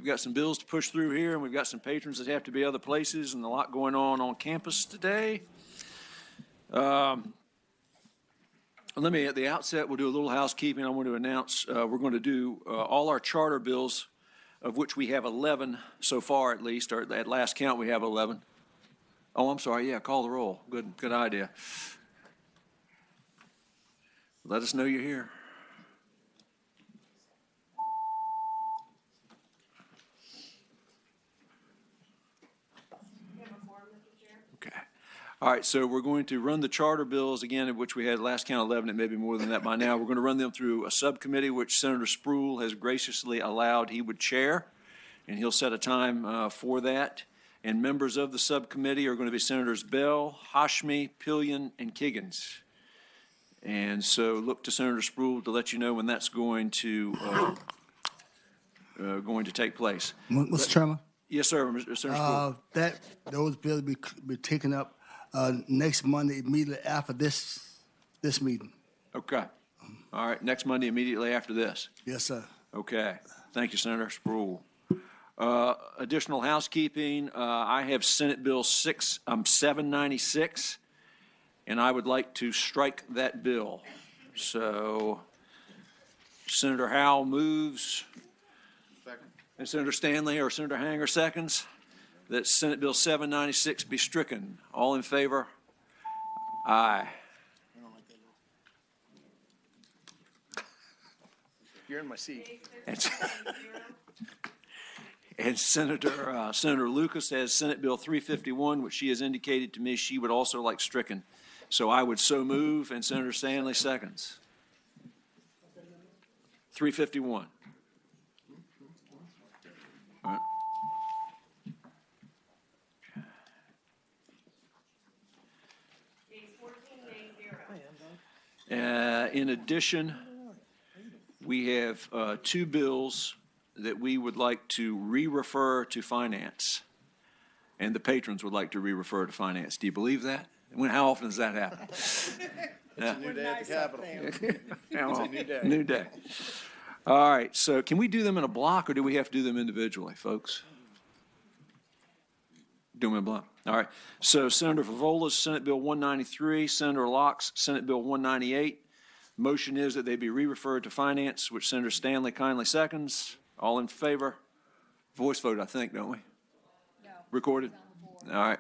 got some bills to push through here, and we've got some patrons that have to be other places, and a lot going on campus today. Let me, at the outset, we'll do a little housekeeping. I want to announce we're going to do all our charter bills, of which we have 11 so far at least, or at last count we have 11. Oh, I'm sorry, yeah, call the roll. Good idea. Let us know you're here. Okay. All right, so we're going to run the charter bills again, of which we had last count 11. It may be more than that by now. We're going to run them through a subcommittee, which Senator Spruill has graciously allowed he would chair, and he'll set a time for that. And members of the subcommittee are going to be Senators Bell, Hashmi, Pillion, and Kiggins. And so look to Senator Spruill to let you know when that's going to take place. Mr. Chairman? Yes, sir, Senator Spruill. Those bills will be taken up next Monday immediately after this meeting. Okay. All right, next Monday immediately after this. Yes, sir. Okay. Thank you, Senator Spruill. Additional housekeeping, I have Senate Bill 796, and I would like to strike that bill. So Senator Howell moves. Second. And Senator Stanley or Senator Hanger seconds that Senate Bill 796 be stricken. All in favor? Aye. You're in my seat. And Senator Lucas has Senate Bill 351, which she has indicated to me she would also like stricken. So I would so move, and Senator Stanley seconds. 351. All right. In addition, we have two bills that we would like to re-refer to finance, and the patrons would like to re-refer to finance. Do you believe that? How often does that happen? It's a new day at the Capitol. It's a new day. New day. All right, so can we do them in a block, or do we have to do them individually, folks? Do them in a block. All right, so Senator Favola's Senate Bill 193, Senator Locke's Senate Bill 198. Motion is that they be re-referred to finance, which Senator Stanley kindly seconds. All in favor? Voice vote, I think, don't we? No. Recorded? All right.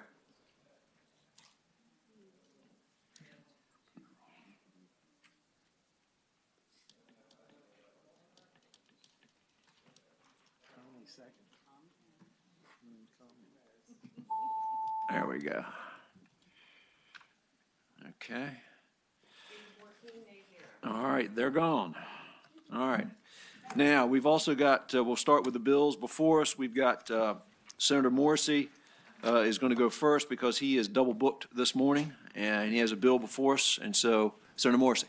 There we go. Okay. All right, they're gone. All right. Now, we've also got, we'll start with the bills before us. We've got Senator Morrissey is going to go first because he is double booked this morning, and he has a bill before us. And so, Senator Morrissey.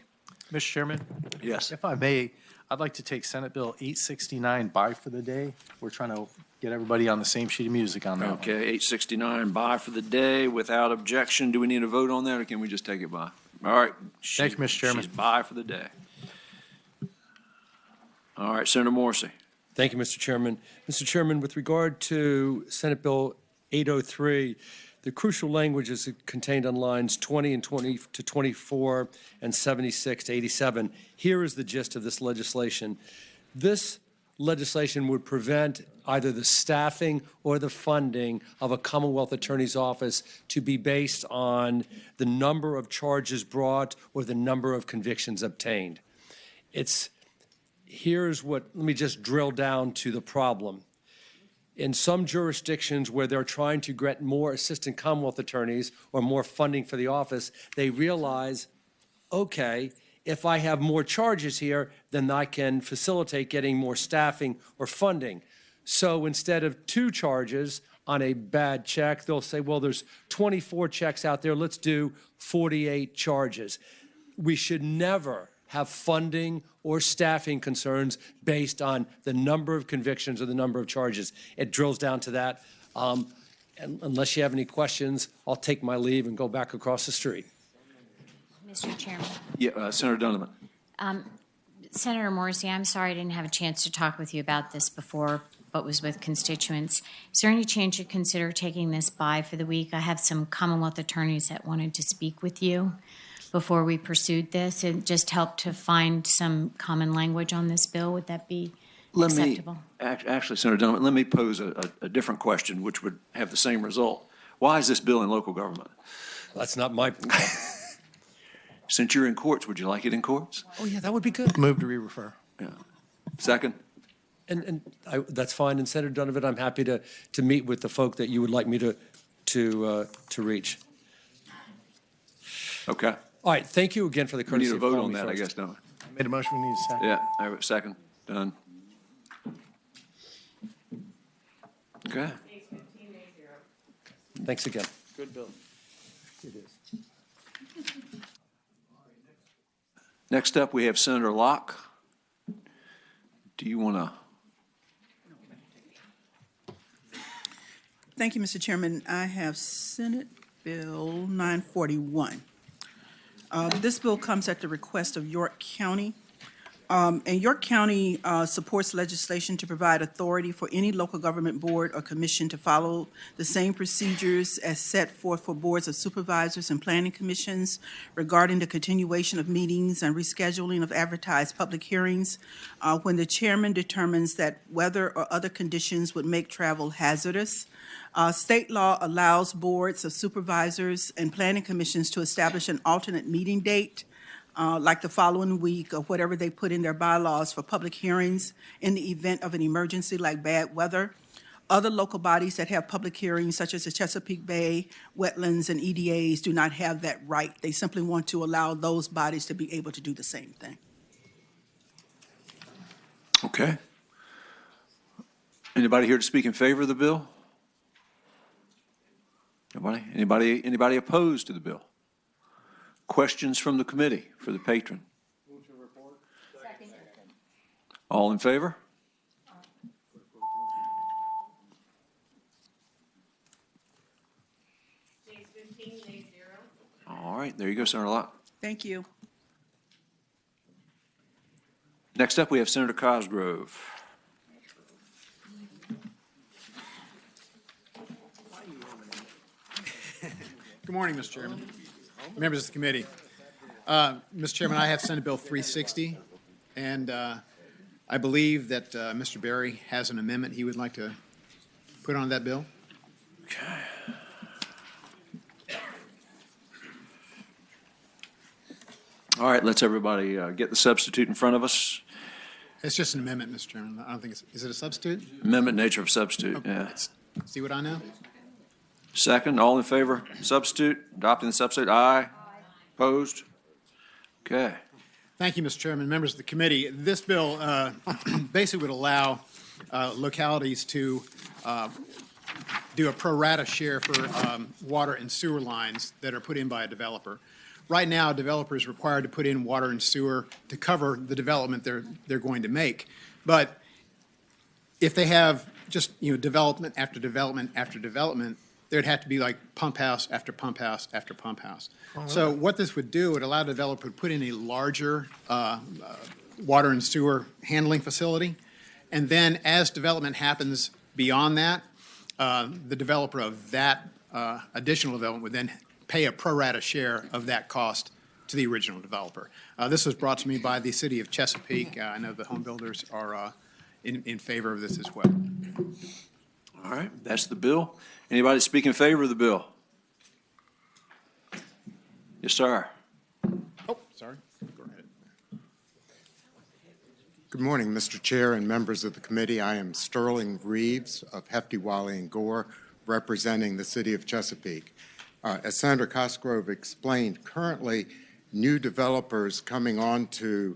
Mr. Chairman? Yes. If I may, I'd like to take Senate Bill 869 by for the day. We're trying to get everybody on the same sheet of music on that. Okay, 869 by for the day without objection. Do we need a vote on that, or can we just take it by? All right. Thank you, Mr. Chairman. She's by for the day. All right, Senator Morrissey. Thank you, Mr. Chairman. Mr. Chairman, with regard to Senate Bill 803, the crucial language is contained on lines 20 and 20 to 24 and 76 to 87. Here is the gist of this legislation. This legislation would prevent either the staffing or the funding of a Commonwealth Attorney's Office to be based on the number of charges brought or the number of convictions obtained. Here's what, let me just drill down to the problem. In some jurisdictions where they're trying to get more assistant Commonwealth attorneys or more funding for the office, they realize, okay, if I have more charges here, then I can facilitate getting more staffing or funding. So instead of 2 charges on a bad check, they'll say, well, there's 24 checks out there, let's do 48 charges. We should never have funding or staffing concerns based on the number of convictions or the number of charges. It drills down to that. And unless you have any questions, I'll take my leave and go back across the street. Mr. Chairman. Yeah, Senator Donovan. Senator Morrissey, I'm sorry I didn't have a chance to talk with you about this before but was with constituents. Is there any chance you'd consider taking this by for the week? I have some Commonwealth attorneys that wanted to speak with you before we pursued this. It just helped to find some common language on this bill. Would that be acceptable? Actually, Senator Donovan, let me pose a different question, which would have the same result. Why is this bill in local government? That's not my, Since you're in courts, would you like it in courts? oh, yeah, that would be good. Move to re-refer. Yeah. Second? That's fine. And Senator Donovan, I'm happy to meet with the folk that you would like me to reach. Okay. All right, thank you again for the We courtesy need a of vote calling on me that, I first. guess, don't we? Made a motion, we need a second. Yeah, I have a second. Done. Okay. Thanks again. Good bill. Next up, we have Senator Locke. Do you want to? Thank you, Mr. Chairman. I have Senate Bill 941. This bill comes at the request of York County. And York County supports legislation to provide authority for any local government board or commission to follow the same procedures as set forth for boards of supervisors and planning commissions regarding the continuation of meetings and rescheduling of advertised public hearings when the chairman determines that weather or other conditions would make travel hazardous. State law allows boards of supervisors and planning commissions to establish an alternate meeting date like the following week or whatever they put in their bylaws for public hearings in the event of an emergency like bad weather. Other local bodies that have public hearings, such as the Chesapeake Bay, wetlands, and EDAs, do not have that right. They simply want to allow those bodies to be able to do the same thing. Okay. Anybody here to speak in favor of the bill? Nobody? Anybody opposed to the bill? Questions from the committee for the patron? All in favor? All right, there you go, Senator Locke. Thank you. Next up, we have Senator Cosgrove. Good morning, Mr. Chairman, members of the committee. Mr. Chairman, I have Senate Bill 360, and I believe that Mr. Berry has an amendment he would like to put on that bill. Okay. All right, let's everybody get the substitute in front of us. It's just an amendment, Mr. Chairman. I don't think is it a substitute? Amendment nature of substitute, Okay, yeah. let's see what I know? Second, all in favor? Substitute, adopting the substitute, aye. Opposed? Okay. Thank you, Mr. Chairman, members of the committee. This bill basically would allow localities to do a pro rata share for water and sewer lines that are put in by a developer. Right now, a developer is required to put in water and sewer to cover the development they're going to make. But if they have just, development after development after development, there'd have to be like pump house after pump house after pump house. So what this would do, would allow the developer to put in a larger water and sewer handling facility. And then as development happens beyond that, the developer of that additional development would then pay a pro rata share of that cost to the original developer. This was brought to me by the city of Chesapeake. I know the home builders are in favor of this as well. All right, that's the bill. Anybody speak in favor of the bill? Yes, sir. Oh, sorry. Go ahead. Good morning, Mr. Chair and members of the committee. I am Sterling Reeves of Hefty, Wiley, and Gore, representing the city of Chesapeake. As Senator Cosgrove explained, currently new developers coming onto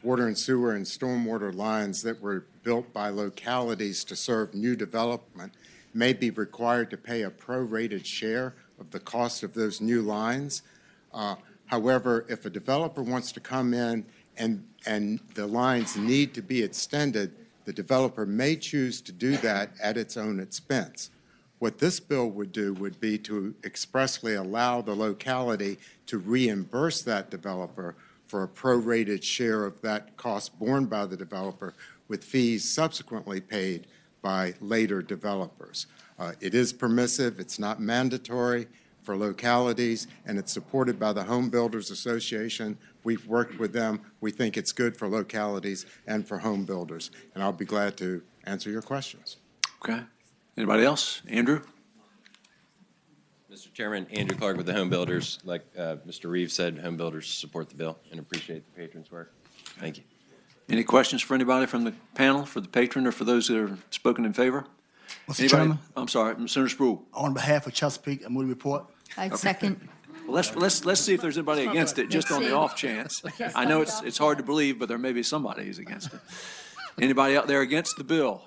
water and sewer and stormwater lines that were built by localities to serve new development may be required to pay a prorated share of the cost of those new lines. However, if a developer wants to come in and the lines need to be extended, the developer may choose to do that at its own expense. What this bill would do would be to expressly allow the locality to reimburse that developer for a prorated share of that cost borne by the developer, with fees subsequently paid by later developers. It is permissive, it's not mandatory for localities, and it's supported by the Home Builders Association. We've worked with them. We think it's good for localities and for home builders, and I'll be glad to answer your questions. Okay. Anybody else? Andrew? Mr. Chairman, Andrew Clark with the Home Builders. Like Mr. Reeves said, home builders support the bill and appreciate the patrons' work. Thank you. Any questions for anybody from the panel, for the patron, or for those that have spoken in favor? Mr. Anybody? Chairman, I'm sorry, Senator Sproul. on behalf of Chesapeake, I move the report. I'd second. Well, let's see if there's anybody against it, just on the off chance. I know it's hard to believe, but there may be somebody who's against it. Anybody out there against the bill?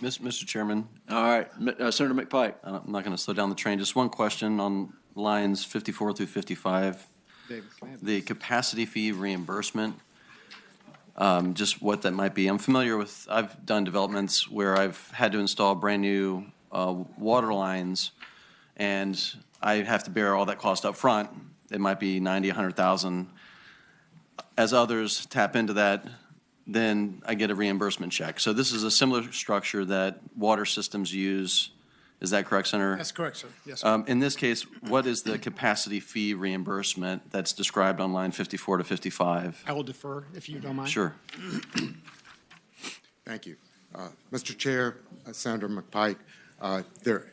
Mr. Chairman, All right, Senator McPike. I'm not going to slow down the train. Just one question on lines 54 through 55. David, can I have The capacity fee reimbursement, just what that might be. I'm familiar with, I've done developments where I've had to install brand-new water lines, and I have to bear all that cost up front. It might be 90, 100,000. As others tap into that, then I get a reimbursement check. So this is a similar structure that water systems use. Is that correct, Senator? That's correct, sir. Yes, sir. In this case, what is the capacity fee reimbursement that's described on line 54 to 55? I will defer if you don't mind. Sure. Thank you. Mr. Chair, Senator McPike, there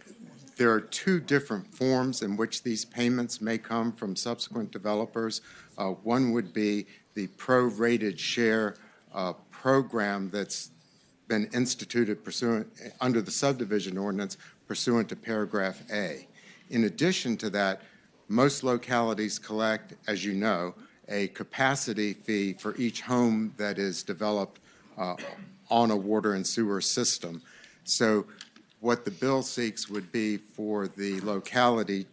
are two different forms in which these payments may come from subsequent developers. One would be the prorated share program that's been instituted pursuant under the subdivision ordinance pursuant to paragraph A. In addition to that, most localities collect, as you know, a capacity fee for each home that is developed on a water and sewer system. So what the bill seeks would be for the locality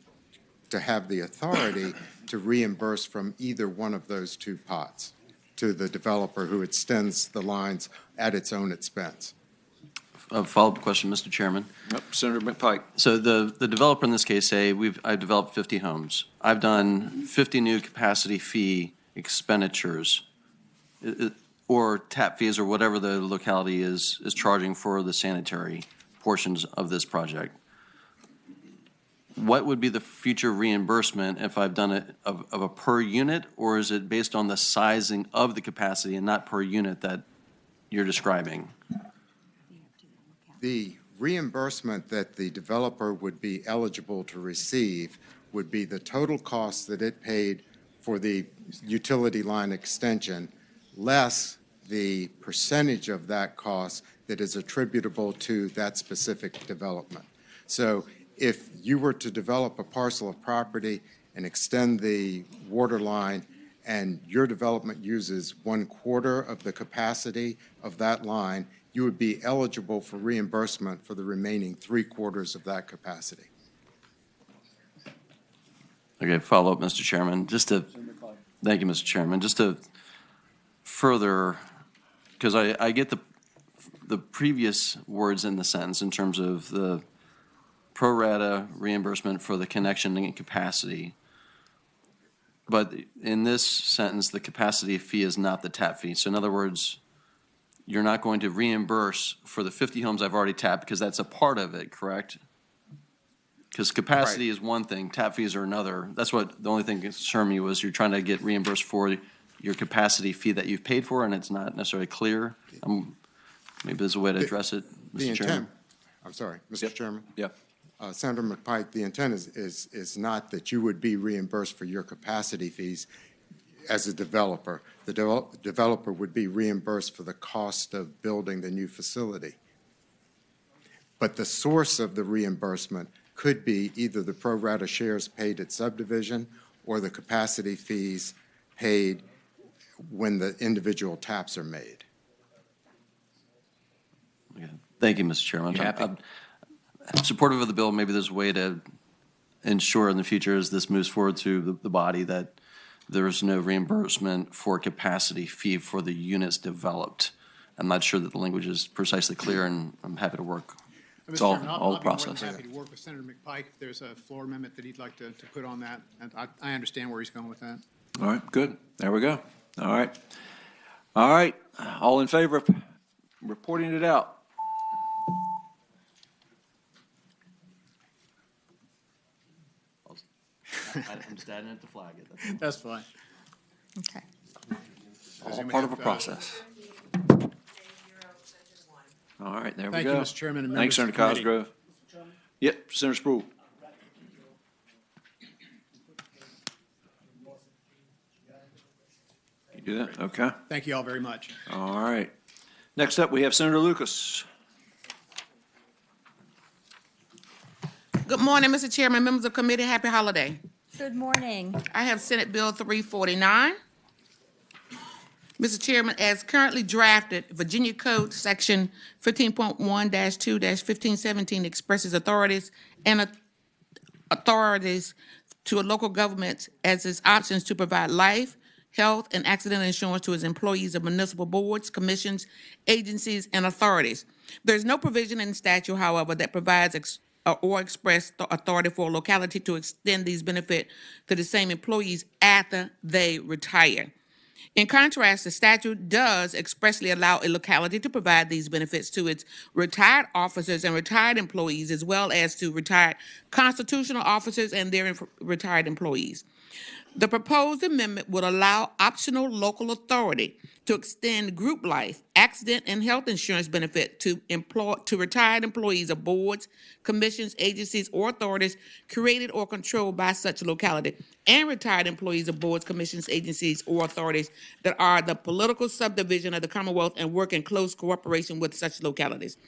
to have the authority to reimburse from either one of those two pots to the developer who extends the lines at its own expense. A follow-up question, Mr. Chairman. Yep, Senator McPike. So the developer in this case, say, I've developed 50 homes. I've done 50 new capacity fee expenditures or tap fees or whatever the locality is charging for the sanitary portions of this project. What would be the future reimbursement if I've done it of a per unit, or is it based on the sizing of the capacity and not per unit that you're describing? The reimbursement that the developer would be eligible to receive would be the total cost that it paid for the utility line extension, less the percentage of that cost that is attributable to that specific development. So if you were to develop a parcel of property and extend the water line and your development uses 1/4 of the capacity of that line, you would be eligible for reimbursement for the remaining 3/4 of that capacity. Okay, follow up, Mr. Chairman. Thank you, Mr. Chairman. Just to further, because I get the previous words in the sentence in terms of the pro rata reimbursement for the connection and capacity. But in this sentence, the capacity fee is not the tap fee. So in other words, you're not going to reimburse for the 50 homes I've already tapped because that's a part of it, correct? Because capacity is one thing, tap fees are another. That's what the only thing that concerned me was you're trying to get reimbursed for your capacity fee that you've paid for, and it's not necessarily clear. Maybe there's a way to address it, Mr. Chairman. I'm sorry, Mr. Chairman. Yeah. Senator McPike, the intent is not that you would be reimbursed for your capacity fees as a developer. The developer would be reimbursed for the cost of building the new facility. But the source of the reimbursement could be either the pro rata shares paid at subdivision or the capacity fees paid when the individual taps are made. Okay. Thank you, Mr. Chairman. You happy? I'm supportive of the bill. Maybe there's a way to ensure in the future as this moves forward through the body that there's no reimbursement for capacity fee for the units developed. I'm not sure that the language is precisely clear, and I'm happy to work. It's Mr. all- Chairman, all the I'll be more process. than happy to work with Senator McPike if there's a floor amendment that he'd like to put on that. And I understand where he's going with that. All right, good. There we go. All right. All right. All in favor of reporting it out? I'm just adding it to flag it. That's fine. Okay. All part of a process. All right, there we Thank go. you, Mr. Chairman and Thanks, members Senator of the committee. Cosgrove. Yep, Senator Sproul. You do that? Okay. Thank you all very much. All right. Next up, we have Senator Lucas. Good morning, Mr. Chairman, members of the committee. Happy holiday. Good morning. I have Senate Bill 349. Mr. Chairman, as currently drafted, Virginia Code Section 15.1-2-1517 expresses authorities to a local government as its options to provide life, health, and accident insurance to its employees of municipal boards, commissions, agencies, and authorities. There's no provision in statute, however, that provides or express authority for a locality to extend these benefits to the same employees after they retire. In contrast, the statute does expressly allow a locality to provide these benefits to its retired officers and retired employees, as well as to retired constitutional officers and their retired employees. The proposed amendment would allow optional local authority to extend group life, accident, and health insurance benefit to retired employees of boards, commissions, agencies, or authorities created or controlled by such locality, and retired employees of boards, commissions, agencies, or authorities that are the political subdivision of the Commonwealth and work in close cooperation with such localities.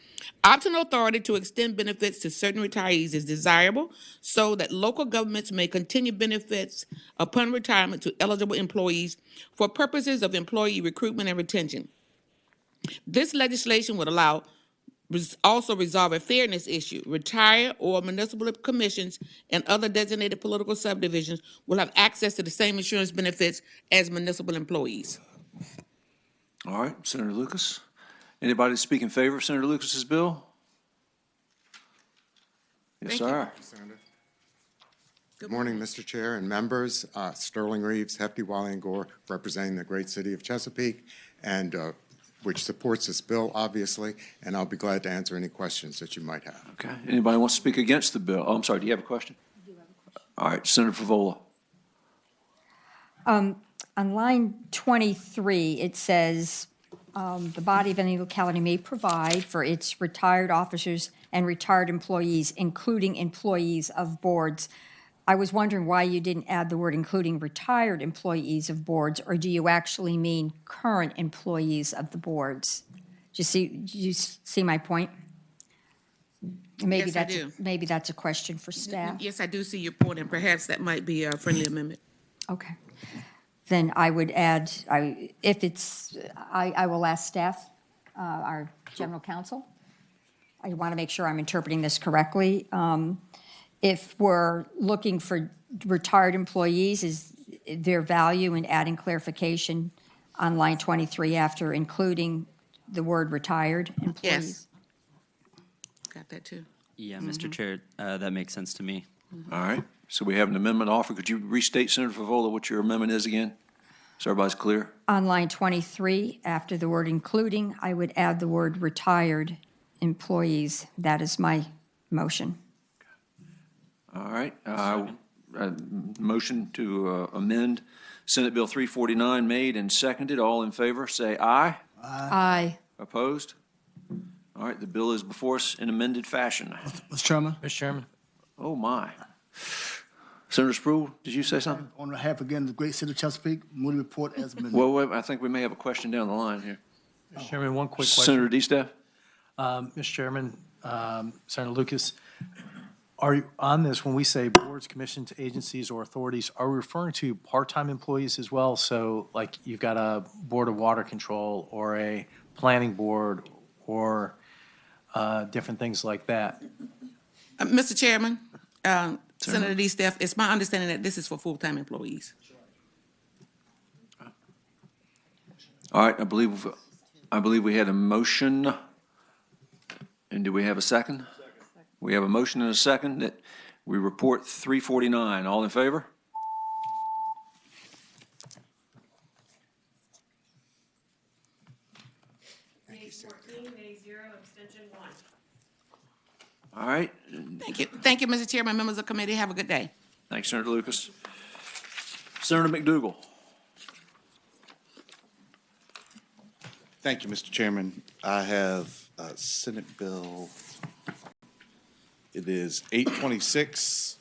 Optional authority to extend benefits to certain retirees is desirable so that local governments may continue benefits upon retirement to eligible employees for purposes of employee recruitment and retention. This legislation would also resolve a fairness issue. Retired or municipal commissions and other designated political subdivisions will have access to the same insurance benefits as municipal employees. All right, Senator Lucas. Anybody speak in favor of Senator Lucas's bill? Yes, Thank you. sir. Good morning, Mr. Chair and members. Sterling Reeves, Hefty, Wiley, and Gore, representing the great city of Chesapeake, and which supports this bill, obviously, and I'll be glad to answer any questions that you might have. Okay. Anybody wants to speak against the bill? Oh, I'm sorry. Do you have a question? I do have a question. All right, Senator Favola. On line 23, it says, the body of any locality may provide for its retired officers and retired employees, including employees of boards. I was wondering why you didn't add the word including retired employees of boards, or do you actually mean current employees of the boards? Do you see my point? Maybe Yes, I do. Maybe that's a question for staff. Yes, I do see your point, and perhaps that might be a friendly amendment. Okay. Then I would add, I will ask staff, our general counsel. I want to make sure I'm interpreting this correctly. If we're looking for retired employees, is there value in adding clarification on line 23 after including the word retired employees? Yes. Got that too. Yeah, Mr. Chair, that makes sense to me. All right. So we have an amendment offer. Could you restate, Senator Favola, what your amendment is again? So everybody's clear? On line 23, after the word including, I would add the word retired employees. That is my motion. All right. Motion to amend Senate Bill 349 made and seconded. All in favor, say aye. Aye. Opposed? All right, the bill is before us in amended fashion. Mr. Chairman, Mr. Chairman. Oh, my. Senator Sproul, did you say something? on behalf again of the great city of Chesapeake, move the report as amended. Well, wait, I think we may have a question down the line here. Mr. Chairman, one quick question. Senator DeStaff? Mr. Chairman, Senator Lucas, are you, on this, when we say boards, commissions, agencies, or authorities, are we referring to part-time employees as well? So like you've got a board of water control or a planning board or different things like that? Mr. Chairman, Senator DeStaff, it's my understanding that this is for full-time employees. All right, I believe we had a motion. And do we have a second? We have a motion and a second that we report 349. All in favor? Nays 14, nays 0, abstention 1. All right. Thank you, Mr. Chairman, members of the committee. Have a good day. Thanks, Senator Lucas. Senator McDougal. Thank you, Mr. Chairman. I have Senate Bill, it is 826.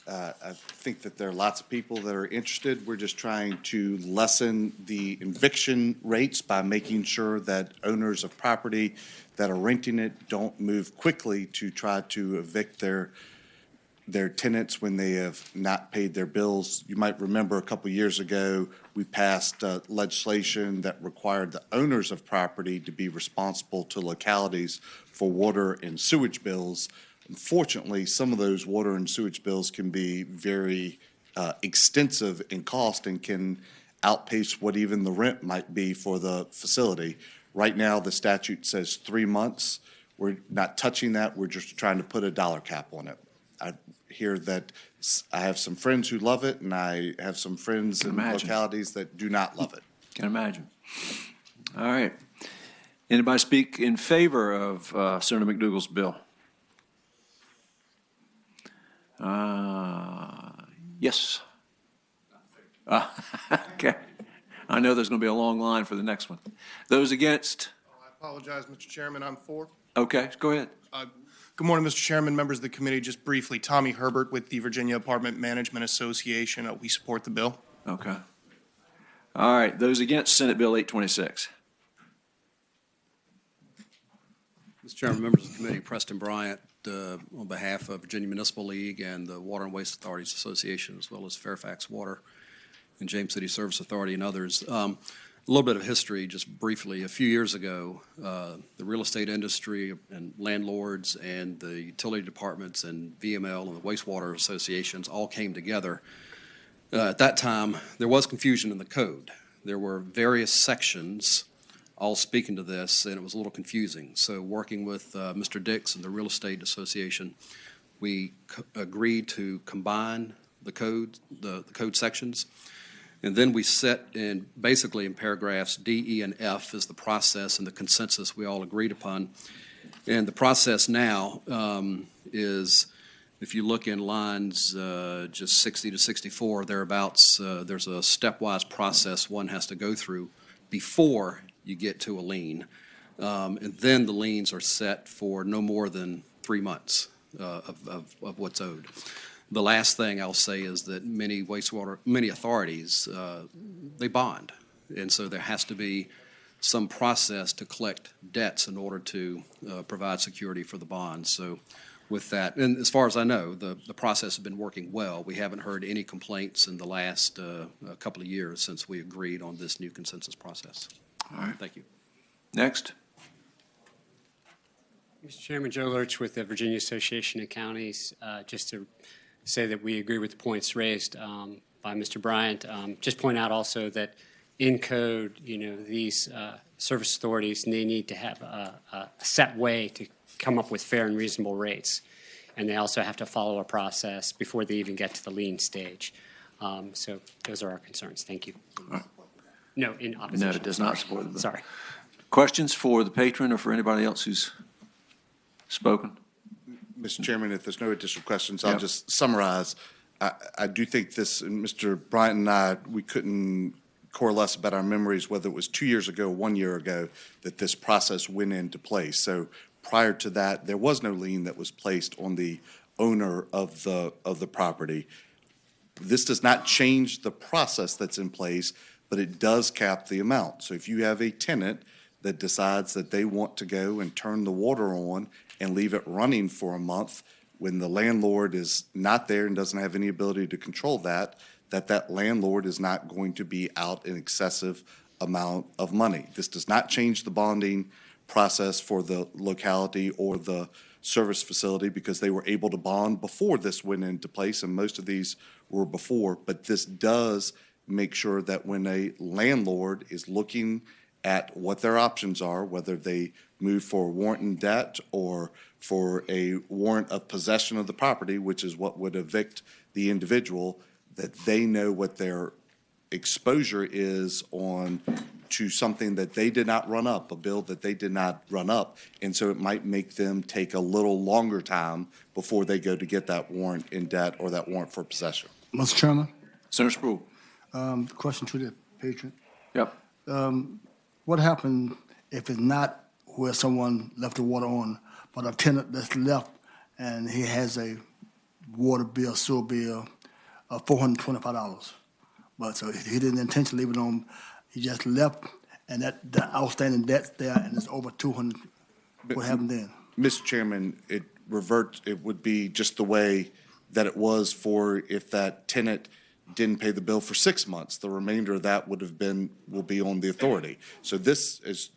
I think that there are lots of people that are interested. We're just trying to lessen the eviction rates by making sure that owners of property that are renting it don't move quickly to try to evict their tenants when they have not paid their bills. You might remember a couple years ago, we passed legislation that required the owners of property to be responsible to localities for water and sewage bills. Unfortunately, some of those water and sewage bills can be very extensive in cost and can outpace what even the rent might be for the facility. Right now, the statute says 3 months. We're not touching that. We're just trying to put a dollar cap on it. I hear that I have some friends who love it, and I have some friends in localities that do not love it. Can imagine. All right. Anybody speak in favor of Senator McDougal's bill? Yes. Okay. I know there's going to be a long line for the next one. Those against? I apologize, Mr. Chairman, I'm for. Okay, go ahead. Good morning, Mr. Chairman, members of the committee. Just briefly, Tommy Herbert with the Virginia Apartment Management Association. We support the bill. Okay. All right, those against Senate Bill 826? Mr. Chairman, members of the committee, Preston Bryant, on behalf of Virginia Municipal League and the Water and Waste Authorities Association, as well as Fairfax Water and James City Service Authority and others. A little bit of history, just briefly. A few years ago, the real estate industry and landlords and the utility departments and VML and the wastewater associations all came together. At that time, there was confusion in the code. There were various sections all speaking to this, and it was a little confusing. So working with Mr. Dix and the Real Estate Association, we agreed to combine the code sections. And then we set in, basically in paragraphs D, E, and F is the process and the consensus we all agreed upon. And the process now is, if you look in lines just 60 to 64, thereabouts, there's a stepwise process one has to go through before you get to a lien. And then the liens are set for no more than 3 months of what's owed. The last thing I'll say is that many authorities, they bond. And so there has to be some process to collect debts in order to provide security for the bonds. So with that, and as far as I know, the process has been working well. We haven't heard any complaints in the last couple of years since we agreed on this new consensus process. All right. Thank you. Next. Mr. Chairman, Joe Lurch with the Virginia Association of Counties. Just to say that we agree with the points raised by Mr. Bryant. Just point out also that in code, these service authorities, they need to have a set way to come up with fair and reasonable rates. And they also have to follow a process before they even get to the lien stage. So those are our concerns. Thank you. No, in opposition. No, it does not support the bill. Sorry. Questions for the patron or for anybody else who's spoken? Mr. Chairman, if there's no additional questions, I'll just summarize. I do think this, and Mr. Bryant and I, we couldn't coalesce about our memories, whether it was 2 years ago, 1 year ago, that this process went into place. So prior to that, there was no lien that was placed on the owner of the property. This does not change the process that's in place, but it does cap the amount. So if you have a tenant that decides that they want to go and turn the water on and leave it running for a month, when the landlord is not there and doesn't have any ability to control that landlord is not going to be out an excessive amount of money. This does not change the bonding process for the locality or the service facility because they were able to bond before this went into place, and most of these were before. But this does make sure that when a landlord is looking at what their options are, whether they move for a warrant in debt or for a warrant of possession of the property, which is what would evict the individual, that they know what their exposure is on to something that they did not run up, a bill that they did not run up. And so it might make them take a little longer time before they go to get that warrant in debt or that warrant for possession. Mr. Chairman, Senator Sproul. question to the patron. Yep. What happened if it's not where someone left the water on, but a tenant that's left and he has a water bill, sewer bill of $425? But so he didn't intentionally leave it on, he just left, and that the outstanding debt's there, and it's over 200. What happened then? Mr. Chairman, it would be just the way that it was for if that tenant didn't pay the bill for 6 months. The remainder of that will be on the authority. So this is,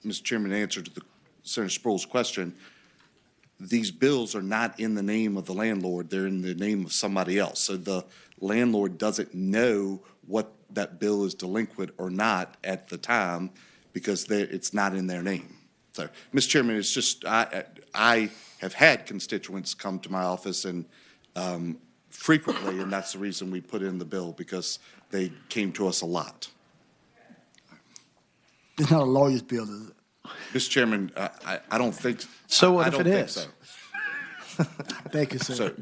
Mr. Chairman, answer to Senator Sproul's question. These bills are not in the name of the landlord, they're in the name of somebody else. So the landlord doesn't know what that bill is delinquent or not at the time because it's not in their name. So, Mr. Chairman, it's just, I have had constituents come to my office and frequently, and that's the reason we put in the bill, because they came to us a lot. It's not a lawyer's bill, is it? Mr. Chairman, I don't think. So what I if don't it think is? so. Thank you, sir. So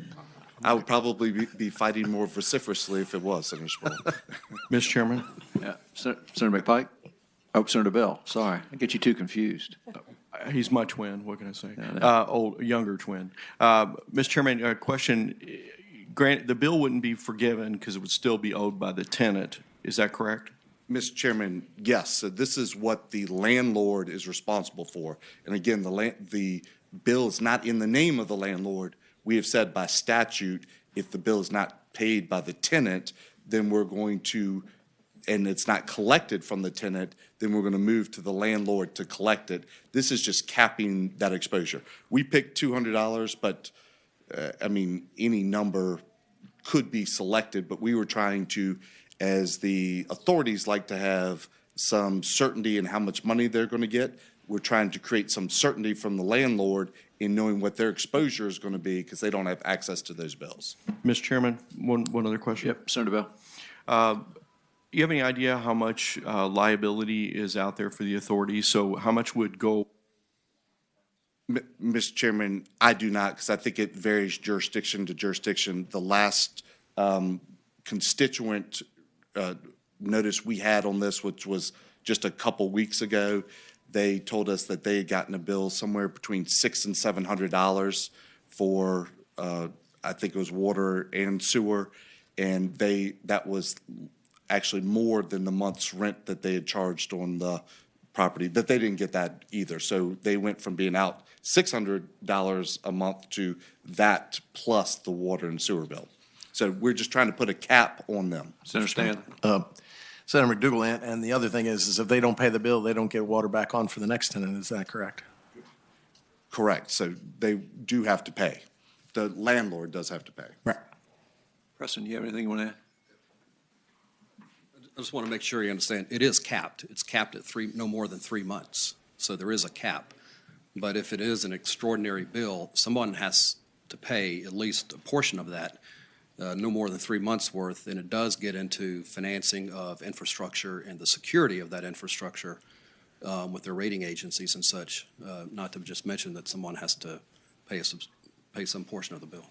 I would probably be fighting more vociferously if it was, Senator Sproul. Mr. Chairman? Yeah. Senator McPike? Oh, Senator Bell, sorry. I get you too confused. He's my twin, what can I say? Yeah, Younger twin. Mr. Chairman, a question. Granted, the bill wouldn't be forgiven because it would still be owed by the tenant. Is that correct? Mr. Chairman, yes. So this is what the landlord is responsible for. And again, the bill is not in the name of the landlord. We have said by statute, if the bill is not paid by the tenant, then we're going to, and it's not collected from the tenant, then we're going to move to the landlord to collect it. This is just capping that exposure. We picked $200, but any number could be selected, but we were trying to, as the authorities like to have some certainty in how much money they're going to get, we're trying to create some certainty from the landlord in knowing what their exposure is going to be because they don't have access to those bills. Mr. Chairman, one other question. Yep, Senator Bell. You have any idea how much liability is out there for the authorities? So how much would go? Mr. Chairman, I do not, because I think it varies jurisdiction to jurisdiction. The last constituent notice we had on this, which was just a couple weeks ago, they told us that they had gotten a bill somewhere between $600 and $700 for, I think it was water and sewer, and that was actually more than the month's rent that they had charged on the property, but they didn't get that either. So they went from being out $600 a month to that plus the water and sewer bill. So we're just trying to put a cap on them. Senator Stanley. Senator McDougal, and the other thing is if they don't pay the bill, they don't get water back on for the next tenant. Is that correct? Correct. So they do have to pay. The landlord does have to pay. Right. Preston, you have anything you want to add? I just want to make sure you understand, it is capped. It's capped at no more than 3 months. So there is a cap. But if it is an extraordinary bill, someone has to pay at least a portion of that, no more than 3 months worth, and it does get into financing of infrastructure and the security of that infrastructure with their rating agencies and such, not to just mention that someone has to pay some portion of the bill.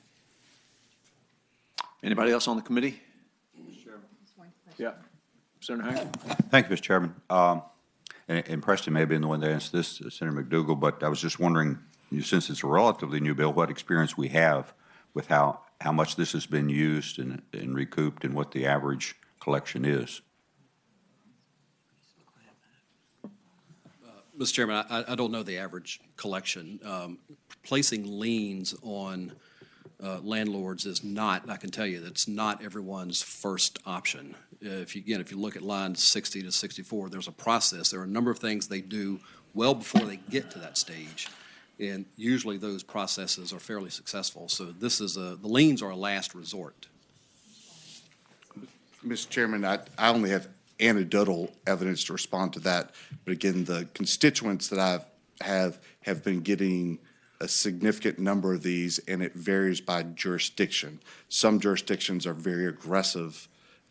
Anybody else on the committee? Yeah. Senator Hank. Thank you, Mr. Chairman. And Preston may have been the one to answer this, Senator McDougal, but I was just wondering, since it's a relatively new bill, what experience we have with how much this has been used and recouped and what the average collection is. Mr. Chairman, I don't know the average collection. Placing liens on landlords is not, I can tell you, that's not everyone's first option. If you look at lines 60 to 64, there's a process. There are a number of things they do well before they get to that stage. And usually those processes are fairly successful. So this is the liens are a last resort. Mr. Chairman, I only have anecdotal evidence to respond to that. But again, the constituents that I have been getting a significant number of these, and it varies by jurisdiction. Some jurisdictions are very aggressive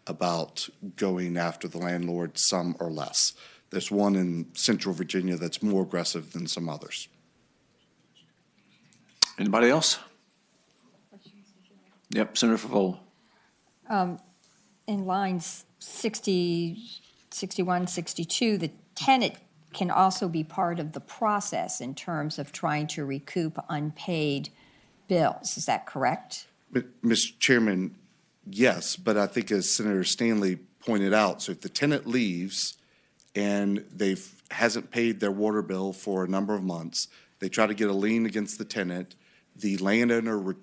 about going after the landlord, some are less. there's one in Central Virginia that's more aggressive than some others. Anybody else? Yep, Senator Favola. In lines 60, 61, 62, the tenant can also be part of the process in terms of trying to recoup unpaid bills. Is that correct? Mr. Chairman, yes, but I think as Senator Stanley pointed out, so if the tenant leaves and hasn't paid their water bill for a number of months, they try to get a lien against the tenant, the landowner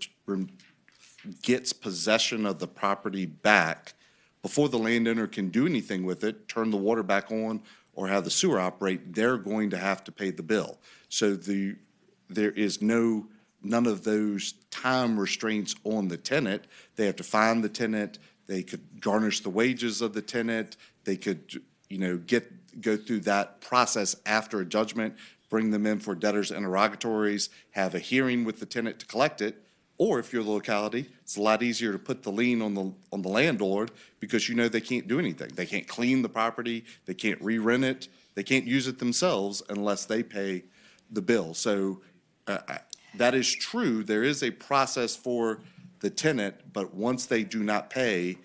gets possession of the property back before the landowner can do anything with it, turn the water back on, or have the sewer operate, they're going to have to pay the bill. So there is none of those time restraints on the tenant. They have to find the tenant. They could garnish the wages of the tenant. They could, go through that process after a judgment, bring them in for debtors interrogatories, have a hearing with the tenant to collect it. Or if you're the locality, it's a lot easier to put the lien on the landlord because they can't do anything. They can't clean the property. They can't re-rent it. They can't use it themselves unless they pay the bill. So that is true. There is a process for the tenant, but once they do not pay,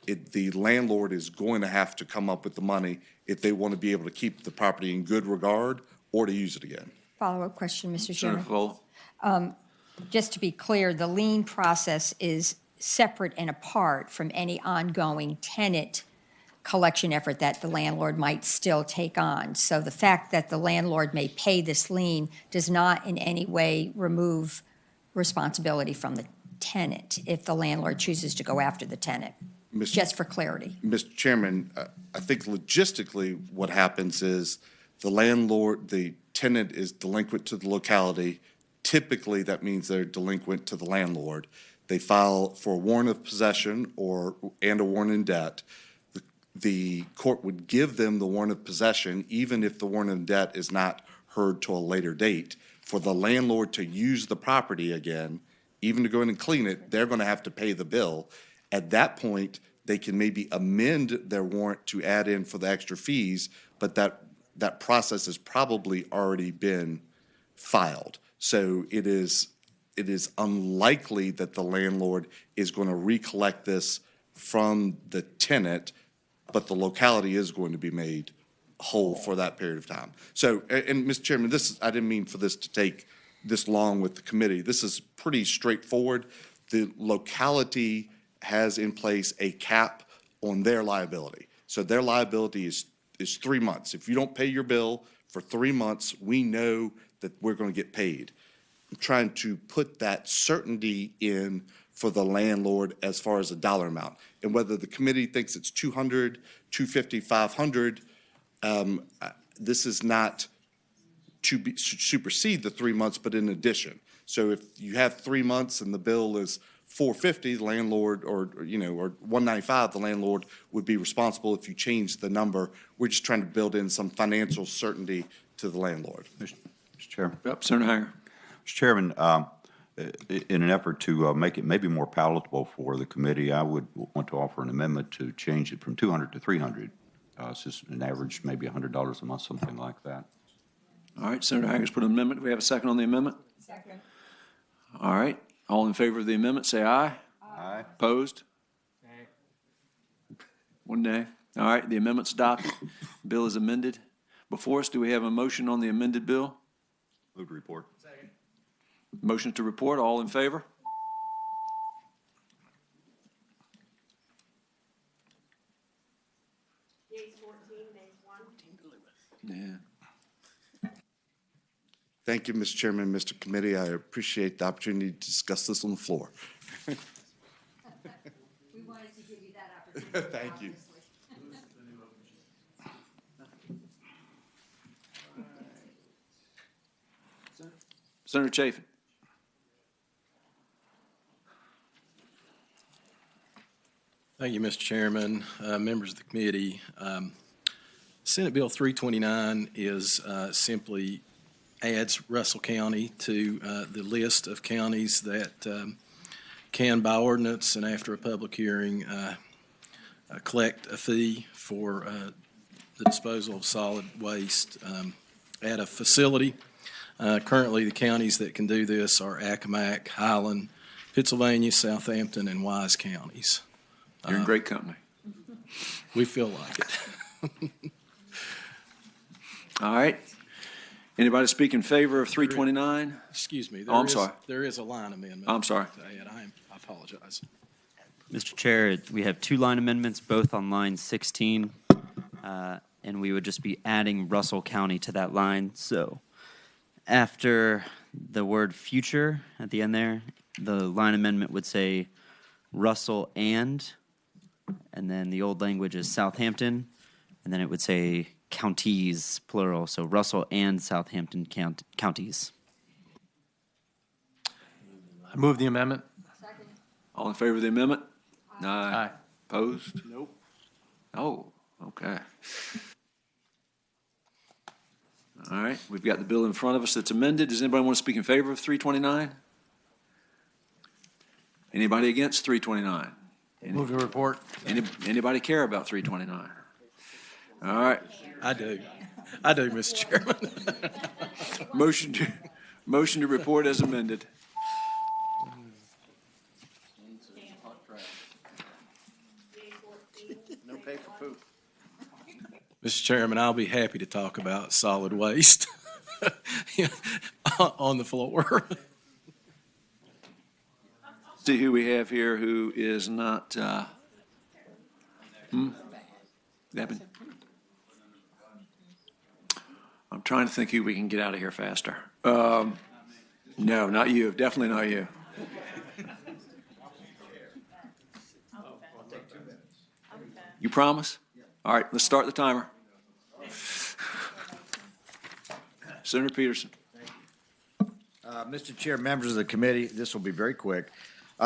the landlord is going to have to come up with the money if they want to be able to keep the property in good regard or to use it again. Follow-up question, Mr. Senator Chairman. Favola. Just to be clear, the lien process is separate and apart from any ongoing tenant collection effort that the landlord might still take on. So the fact that the landlord may pay this lien does not in any way remove responsibility from the tenant if the landlord chooses to go after the tenant, just for clarity. Mr. Chairman, I think logistically what happens is the tenant is delinquent to the locality. Typically, that means they're delinquent to the landlord. They file for a warrant of possession and a warrant in debt. The court would give them the warrant of possession even if the warrant in debt is not heard till a later date. For the landlord to use the property again, even to go in and clean it, they're going to have to pay the bill. At that point, they can maybe amend their warrant to add in for the extra fees, but that process has probably already been filed. So it is unlikely that the landlord is going to recollect this from the tenant, but the locality is going to be made whole for that period of time. So, and Mr. Chairman, I didn't mean for this to take this long with the committee. This is pretty straightforward. The locality has in place a cap on their liability. So their liability is 3 months. If you don't pay your bill for 3 months, we know that we're going to get paid. I'm trying to put that certainty in for the landlord as far as a dollar amount. And whether the committee thinks it's 200, 250, 500, this is not to supersede the 3 months, but in addition. So if you have 3 months and the bill is $450, the landlord, or 195, the landlord would be responsible if you change the number. We're just trying to build in some financial certainty to the landlord. Mr. Chairman. Yep, Senator Hanger. Mr. Chairman, in an effort to make it maybe more palatable for the committee, I would want to offer an amendment to change it from 200 to 300. It's just an average, maybe $100 a month, something like that. All right, Senator Hanger's put an amendment. Do we have a second on the amendment? Second. All right, all in favor of the amendment, say aye. Aye. Opposed? Nay. 1 nay. All right, the amendment's adopted. Bill is amended. Before us, do we have a motion on the amended bill? Move to report. Second. Motion to report, all in favor? Yeah. Thank you, Mr. Chairman, Mr. Committee. I appreciate the opportunity to discuss this on the floor. We wanted to give you that opportunity. Thank you. Senator Chafin. Thank you, Mr. Chairman, members of the committee. Senate Bill 329 is simply adds Russell County to the list of counties that can, by ordinance and after a public hearing, collect a fee for the disposal of solid waste at a facility. Currently, the counties that can do this are Accomack, Highland, Pittsylvania, Southampton, and Wise counties. You're in great company. We feel like it. All right. Anybody speak in favor of 329? Excuse me. Oh, I'm sorry. There is a line amendment. I'm sorry. I apologize. Mr. Chair, we have two line amendments, both on line 16, and we would just be adding Russell County to that line. So after the word future at the end there, the line amendment would say Russell and then the old language is Southampton, and then it would say counties, plural, so Russell and Southampton counties. I move the amendment. All in favor of the amendment? Aye. Opposed? Nope. Oh, okay. All right, we've got the bill in front of us that's amended. Does anybody want to speak in favor of 329? Anybody against 329? Move the report. Anybody care about 329? All right. I do, Mr. Chairman. Motion to report as amended. No pay for poop. Mr. Chairman, I'll be happy to talk about solid waste on the floor. See who we have here who is not, Devin? I'm trying to think who we can get out of here faster. No, not you. Definitely not you. You promise? All right, let's start the timer. Senator Peterson. Mr. Chair, members of the committee, this will be very quick.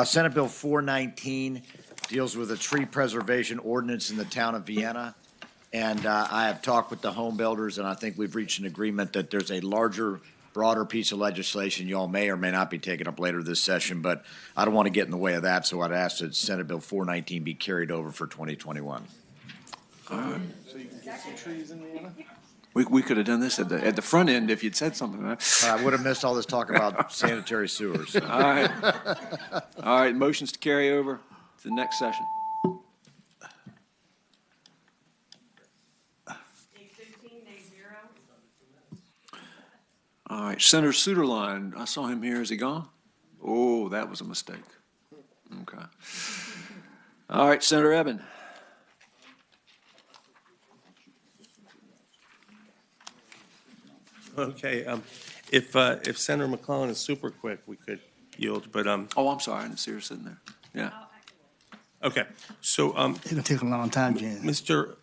Senate Bill 419 deals with a tree preservation ordinance in the town of Vienna. And I have talked with the home builders, and I think we've reached an agreement that there's a larger, broader piece of legislation you all may or may not be taking up later this session, but I don't want to get in the way of that, so I'd ask that Senate Bill 419 be carried over for 2021. So you can get some trees in Vienna? We could have done this at the front end if you'd said something. I would have missed all this talk about sanitary sewers. All right. All right, motions to carry over to the next session. All right, Senator Suderline, I saw him here. Is he gone? Oh, that was a mistake. Okay. All right, Senator Eben. Okay, if Senator McClellan is super quick, we could yield, but Oh, I'm sorry, I didn't see her sitting there. Yeah. okay. So It's gonna take a long time, Jan. Mr.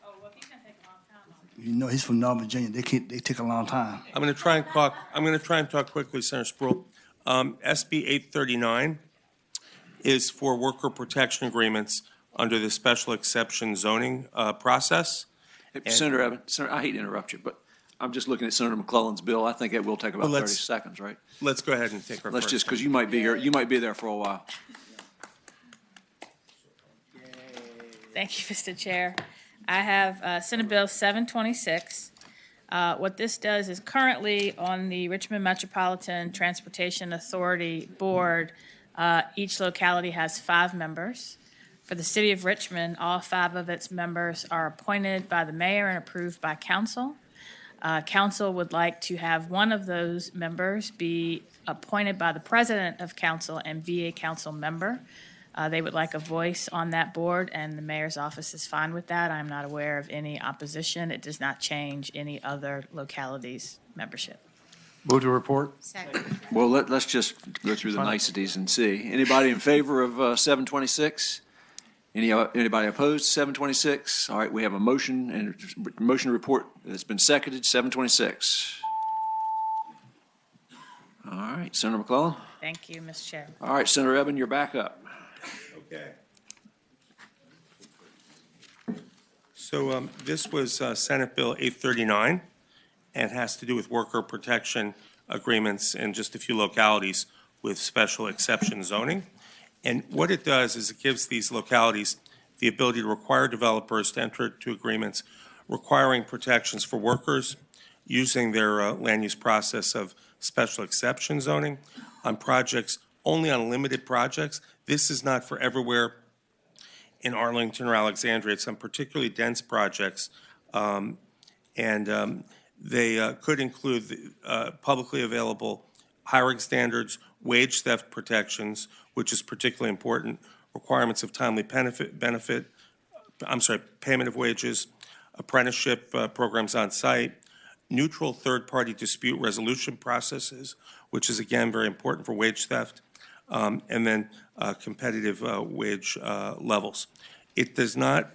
You know, he's from North Virginia. They take a long time. I'm going to try and talk quickly, Senator Sproul. SB 839 is for worker protection agreements under the special exception zoning process. Hey, Senator Eben, Senator, I hate to interrupt you, but I'm just looking at Senator McClellan's bill. I think it will take about Well, 30 seconds, right? Let's go ahead and take our Let's first. just, because you might be here, you might be there for a while. Thank you, Mr. Chair. I have Senate Bill 726. What this does is currently on the Richmond Metropolitan Transportation Authority Board, each locality has 5 members. For the city of Richmond, all 5 of its members are appointed by the mayor and approved by council. Council would like to have one of those members be appointed by the president of council and be a council member. They would like a voice on that board, and the mayor's office is fine with that. I'm not aware of any opposition. It does not change any other localities' membership. Move to report. Second. Well, let's just go through the niceties and see. Anybody in favor of 726? Anybody opposed to 726? All right, we have a motion and motion report that's been seconded, 726. All right, Senator McClellan. Thank you, Mr. Chair. All right, Senator Eben, you're back up. Okay. So this was Senate Bill 839, and has to do with worker protection agreements in just a few localities with special exception zoning. And what it does is it gives these localities the ability to require developers to enter into agreements requiring protections for workers using their land use process of special exception zoning on projects, only on limited projects. This is not for everywhere in Arlington or Alexandria. It's on particularly dense projects, they could include publicly available hiring standards, wage theft protections, which is particularly important, requirements of timely payment of wages, apprenticeship programs on site, neutral third-party dispute resolution processes, which is again very important for wage theft, and then competitive wage levels. It does not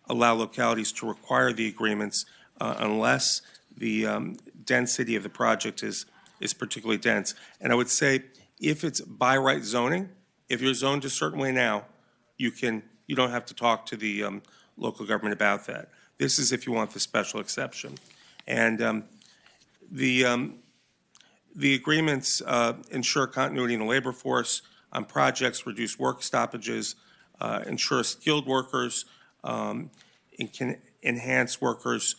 allow localities to require the agreements unless the density of the project is particularly dense. And I would say if it's by right zoning, if you're zoned a certain way now, you don't have to talk to the local government about that. This is if you want the special exception. And the agreements ensure continuity in the labor force on projects, reduce work stoppages, ensure skilled workers, and can enhance workforce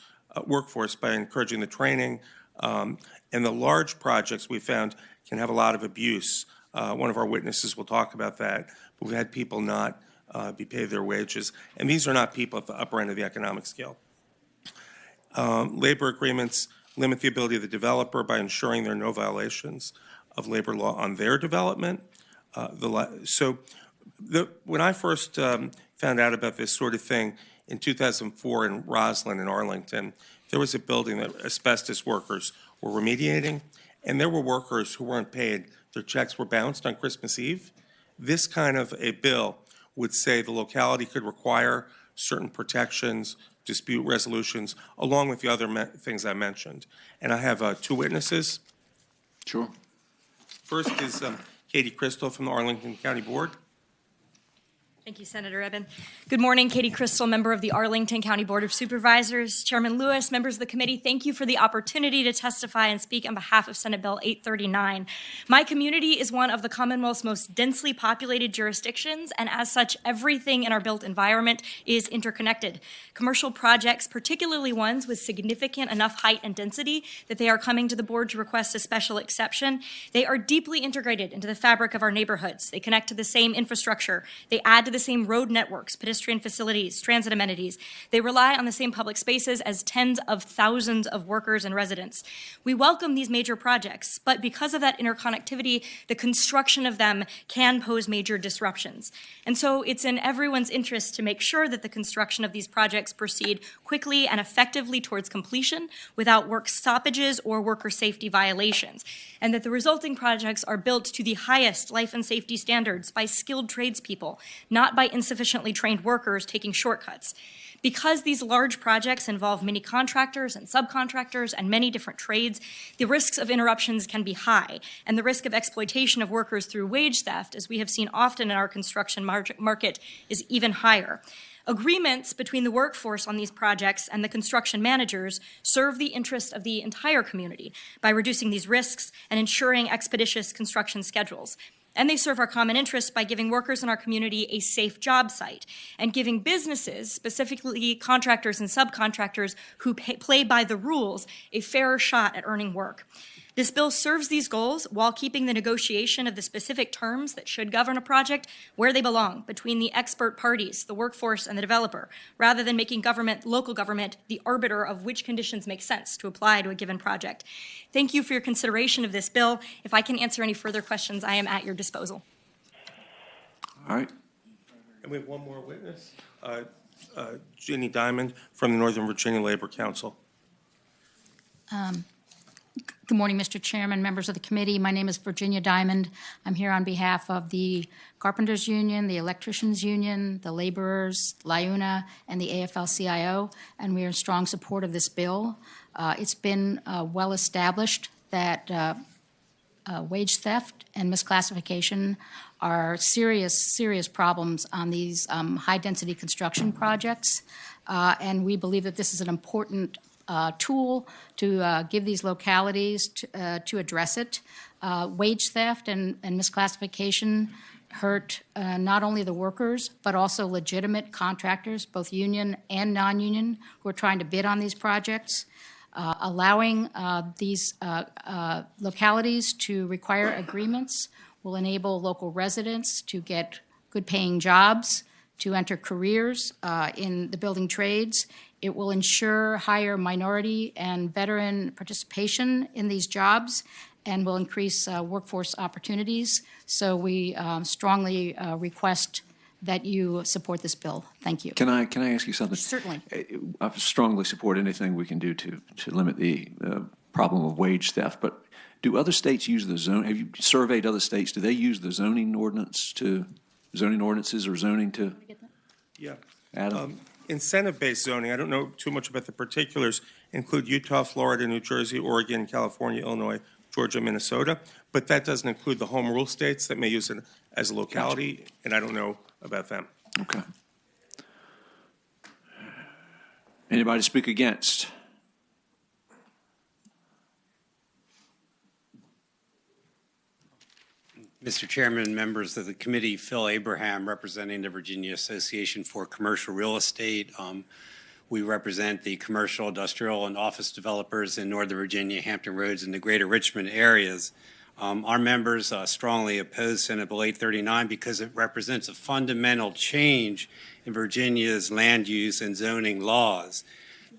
by encouraging the training. And the large projects we found can have a lot of abuse. One of our witnesses will talk about that. But we've had people not be paid their wages. And these are not people at the upper end of the economic scale. Labor agreements limit the ability of the developer by ensuring there are no violations of labor law on their development. When I first found out about this sort of thing in 2004 in Roslyn and Arlington, there was a building that asbestos workers were remediating, and there were workers who weren't paid. Their checks were bounced on Christmas Eve. This kind of a bill would say the locality could require certain protections, dispute resolutions, along with the other things I mentioned. And I have two witnesses. Sure. First is Katie Crystal from the Arlington County Board. Thank you, Senator Eben. Good morning, Katie Crystal, member of the Arlington County Board of Supervisors. Chairman Lewis, members of the committee, thank you for the opportunity to testify and speak on behalf of Senate Bill 839. My community is one of the Commonwealth's most densely populated jurisdictions, and as such, everything in our built environment is interconnected. Commercial projects, particularly ones with significant enough height and density that they are coming to the board to request a special exception, they are deeply integrated into the fabric of our neighborhoods. They connect to the same infrastructure. They add to the same road networks, pedestrian facilities, transit amenities. They rely on the same public spaces as tens of thousands of workers and residents. We welcome these major projects, but because of that interconnectivity, the construction of them can pose major disruptions. And so it's in everyone's interest to make sure that the construction of these projects proceed quickly and effectively towards completion without work stoppages or worker safety violations, and that the resulting projects are built to the highest life and safety standards by skilled tradespeople, not by insufficiently trained workers taking shortcuts. Because these large projects involve many contractors and subcontractors and many different trades, the risks of interruptions can be high, and the risk of exploitation of workers through wage theft, as we have seen often in our construction market, is even higher. Agreements between the workforce on these projects and the construction managers serve the interest of the entire community by reducing these risks and ensuring expeditious construction schedules. And they serve our common interests by giving workers in our community a safe job site and giving businesses, specifically contractors and subcontractors who play by the rules, a fairer shot at earning work. This bill serves these goals while keeping the negotiation of the specific terms that should govern a project where they belong, between the expert parties, the workforce, and the developer, rather than making local government, the arbiter of which conditions make sense to apply to a given project. Thank you for your consideration of this bill. If I can answer any further questions, I am at your disposal. All right. And we have one more witness, Ginny Diamond from the Northern Virginia Labor Council. Good morning, Mr. Chairman, members of the committee. My name is Virginia Diamond. I'm here on behalf of the Carpenters Union, the Electricians Union, the Laborers, LIUNA, and the AFL-CIO, and we are in strong support of this bill. It's been well established that wage theft and misclassification are serious problems on these high-density construction projects, and we believe that this is an important tool to give these localities to address it. Wage theft and misclassification hurt not only the workers, but also legitimate contractors, both union and non-union, who are trying to bid on these projects. Allowing these localities to require agreements will enable local residents to get good-paying jobs, to enter careers in the building trades. It will ensure higher minority and veteran participation in these jobs and will increase workforce opportunities. So we strongly request that you support this bill. Thank you. Can I ask you something? Certainly. I strongly support anything we can do to limit the problem of wage theft, but do other states use the zone? Have you surveyed other states? Do they use the zoning ordinances or zoning to? Yeah. Adam? Incentive-based zoning, I don't know too much about the particulars, include Utah, Florida, New Jersey, Oregon, California, Illinois, Georgia, Minnesota, but that doesn't include the home rule states that may use it as a locality, and I don't know about them. Okay. Anybody speak against? Mr. Chairman, members of the committee, Phil Abraham, representing the Virginia Association for Commercial Real Estate. We represent the commercial, industrial, and office developers in Northern Virginia, Hampton Roads, and the greater Richmond areas. Our members strongly oppose Senate Bill 839 because it represents a fundamental change in Virginia's land use and zoning laws.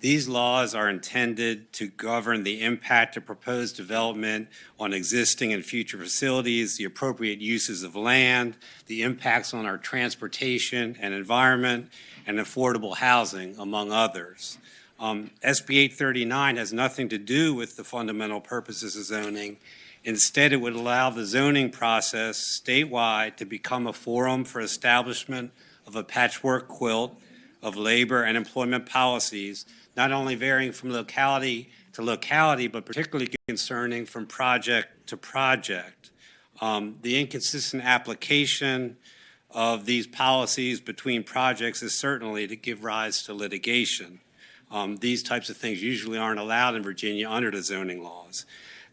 These laws are intended to govern the impact of proposed development on existing and future facilities, the appropriate uses of land, the impacts on our transportation and environment, and affordable housing, among others. SB 839 has nothing to do with the fundamental purposes of zoning. Instead, it would allow the zoning process statewide to become a forum for establishment of a patchwork quilt of labor and employment policies, not only varying from locality to locality, but particularly concerning from project to project. The inconsistent application of these policies between projects is certainly to give rise to litigation. These types of things usually aren't allowed in Virginia under the zoning laws.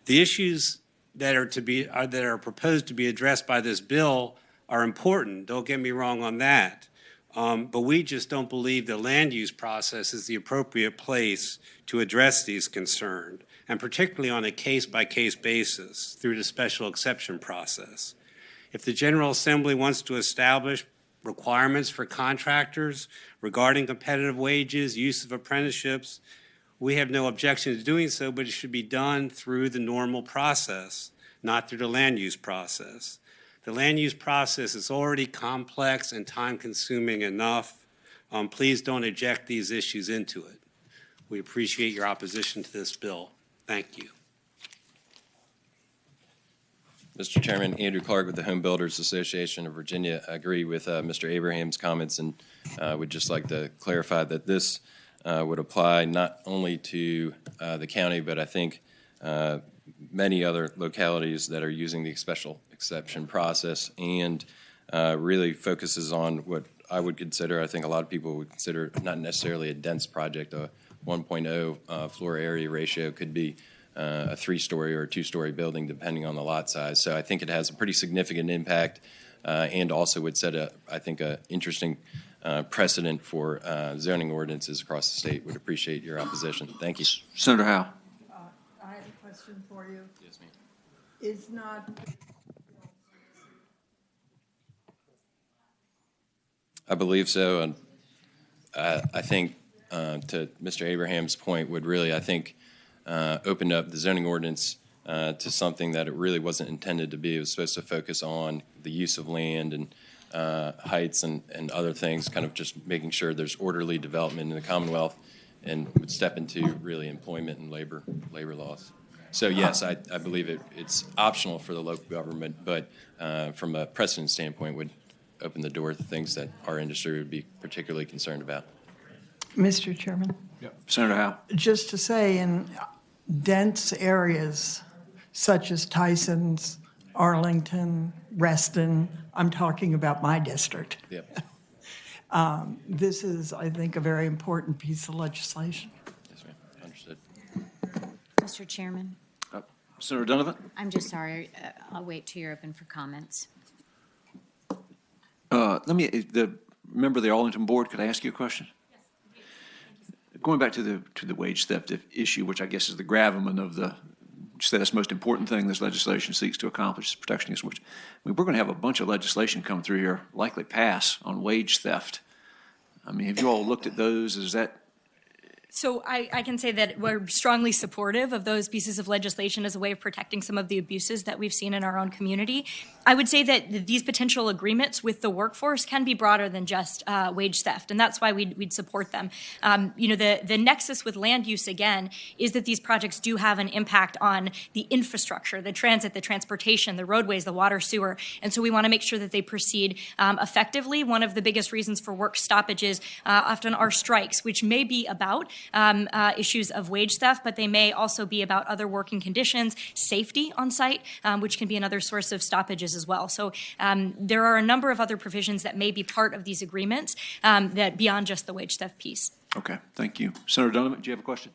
The issues that are proposed to be addressed by this bill are important. Don't get me wrong on that. But we just don't believe the land use process is the appropriate place to address these concerns, and particularly on a case-by-case basis through the special exception process. If the General Assembly wants to establish requirements for contractors regarding competitive wages, use of apprenticeships, we have no objection to doing so, but it should be done through the normal process, not through the land use process. The land use process is already complex and time-consuming enough. Please don't inject these issues into it. We appreciate your opposition to this bill. Thank you. Mr. Chairman, Andrew Clark with the Home Builders Association of Virginia. I agree with Mr. Abraham's comments and would just like to clarify that this would apply not only to the county, but I think many other localities that are using the special exception process, and really focuses on what I would consider, I think a lot of people would consider not necessarily a dense project. A 1.0 floor area ratio could be a 3-story or a 2-story building depending on the lot size. So I think it has a pretty significant impact and also would set I think an interesting precedent for zoning ordinances across the state. Would appreciate your opposition. Thank you. Senator Howe. I have a question for you. Yes, ma'am. Is not I believe so, and I think to Mr. Abraham's point would really, I think, open up the zoning ordinance to something that it really wasn't intended to be. It was supposed to focus on the use of land and heights and other things, kind of just making sure there's orderly development in the Commonwealth, and would step into really employment and labor laws. So yes, I believe it's optional for the local government, but from a precedent standpoint would open the door to things that our industry would be particularly concerned about. Mr. Chairman? Yep. Senator Howe. Just to say, in dense areas such as Tyson's, Arlington, Reston, I'm talking about my district. Yep. This is, I think, a very important piece of legislation. Yes, ma'am. Understood. Mr. Chairman, Senator Donovan. I'm just sorry. I'll wait till you're open for comments. Member of the Arlington Board, could I ask you a question? Going back to the wage theft issue, which I guess is the gravamen of that's the most important thing this legislation seeks to accomplish, is protection against which. I mean, we're going to have a bunch of legislation come through here, likely pass, on wage theft. I mean, have you all looked at those? Is that? So I can say that we're strongly supportive of those pieces of legislation as a way of protecting some of the abuses that we've seen in our own community. I would say that these potential agreements with the workforce can be broader than just wage theft, and that's why we'd support them. The nexus with land use, again, is that these projects do have an impact on the infrastructure, the transit, the transportation, the roadways, the water, sewer, and so we want to make sure that they proceed effectively. One of the biggest reasons for work stoppages often are strikes, which may be about issues of wage theft, but they may also be about other working conditions, safety on site, which can be another source of stoppages as well. So there are a number of other provisions that may be part of these agreements that beyond just the wage theft piece. Okay, thank you. Senator Donovan, do you have a question?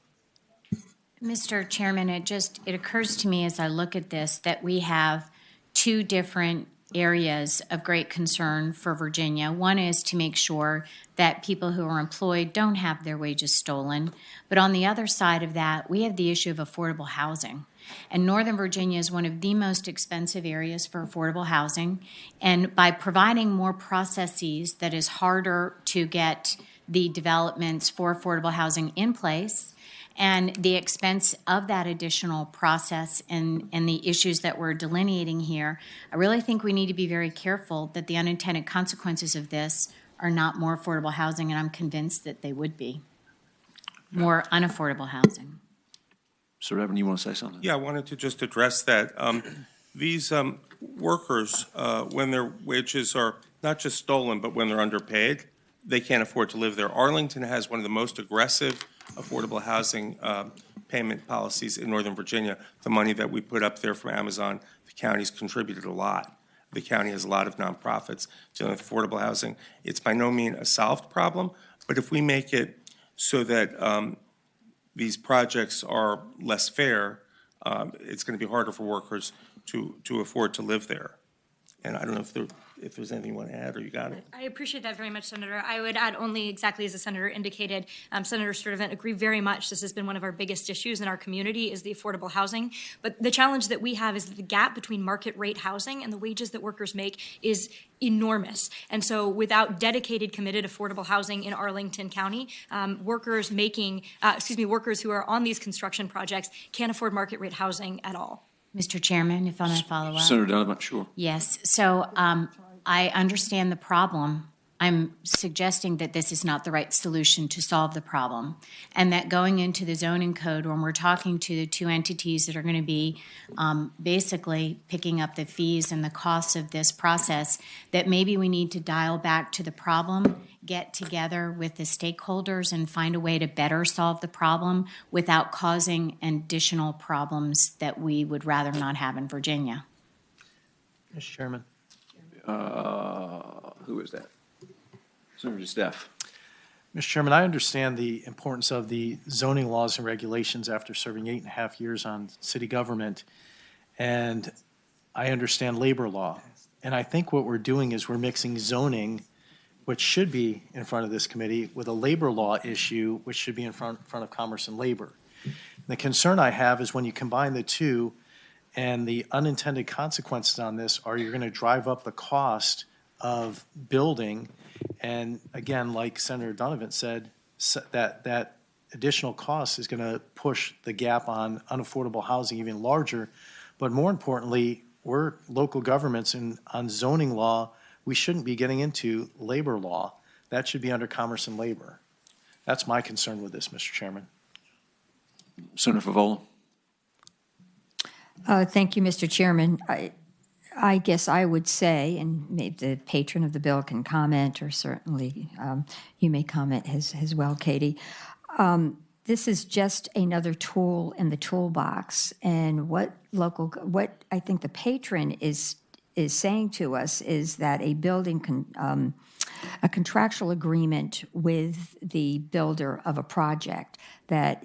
Mr. Chairman, it occurs to me as I look at this that we have two different areas of great concern for Virginia. One is to make sure that people who are employed don't have their wages stolen. But on the other side of that, we have the issue of affordable housing. And Northern Virginia is one of the most expensive areas for affordable housing. And by providing more processes that is harder to get the developments for affordable housing in place, and the expense of that additional process and the issues that we're delineating here, I really think we need to be very careful that the unintended consequences of this are not more affordable housing, and I'm convinced that they would be more unaffordable housing. Sir Evan, you want to say something? Yeah, I wanted to just address that. These workers, when their wages are not just stolen, but when they're underpaid, they can't afford to live there. Arlington has one of the most aggressive affordable housing payment policies in Northern Virginia. The money that we put up there from Amazon, the county's contributed a lot. The county has a lot of nonprofits dealing with affordable housing. It's by no means a solved problem, but if we make it so that these projects are less fair, it's going to be harder for workers to afford to live there. And I don't know if there's anything you want to add, or you got it? I appreciate that very much, Senator. I would add only exactly as the Senator indicated, Senator Sturtevant, agree very much. This has been one of our biggest issues in our community is the affordable housing. But the challenge that we have is that the gap between market rate housing and the wages that workers make is enormous. And so without dedicated, committed affordable housing in Arlington County, workers who are on these construction projects can't afford market rate housing at all. Mr. Chairman, if I may follow up. Senator Donovan, sure. Yes. So I understand the problem. I'm suggesting that this is not the right solution to solve the problem, and that going into the zoning code, when we're talking to the two entities that are going to be basically picking up the fees and the costs of this process, that maybe we need to dial back to the problem, get together with the stakeholders and find a way to better solve the problem without causing additional problems that we would rather not have in Virginia. Mr. Chairman. Who is that? Senator Steph. Mr. Chairman, I understand the importance of the zoning laws and regulations after serving 8.5 years on city government, and I understand labor law. And I think what we're doing is we're mixing zoning, which should be in front of this committee, with a labor law issue, which should be in front of Commerce and Labor. The concern I have is when you combine the two, and the unintended consequences on this are you're going to drive up the cost of building. And again, like Senator Donovan said, that additional cost is going to push the gap on unaffordable housing even larger. But more importantly, we're local governments, and on zoning law, we shouldn't be getting into labor law. That should be under Commerce and Labor. That's my concern with this, Mr. Chairman. Senator Favola. Thank you, Mr. Chairman. I guess I would say, and maybe the patron of the bill can comment, or certainly you may comment as well, Katie. This is just another tool in the toolbox, and what I think the patron is saying to us is that a building a contractual agreement with the builder of a project that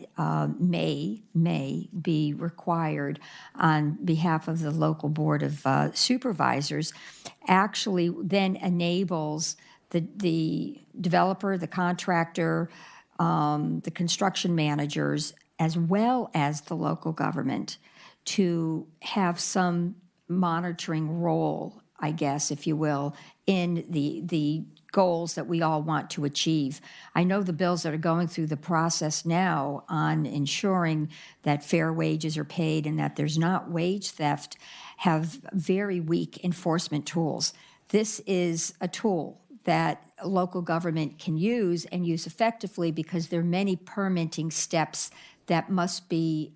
may be required on behalf of the local board of supervisors actually then enables the developer, the contractor, the construction managers, as well as the local government, to have some monitoring role, I guess, if you will, in the goals that we all want to achieve. I know the bills that are going through the process now on ensuring that fair wages are paid and that there's not wage theft have very weak enforcement tools. This is a tool that local government can use and use effectively because there are many permitting steps that must be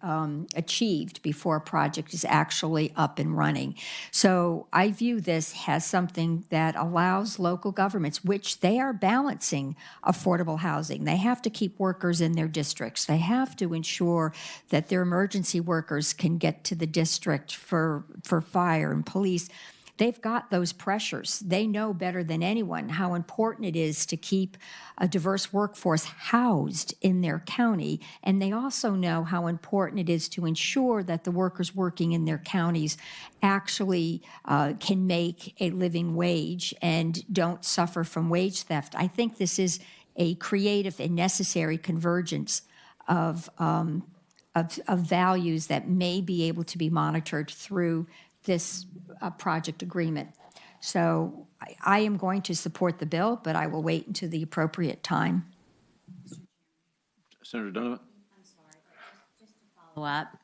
achieved before a project is actually up and running. So I view this as something that allows local governments, which they are balancing affordable housing. They have to keep workers in their districts. They have to ensure that their emergency workers can get to the district for fire and police. They've got those pressures. They know better than anyone how important it is to keep a diverse workforce housed in their county. And they also know how important it is to ensure that the workers working in their counties actually can make a living wage and don't suffer from wage theft. I think this is a creative and necessary convergence of values that may be able to be monitored through this project agreement. So I am going to support the bill, but I will wait until the appropriate time. Senator Donovan? Follow up.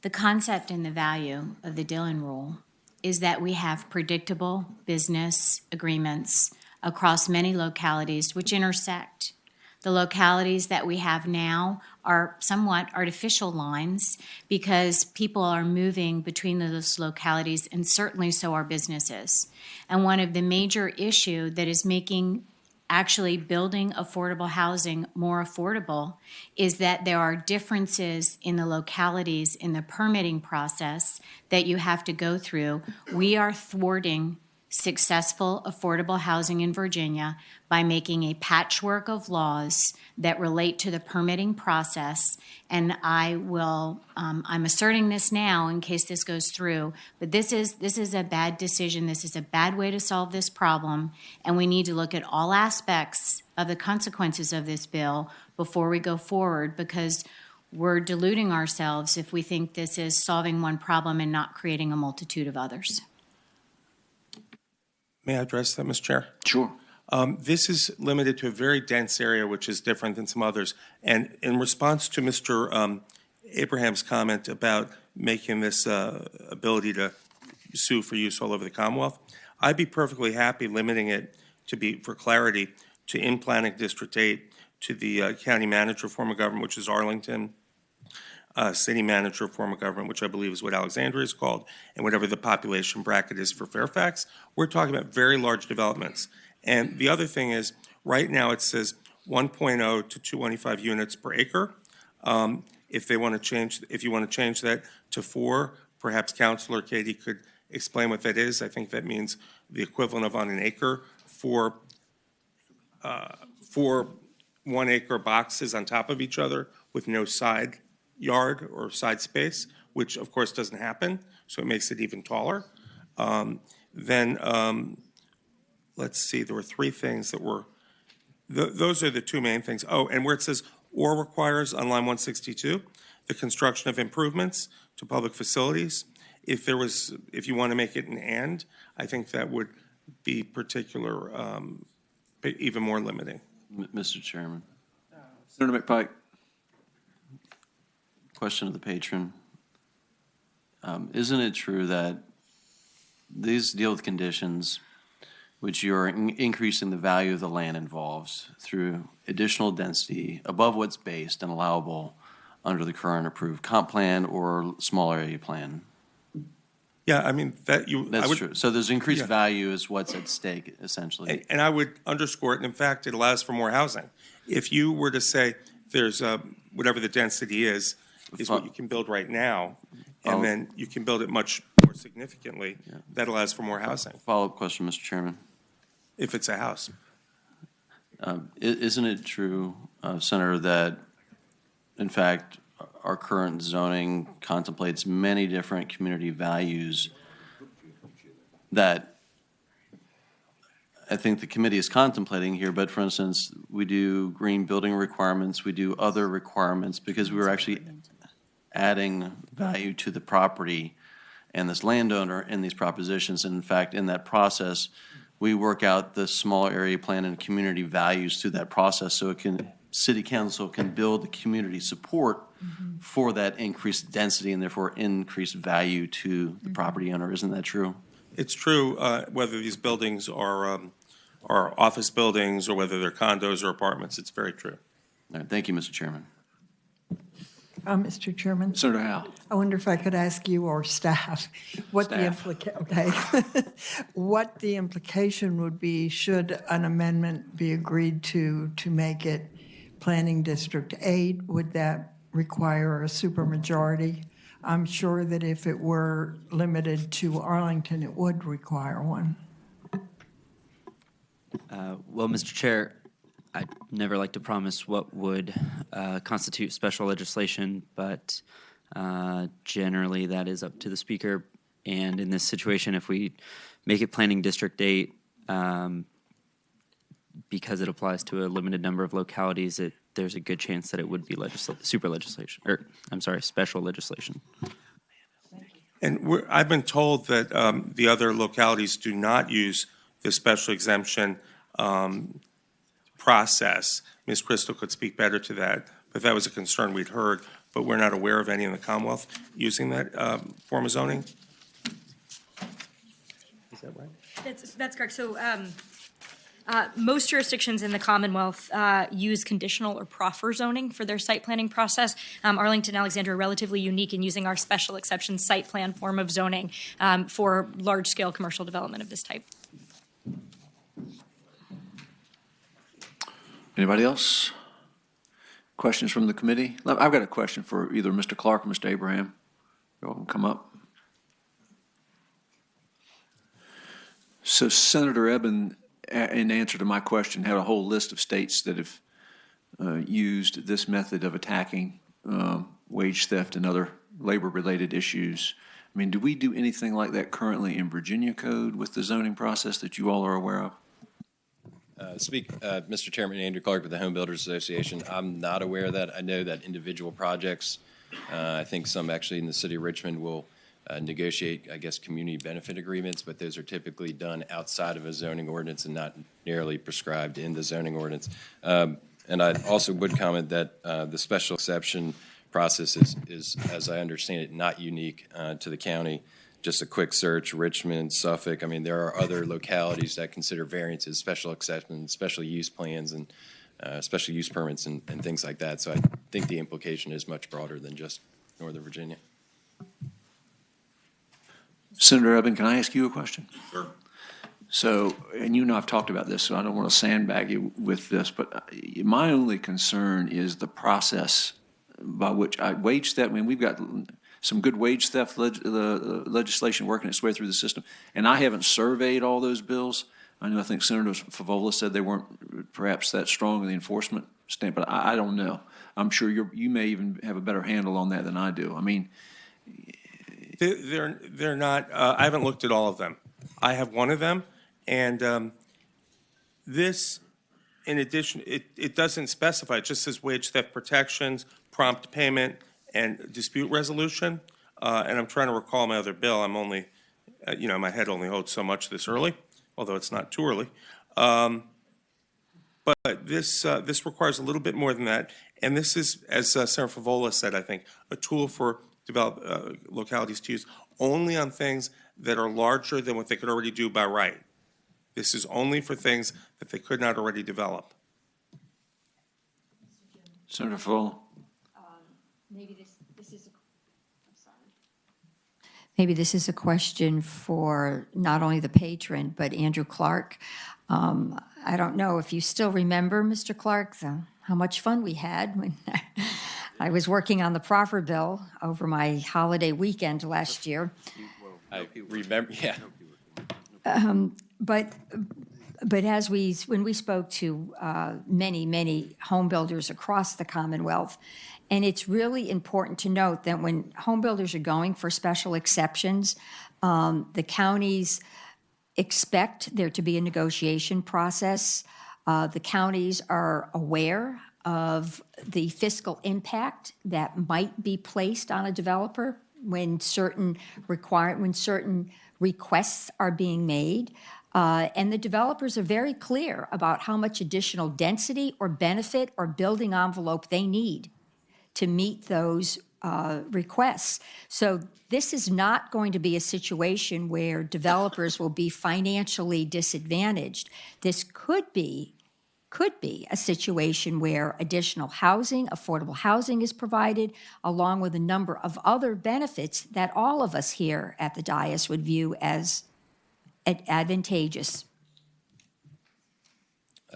The concept and the value of the Dillon Rule is that we have predictable business agreements across many localities which intersect. The localities that we have now are somewhat artificial lines because people are moving between those localities, and certainly so are businesses. And one of the major issues that is making actually building affordable housing more affordable is that there are differences in the localities in the permitting process that you have to go through. We are thwarting successful affordable housing in Virginia by making a patchwork of laws that relate to the permitting process. And I'm asserting this now in case this goes through, but this is a bad decision. This is a bad way to solve this problem. And we need to look at all aspects of the consequences of this bill before we go forward, because we're deluding ourselves if we think this is solving one problem and not creating a multitude of others. May I address that, Mr. Chair? Sure. This is limited to a very dense area, which is different than some others. And in response to Mr. Abraham's comment about making this ability to sue for use all over the Commonwealth, I'd be perfectly happy limiting it to be, for clarity, to in-planning District 8, to the county manager form of government, which is Arlington, city manager form of government, which I believe is what Alexandria is called, and whatever the population bracket is for Fairfax. We're talking about very large developments. And the other thing is, right now it says 1.0 to 225 units per acre. If you want to change that to 4, perhaps Councilor Katie could explain what that is. I think that means the equivalent of on an acre for 1 acre boxes on top of each other with no side yard or side space, which of course doesn't happen, so it makes it even taller. Let's see, there were 3 things that were, those are the 2 main things. Oh, and where it says or requires on line 162, the construction of improvements to public facilities. If you want to make it an and, I think that would be even more limiting. Mr. Chairman. Senator McPike. Question of the patron. Isn't it true that these deal with conditions which you're increasing the value of the land involves through additional density above what's based and allowable under the current approved comp plan or small area plan? Yeah, I mean, that's true. So there's increased value is what's at stake, essentially. And I would underscore it. And in fact, it allows for more housing. If you were to say there's whatever the density is what you can build right now, and then you can build it much more significantly, that allows for more housing. Follow-up question, Mr. Chairman. If it's a house. Isn't it true, Senator, that in fact our current zoning contemplates many different community values that I think the committee is contemplating here, but for instance, we do green building requirements, we do other requirements because we were actually adding value to the property and this landowner in these propositions. And in fact, in that process, we work out the small area plan and community values through that process so city council can build the community support for that increased density and therefore increased value to the property owner. Isn't that true? It's true, whether these buildings are office buildings or whether they're condos or apartments. It's very true. All right, thank you, Mr. Chairman. Mr. Chairman? Senator Howe. I wonder if I could ask you or staff what the what the implication would be should an amendment be agreed to make it Planning District 8? Would that require a supermajority? I'm sure that if it were limited to Arlington, it would require one. Well, Mr. Chair, I'd never like to promise what would constitute special legislation, but generally that is up to the Speaker. And in this situation, if we make it Planning District 8, because it applies to a limited number of localities, there's a good chance that it would be special legislation. And I've been told that the other localities do not use the special exemption process. Ms. Crystal could speak better to that, but that was a concern we'd heard, but we're not aware of any in the Commonwealth using that form of zoning. Is that right? That's correct. So most jurisdictions in the Commonwealth use conditional or proffer zoning for their site planning process. Arlington, Alexandria are relatively unique in using our special exception site plan form of zoning for large-scale commercial development of this type. Anybody else? Questions from the committee? I've got a question for either Mr. Clark or Mr. Abraham. You all can come up. So Senator Eben, in answer to my question, had a whole list of states that have used this method of attacking wage theft and other labor-related issues. I mean, do we do anything like that currently in Virginia code with the zoning process that you all are aware of? Mr. Chairman, Andrew Clark with the Home Builders Association. I'm not aware of that. I know that individual projects, I think some actually in the city of Richmond will negotiate, I guess, community benefit agreements, but those are typically done outside of a zoning ordinance and not narrowly prescribed in the zoning ordinance. And I also would comment that the special exception process is, as I understand it, not unique to the county. Just a quick search, Richmond, Suffolk. I mean, there are other localities that consider variances, special exceptions, special use plans, and special use permits and things like that. So I think the implication is much broader than just Northern Virginia. Senator Eben, can I ask you a question? Sure. So, and you and I have talked about this, so I don't want to sandbag you with this, but my only concern is the process by which wage theft. I mean, we've got some good wage theft legislation working its way through the system, and I haven't surveyed all those bills. I think Senator Favola said they weren't perhaps that strong in the enforcement stand, but I don't know. I'm sure you may even have a better handle on that than I do. I mean, they're not. I haven't looked at all of them. I have one of them, and this, in addition, it doesn't specify. It just says wage theft protections, prompt payment, and dispute resolution. And I'm trying to recall my other bill. I'm only, my head only holds so much this early, although it's not too early. But this requires a little bit more than that. And this is, as Senator Favola said, I think, a tool for localities to use only on things that are larger than what they could already do by right. This is only for things that they could not already develop. Senator Favola. Maybe this is a question for not only the patron, but Andrew Clark. I don't know if you still remember, Mr. Clark, how much fun we had when I was working on the proffer bill over my holiday weekend last year. I remember, yeah. But But when we spoke to many home builders across the Commonwealth, and it's really important to note that when home builders are going for special exceptions, the counties expect there to be a negotiation process. The counties are aware of the fiscal impact that might be placed on a developer when certain requests are being made. And the developers are very clear about how much additional density or benefit or building envelope they need to meet those requests. So this is not going to be a situation where developers will be financially disadvantaged. This could be a situation where additional housing, affordable housing is provided, along with a number of other benefits that all of us here at the dais would view as advantageous.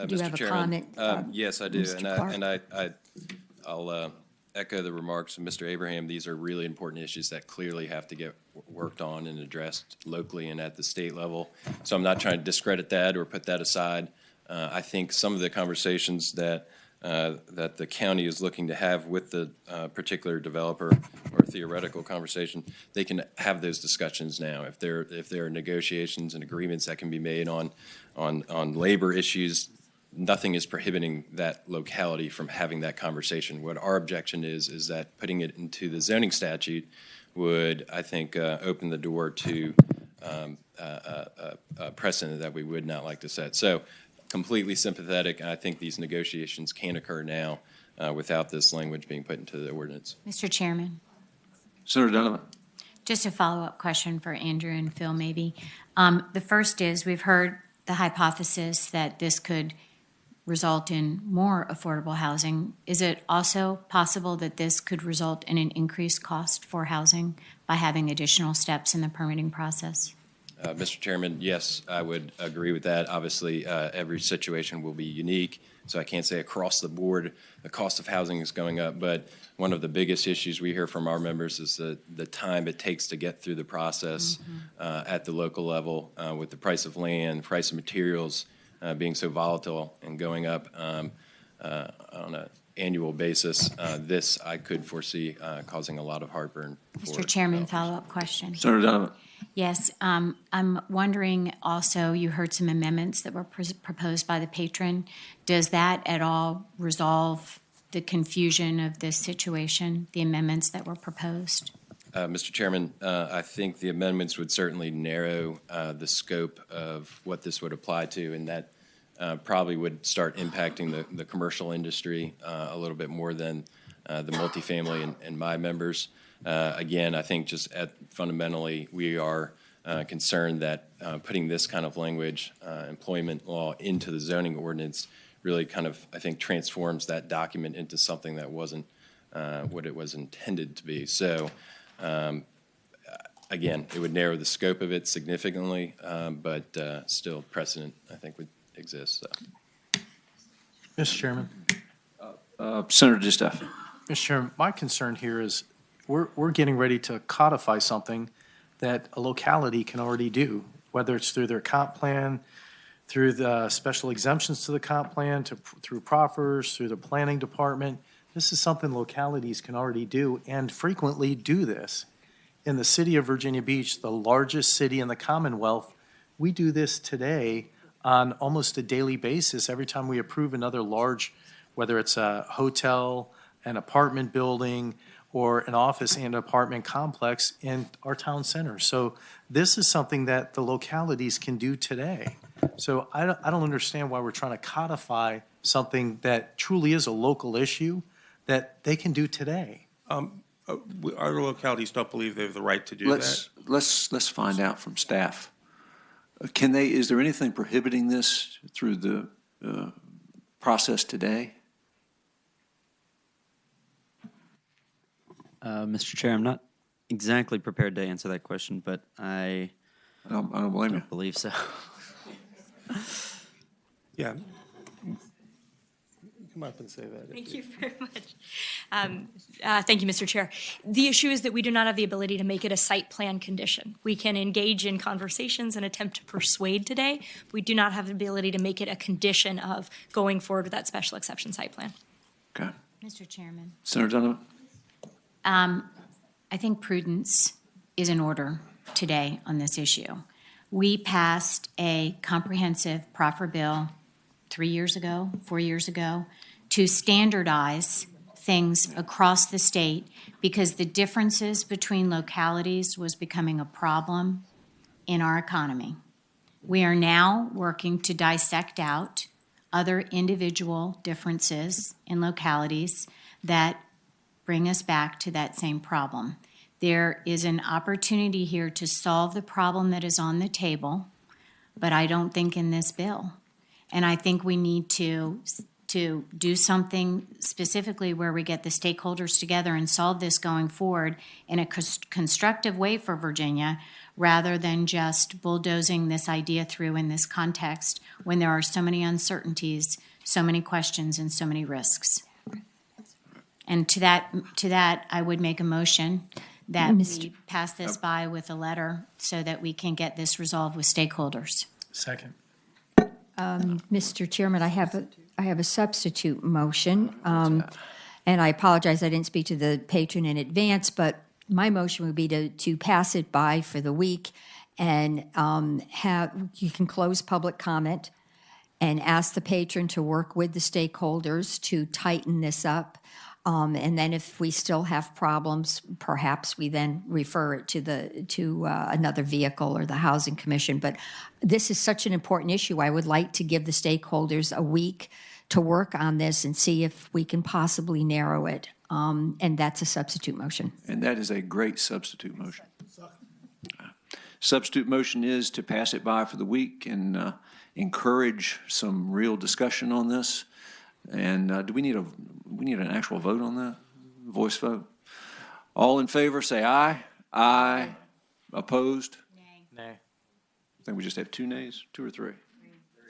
Do you have a comment? Yes, I do. Mr. Clark? And I'll echo the remarks of Mr. Abraham. These are really important issues that clearly have to get worked on and addressed locally and at the state level. So I'm not trying to discredit that or put that aside. I think some of the conversations that the county is looking to have with the particular developer or theoretical conversation, they can have those discussions now. If there are negotiations and agreements that can be made on labor issues, nothing is prohibiting that locality from having that conversation. What our objection is that putting it into the zoning statute would, I think, open the door to a precedent that we would not like to set. So completely sympathetic, and I think these negotiations can occur now without this language being put into the ordinance. Mr. Chairman, Senator Donovan. just a follow-up question for Andrew and Phil, maybe. The first is, we've heard the hypothesis that this could result in more affordable housing. Is it also possible that this could result in an increased cost for housing by having additional steps in the permitting process? Mr. Chairman, yes, I would agree with that. Obviously, every situation will be unique, so I can't say across the board the cost of housing is going up, but one of the biggest issues we hear from our members is the time it takes to get through the process at the local level with the price of land, price of materials being so volatile and going up on an annual basis. This I could foresee causing a lot of heartburn. Mr. Chairman, follow-up question. Senator Donovan. Yes, I'm wondering also, you heard some amendments that were proposed by the patron. Does that at all resolve the confusion of this situation, the amendments that were proposed? Mr. Chairman, I think the amendments would certainly narrow the scope of what this would apply to, and that probably would start impacting the commercial industry a little bit more than the multifamily and my members. Again, I think just fundamentally, we are concerned that putting this kind of language, employment law, into the zoning ordinance really kind of, I think, transforms that document into something that wasn't what it was intended to be. So, again, it would narrow the scope of it significantly, but still precedent, I think, would exist. So. Mr. Chairman. Senator Distaff. Mr. Chairman, my concern here is we're getting ready to codify something that a locality can already do, whether it's through their comp plan, through the special exemptions to the comp plan, through proffers, through the planning department. This is something localities can already do and frequently do this. In the city of Virginia Beach, the largest city in the Commonwealth, we do this today on almost a daily basis. Every time we approve another large, whether it's a hotel, an apartment building, or an office and apartment complex in our town center. So this is something that the localities can do today. So I don't understand why we're trying to codify something that truly is a local issue that they can do today. Our localities don't believe they have the right to do that. Let's find out from staff. Is there anything prohibiting this through the process today? Mr. Chair, I'm not exactly prepared to answer that question, but I don't blame you. Believe so. Yeah. come up and say that. Thank you very much. Thank you, Mr. Chair. The issue is that we do not have the ability to make it a site plan condition. We can engage in conversations and attempt to persuade today. We do not have the ability to make it a condition of going forward with that special exception site plan. Okay. Mr. Chairman. Senator Donovan? I think prudence is in order today on this issue. We passed a comprehensive proffer bill 4 years ago, to standardize things across the state because the differences between localities was becoming a problem in our economy. We are now working to dissect out other individual differences in localities that bring us back to that same problem. There is an opportunity here to solve the problem that is on the table, but I don't think in this bill. And I think we need to do something specifically where we get the stakeholders together and solve this going forward in a constructive way for Virginia, rather than just bulldozing this idea through in this context when there are so many uncertainties, so many questions, and so many risks. And to that, I would make a motion that we pass this by with a letter so that we can get this resolved with stakeholders. Second. Mr. Chairman, I have a substitute motion. And I apologize, I didn't speak to the patron in advance, but my motion would be to pass it by for the week and you can close public comment and ask the patron to work with the stakeholders to tighten this up. And then if we still have problems, perhaps we then refer it to another vehicle or the Housing Commission. But this is such an important issue. I would like to give the stakeholders a week to work on this and see if we can possibly narrow it. And that's a substitute motion. And that is a great substitute motion. Substitute motion is to pass it by for the week and encourage some real discussion on this. And do we need an actual vote on that? Voice vote? All in favor, say aye. Aye. Opposed? Nay. I think we just have 2 nays, 2 or 3?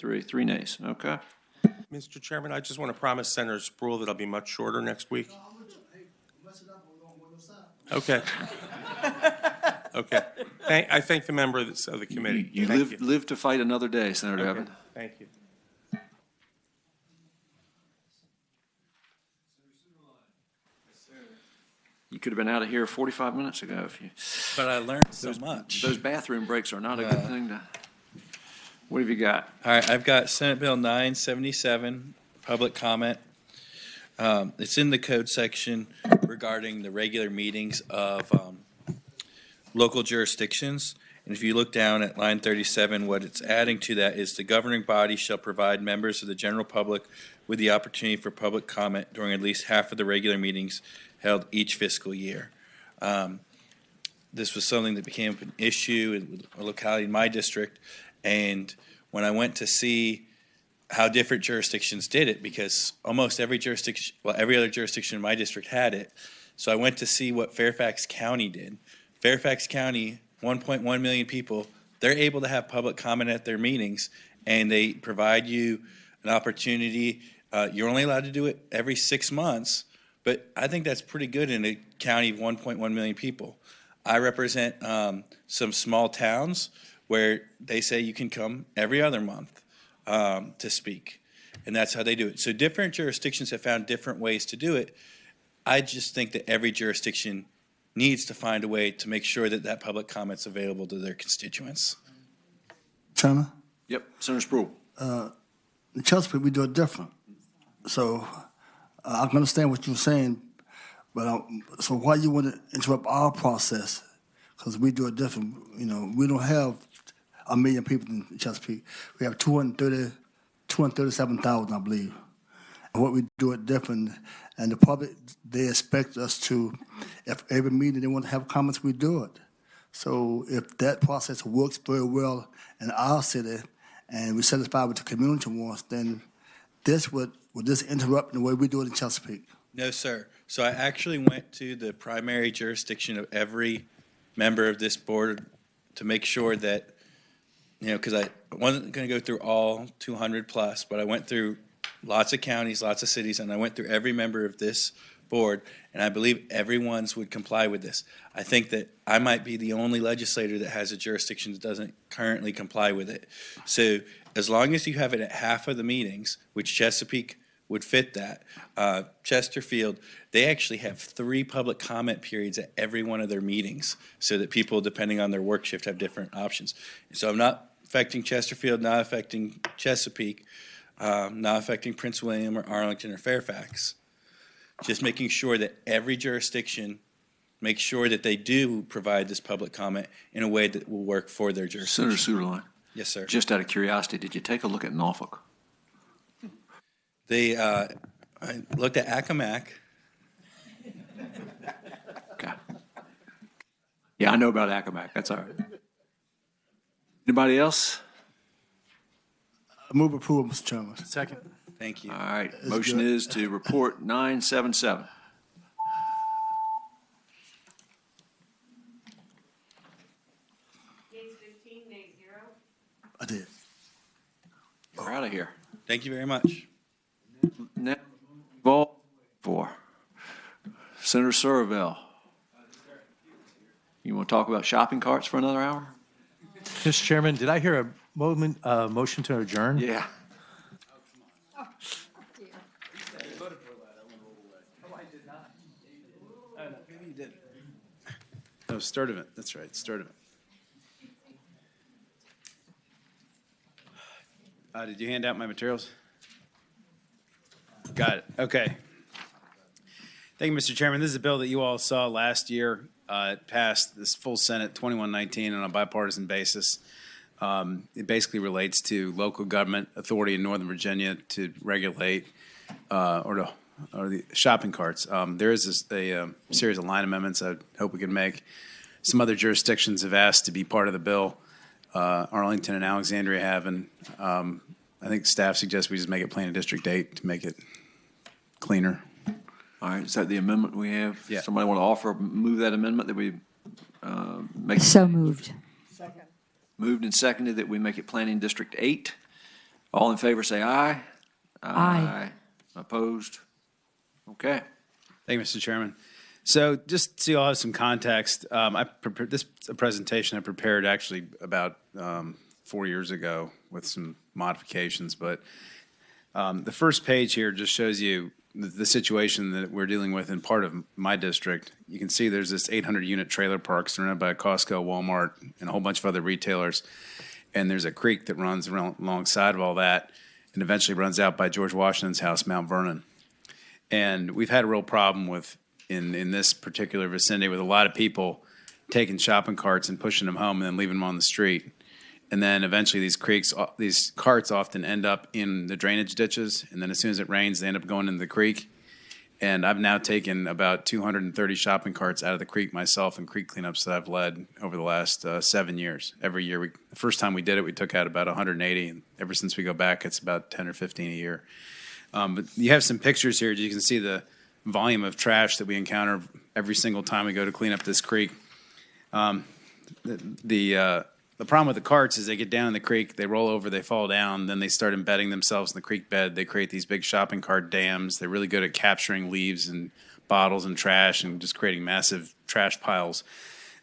Three nays, okay. Mr. Chairman, I just want to promise Senator Spruill that I'll be much shorter next week. Okay. Okay. I thank the members of the committee. You live to fight another day, Senator Evans. Thank you. You could have been out of here 45 minutes ago if you. But I learned so much. Those bathroom breaks are not a good thing to. What have you got? All right, I've got Senate Bill 977, public comment. It's in the code section regarding the regular meetings of local jurisdictions. And if you look down at line 37, what it's adding to that is the governing body shall provide members of the general public with the opportunity for public comment during at least half of the regular meetings held each fiscal year. This was something that became an issue in a locality in my district. And when I went to see how different jurisdictions did it, because almost every jurisdiction, well, every other jurisdiction in my district had it. So I went to see what Fairfax County did. Fairfax County, 1.1 million people, they're able to have public comment at their meetings, and they provide you an opportunity. You're only allowed to do it every 6 months, but I think that's pretty good in a county of 1.1 million people. I represent some small towns where they say you can come every other month to speak, and that's how they do it. So different jurisdictions have found different ways to do it. I just think that every jurisdiction needs to find a way to make sure that that public comment's available to their constituents. Chairman? Yep, Senator Spruill. In Chesapeake, we do it different. So I can understand what you're saying, but so why you want to interrupt our process? Because we do it different. You know, we don't have 1 million people in Chesapeake. We have 237,000, I believe. And what we do it different, and the public, they expect us to, if every meeting they want to have comments, we do it. So if that process works very well in our city, and we're satisfied with the community wants, then this would this interrupt the way we do it in Chesapeake? No, sir. So I actually went to the primary jurisdiction of every member of this board to make sure that, you know, because I wasn't going to go through all 200 plus, but I went through lots of counties, lots of cities, and I went through every member of this board, and I believe everyone's would comply with this. I think that I might be the only legislator that has a jurisdiction that doesn't currently comply with it. So as long as you have it at half of the meetings, which Chesapeake would fit that, Chesterfield, they actually have 3 public comment periods at every one of their meetings so that people, depending on their work shift, have different options. So I'm not affecting Chesterfield, not affecting Chesapeake, not affecting Prince William or Arlington or Fairfax. Just making sure that every jurisdiction makes sure that they do provide this public comment in a way that will work for their jurisdiction. Senator Suderline. Yes, sir. Just out of curiosity, did you take a look at Norfolk? I looked at Accomack. Okay. Yeah, I know about Accomack. That's all right. Anybody else? I move approval, Mr. Chairman. Second. Thank you. All right. Motion is to report 977. I did. We're out of here. Thank you very much. Now, Vol 4. Senator Surville. You want to talk about shopping carts for another hour? Mr. Chairman, did I hear a motion to adjourn? Yeah. Oh, start event. That's right. Start event. Did you hand out my materials? Got it. Okay. Thank you, Mr. Chairman. This is a bill that you all saw last year. It passed this full Senate 2119 on a bipartisan basis. It basically relates to local government authority in Northern Virginia to regulate or the shopping carts. There is a series of line amendments I hope we can make. Some other jurisdictions have asked to be part of the bill. Arlington and Alexandria have, and I think staff suggests we just make it Planning District 8 to make it cleaner. All right, is that the amendment we have? Yeah. Somebody want to offer, move that amendment that we make? So moved. Moved and seconded that we make it Planning District 8. All in favor, say aye. Aye. Opposed? Okay. Thank you, Mr. Chairman. So just so you all have some context, I prepared this presentation I prepared actually about 4 years ago with some modifications, but the first page here just shows you the situation that we're dealing with in part of my district. You can see there's this 800-unit trailer park surrounded by Costco, Walmart, and a whole bunch of other retailers, and there's a creek that runs alongside of all that and eventually runs out by George Washington's house, Mount Vernon. And we've had a real problem with in this particular vicinity with a lot of people taking shopping carts and pushing them home and then leaving them on the street. And then eventually these carts often end up in the drainage ditches, and then as soon as it rains, they end up going into the creek. And I've now taken about 230 shopping carts out of the creek myself in creek cleanups that I've led over the last 7 years. Every year, the first time we did it, we took out about 180, and ever since we go back, it's about 10 or 15 a year. But you have some pictures here. You can see the volume of trash that we encounter every single time we go to clean up this creek. The problem with the carts is they get down in the creek, they roll over, they fall down, then they start embedding themselves in the creek bed. They create these big shopping cart dams. They're really good at capturing leaves and bottles and trash and just creating massive trash piles.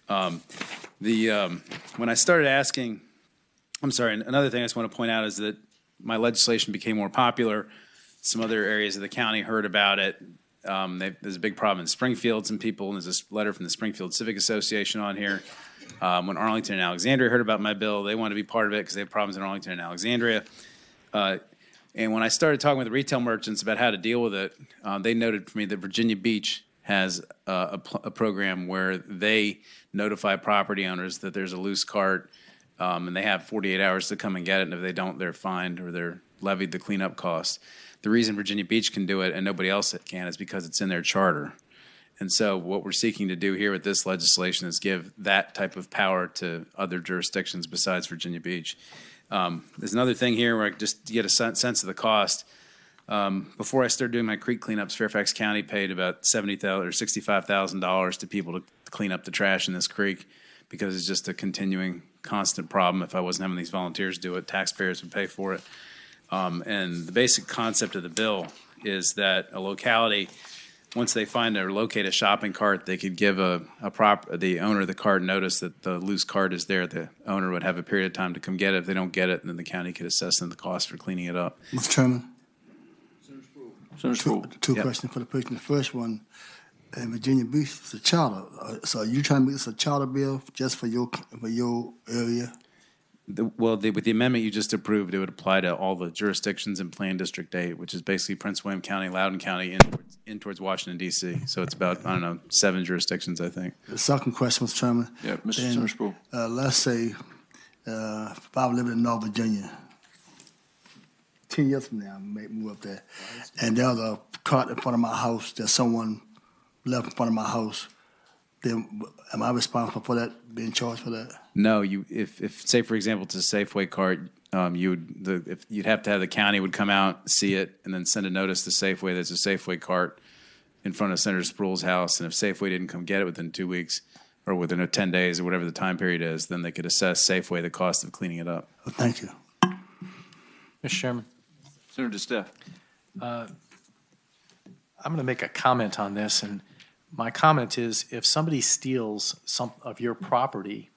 When I started asking, another thing I just want to point out is that my legislation became more popular. Some other areas of the county heard about it. There's a big problem in Springfield. Some people, and there's this letter from the Springfield Civic Association on here. When Arlington and Alexandria heard about my bill, they wanted to be part of it because they have problems in Arlington and Alexandria. And when I started talking with the retail merchants about how to deal with it, they noted for me that Virginia Beach has a program where they notify property owners that there's a loose cart, and they have 48 hours to come and get it, and if they don't, they're fined or they're levied the cleanup costs. The reason Virginia Beach can do it and nobody else can is because it's in their charter. And so what we're seeking to do here with this legislation is give that type of power to other jurisdictions besides Virginia Beach. There's another thing here where just to get a sense of the cost. Before I started doing my creek cleanups, Fairfax County paid about $70,000 or $65,000 to people to clean up the trash in this creek because it's just a continuing, constant problem. If I wasn't having these volunteers do it, taxpayers would pay for it. And the basic concept of the bill is that a locality, once they find or locate a shopping cart, they could give the owner of the cart notice that the loose cart is there. The owner would have a period of time to come get it. If they don't get it, then the county could assess them the cost for cleaning it up. Mr. Chairman, Senator Sproul. two Yep. questions for the person. The first one, in Virginia Beach, it's a charter. So are you trying to make this a charter bill just for your area? With the amendment you just approved, it would apply to all the jurisdictions in Plan District 8, which is basically Prince William County, Loudoun County, in towards Washington, D.C. So it's about, 7 jurisdictions, I think. The second question, Mr. Chairman. Yeah, Mr. Then, Senator Sproul. let's say if I was living in North Virginia, 10 years from now, I may move up there, and there's a cart in front of my house that someone left in front of my house, then am I responsible for that, being charged for that? No, if say for example it's a Safeway cart, you'd have to have the county would come out, see it, and then send a notice to Safeway that's a Safeway cart in front of Senator Sproul's house. And if Safeway didn't come get it within 2 weeks or within 10 days or whatever the time period is, then they could assess Safeway the cost of cleaning it up. Well, thank you. Mr. Chairman, Senator DeStef. I'm going to make a comment on this, and my comment is if somebody steals some of your property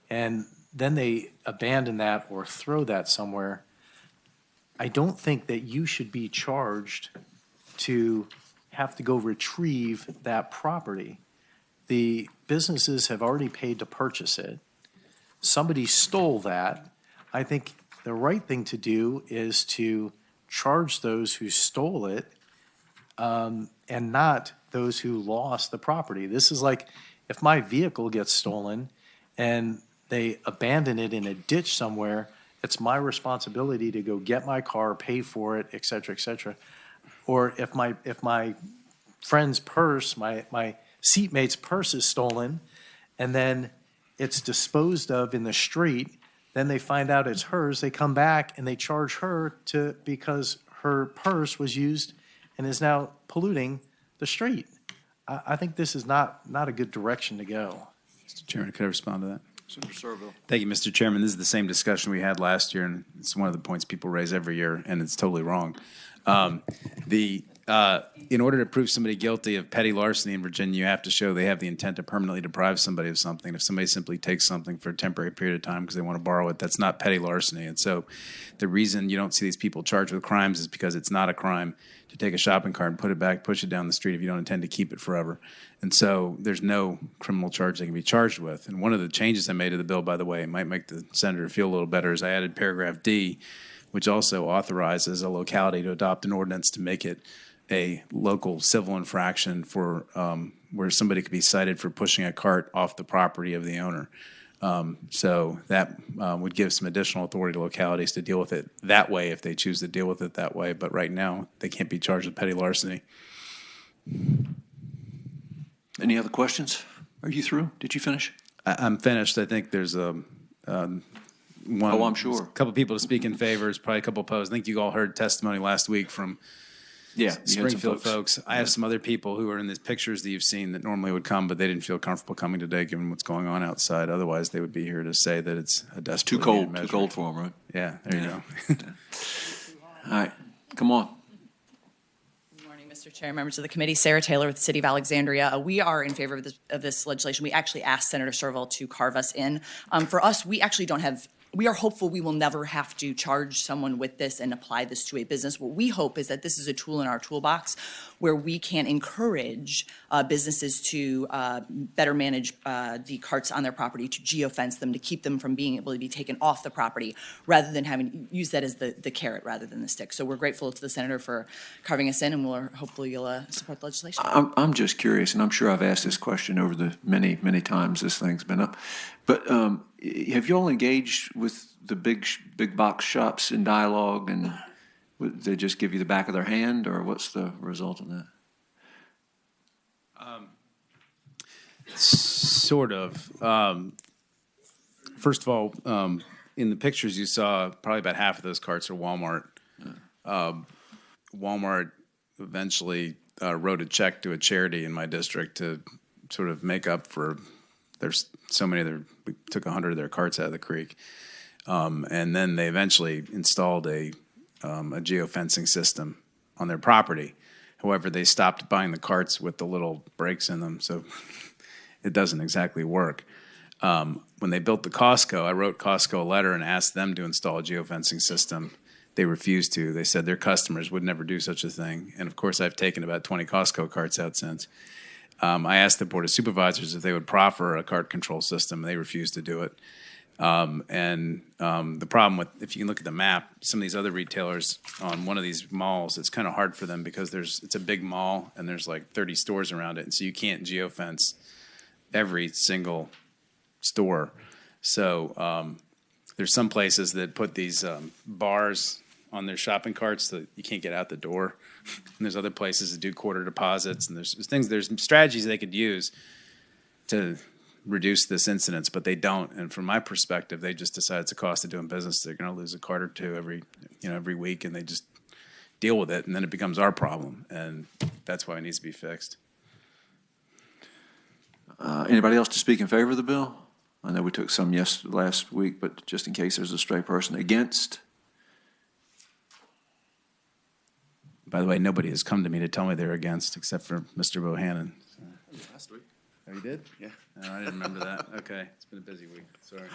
and then they abandon that or throw that somewhere, I don't think that you should be charged to have to go retrieve that property. The businesses have already paid to purchase it. Somebody stole that. I think the right thing to do is to charge those who stole it and not those who lost the property. This is like if my vehicle gets stolen and they abandon it in a ditch somewhere, it's my responsibility to go get my car, pay for it, et cetera, et cetera. Or if my friend's purse, my seatmate's purse is stolen, and then it's disposed of in the street, then they find out it's hers, they come back and they charge her because her purse was used and is now polluting the street. I think this is not a good direction to go. Mr. Chairman, could I respond to that? Senator Serville. Thank you, Mr. Chairman. This is the same discussion we had last year, and it's one of the points people raise every year, and it's totally wrong. In order to prove somebody guilty of petty larceny in Virginia, you have to show they have the intent to permanently deprive somebody of something. If somebody simply takes something for a temporary period of time because they want to borrow it, that's not petty larceny. And so the reason you don't see these people charged with crimes is because it's not a crime to take a shopping cart and put it back, push it down the street if you don't intend to keep it forever. And so there's no criminal charge they can be charged with. And one of the changes I made to the bill, by the way, it might make the senator feel a little better, is I added paragraph D, which also authorizes a locality to adopt an ordinance to make it a local civil infraction for where somebody could be cited for pushing a cart off the property of the owner. So that would give some additional authority to localities to deal with it that way if they choose to deal with it that way. But right now, they can't be charged with petty larceny. Any other questions? Are you through? Did you finish? I'm finished. I think there's one. Oh, I'm sure. A couple people to speak in favor. There's probably a couple opposed. I think you all heard testimony last week from Springfield folks. I have some other people who are in these pictures that you've seen that normally would come, but they didn't feel comfortable coming today given what's going on outside. Otherwise, they would be here to say that it's a desperately needed measure. Too cold for them, right? Yeah, there you go. All right, come on. Good morning, Mr. Chair, members of the committee. Sarah Taylor with the City of Alexandria. We are in favor of this legislation. We actually asked Senator Serville to carve us in. For us, we actually don't have. We are hopeful we will never have to charge someone with this and apply this to a business. What we hope is that this is a tool in our toolbox where we can encourage businesses to better manage the carts on their property, to geofence them, to keep them from being able to be taken off the property, rather than having use that as the carrot rather than the stick. So we're grateful to the senator for carving us in, and hopefully you'll support the legislation. I'm just curious, and I'm sure I've asked this question over the many times this thing's been up, but have you all engaged with the big box shops in dialogue, and they just give you the back of their hand, or what's the result of that? Sort of. First of all, in the pictures you saw, probably about half of those carts are Walmart. Walmart eventually wrote a check to a charity in my district to sort of make up for there's so many we took 100 of their carts out of the creek. And then they eventually installed a a geofencing system on their property. However, they stopped buying the carts with the little brakes in them, so it doesn't exactly work. When they built the Costco, I wrote Costco a letter and asked them to install a geofencing system. They refused to. They said their customers would never do such a thing. And of course, I've taken about 20 Costco carts out since. I asked the Board of Supervisors if they would proffer a cart control system. They refused to do it. The problem with, if you can look at the map, some of these other retailers on one of these malls, it's kind of hard for them because it's a big mall and there's like 30 stores around it. And so you can't geofence every single store. So there's some places that put these bars on their shopping carts so that you can't get out the door. And there's other places that do quarter deposits, and there's strategies they could use to reduce this incidence, but they don't. And from my perspective, they just decide it's a cost of doing business. They're going to lose a cart or two every week, and they just deal with it, and then it becomes our problem, and that's why it needs to be fixed. Anybody else to speak in favor of the bill? I know we took some yes last week, but just in case there's a stray person against. By the way, nobody has come to me to tell me they're against, except for Mr. Bohannon. Last week. Oh, you did? Yeah. No, I didn't remember that. Okay. It's been a busy week. Sorry.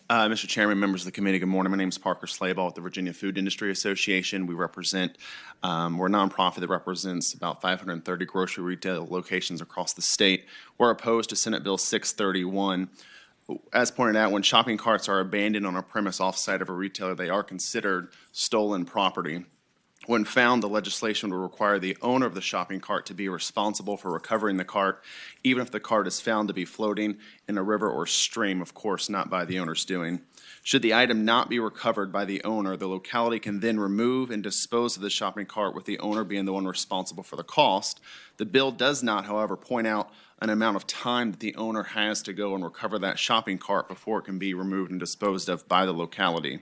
Mr. Chairman, members of the committee, good morning. My name is Parker Slayball with the Virginia Food Industry Association. We represent, we're a nonprofit that represents about 530 grocery retail locations across the state. We're opposed to Senate Bill 631. As pointed out, when shopping carts are abandoned on a premise off-site of a retailer, they are considered stolen property. When found, the legislation will require the owner of the shopping cart to be responsible for recovering the cart, even if the cart is found to be floating in a river or stream, of course, not by the owner's doing. Should the item not be recovered by the owner, the locality can then remove and dispose of the shopping cart, with the owner being the one responsible for the cost. The bill does not, however, point out an amount of time that the owner has to go and recover that shopping cart before it can be removed and disposed of by the locality.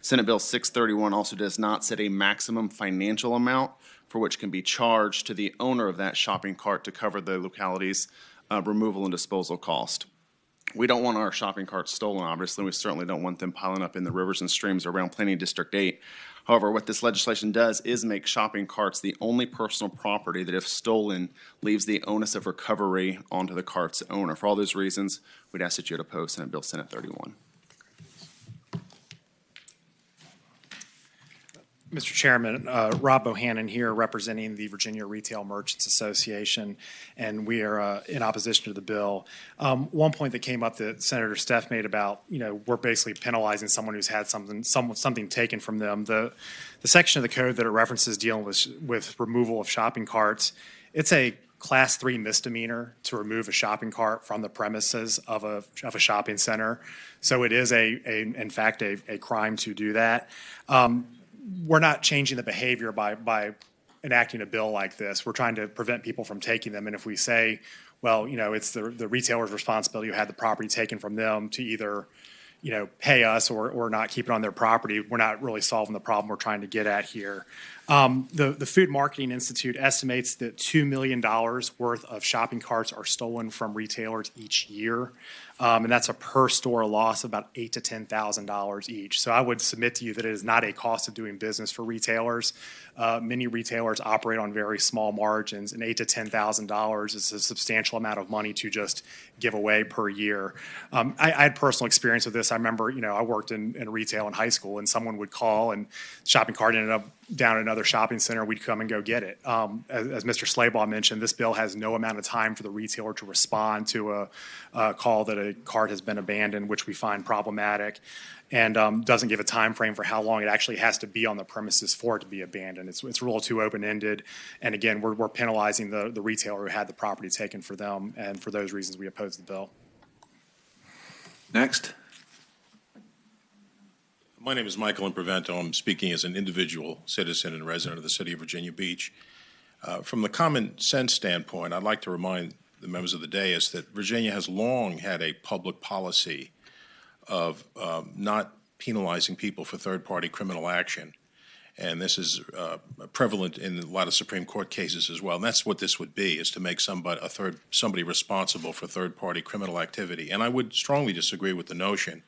Senate Bill 631 also does not set a maximum financial amount for which can be charged to the owner of that shopping cart to cover the locality's removal and disposal cost. We don't want our shopping carts stolen, obviously. We certainly don't want them piling up in the rivers and streams around Planning District 8. However, what this legislation does is make shopping carts the only personal property that, if stolen, leaves the onus of recovery onto the cart's owner. For all those reasons, we'd ask that you would oppose Senate Bill 31. Mr. Chairman, Rob Bohannon here representing the Virginia Retail Merchants Association, and we are in opposition to the bill. One point that came up that Senator Steff made about, we're basically penalizing someone who's had something taken from them. The section of the code that it references dealing with removal of shopping carts, it's a Class 3 misdemeanor to remove a shopping cart from the premises of a shopping center. So it is in fact a crime to do that. We're not changing the behavior by enacting a bill like this. We're trying to prevent people from taking them. And if we say, well, it's the retailer's responsibility who had the property taken from them to either, pay us or not keep it on their property, we're not really solving the problem we're trying to get at here. The Food Marketing Institute estimates that $2 million worth of shopping carts are stolen from retailers each year. And that's a per store loss of about $8,000 to $10,000 each. So I would submit to you that it is not a cost of doing business for retailers. Many retailers operate on very small margins, and $8,000 to $10,000 is a substantial amount of money to just give away per year. I had personal experience with this. I remember, I worked in retail in high school, and someone would call, and shopping cart ended up down at another shopping center. We'd come and go get it. As Mr. Slayball mentioned, this bill has no amount of time for the retailer to respond to a call that a cart has been abandoned, which we find problematic, and doesn't give a time frame for how long it actually has to be on the premises for it to be abandoned. It's a little too open-ended, and again, we're penalizing the retailer who had the property taken for them, and for those reasons, we oppose the bill. Next. My name is Michael Imprevento. I'm speaking as an individual citizen and resident of the city of Virginia Beach. From the common sense standpoint, I'd like to remind the members of the dais that Virginia has long had a public policy of not penalizing people for third-party criminal action. And this is prevalent in a lot of Supreme Court cases as well. And that's what this would be, is to make somebody responsible for third-party criminal activity. And I would strongly disagree with the notion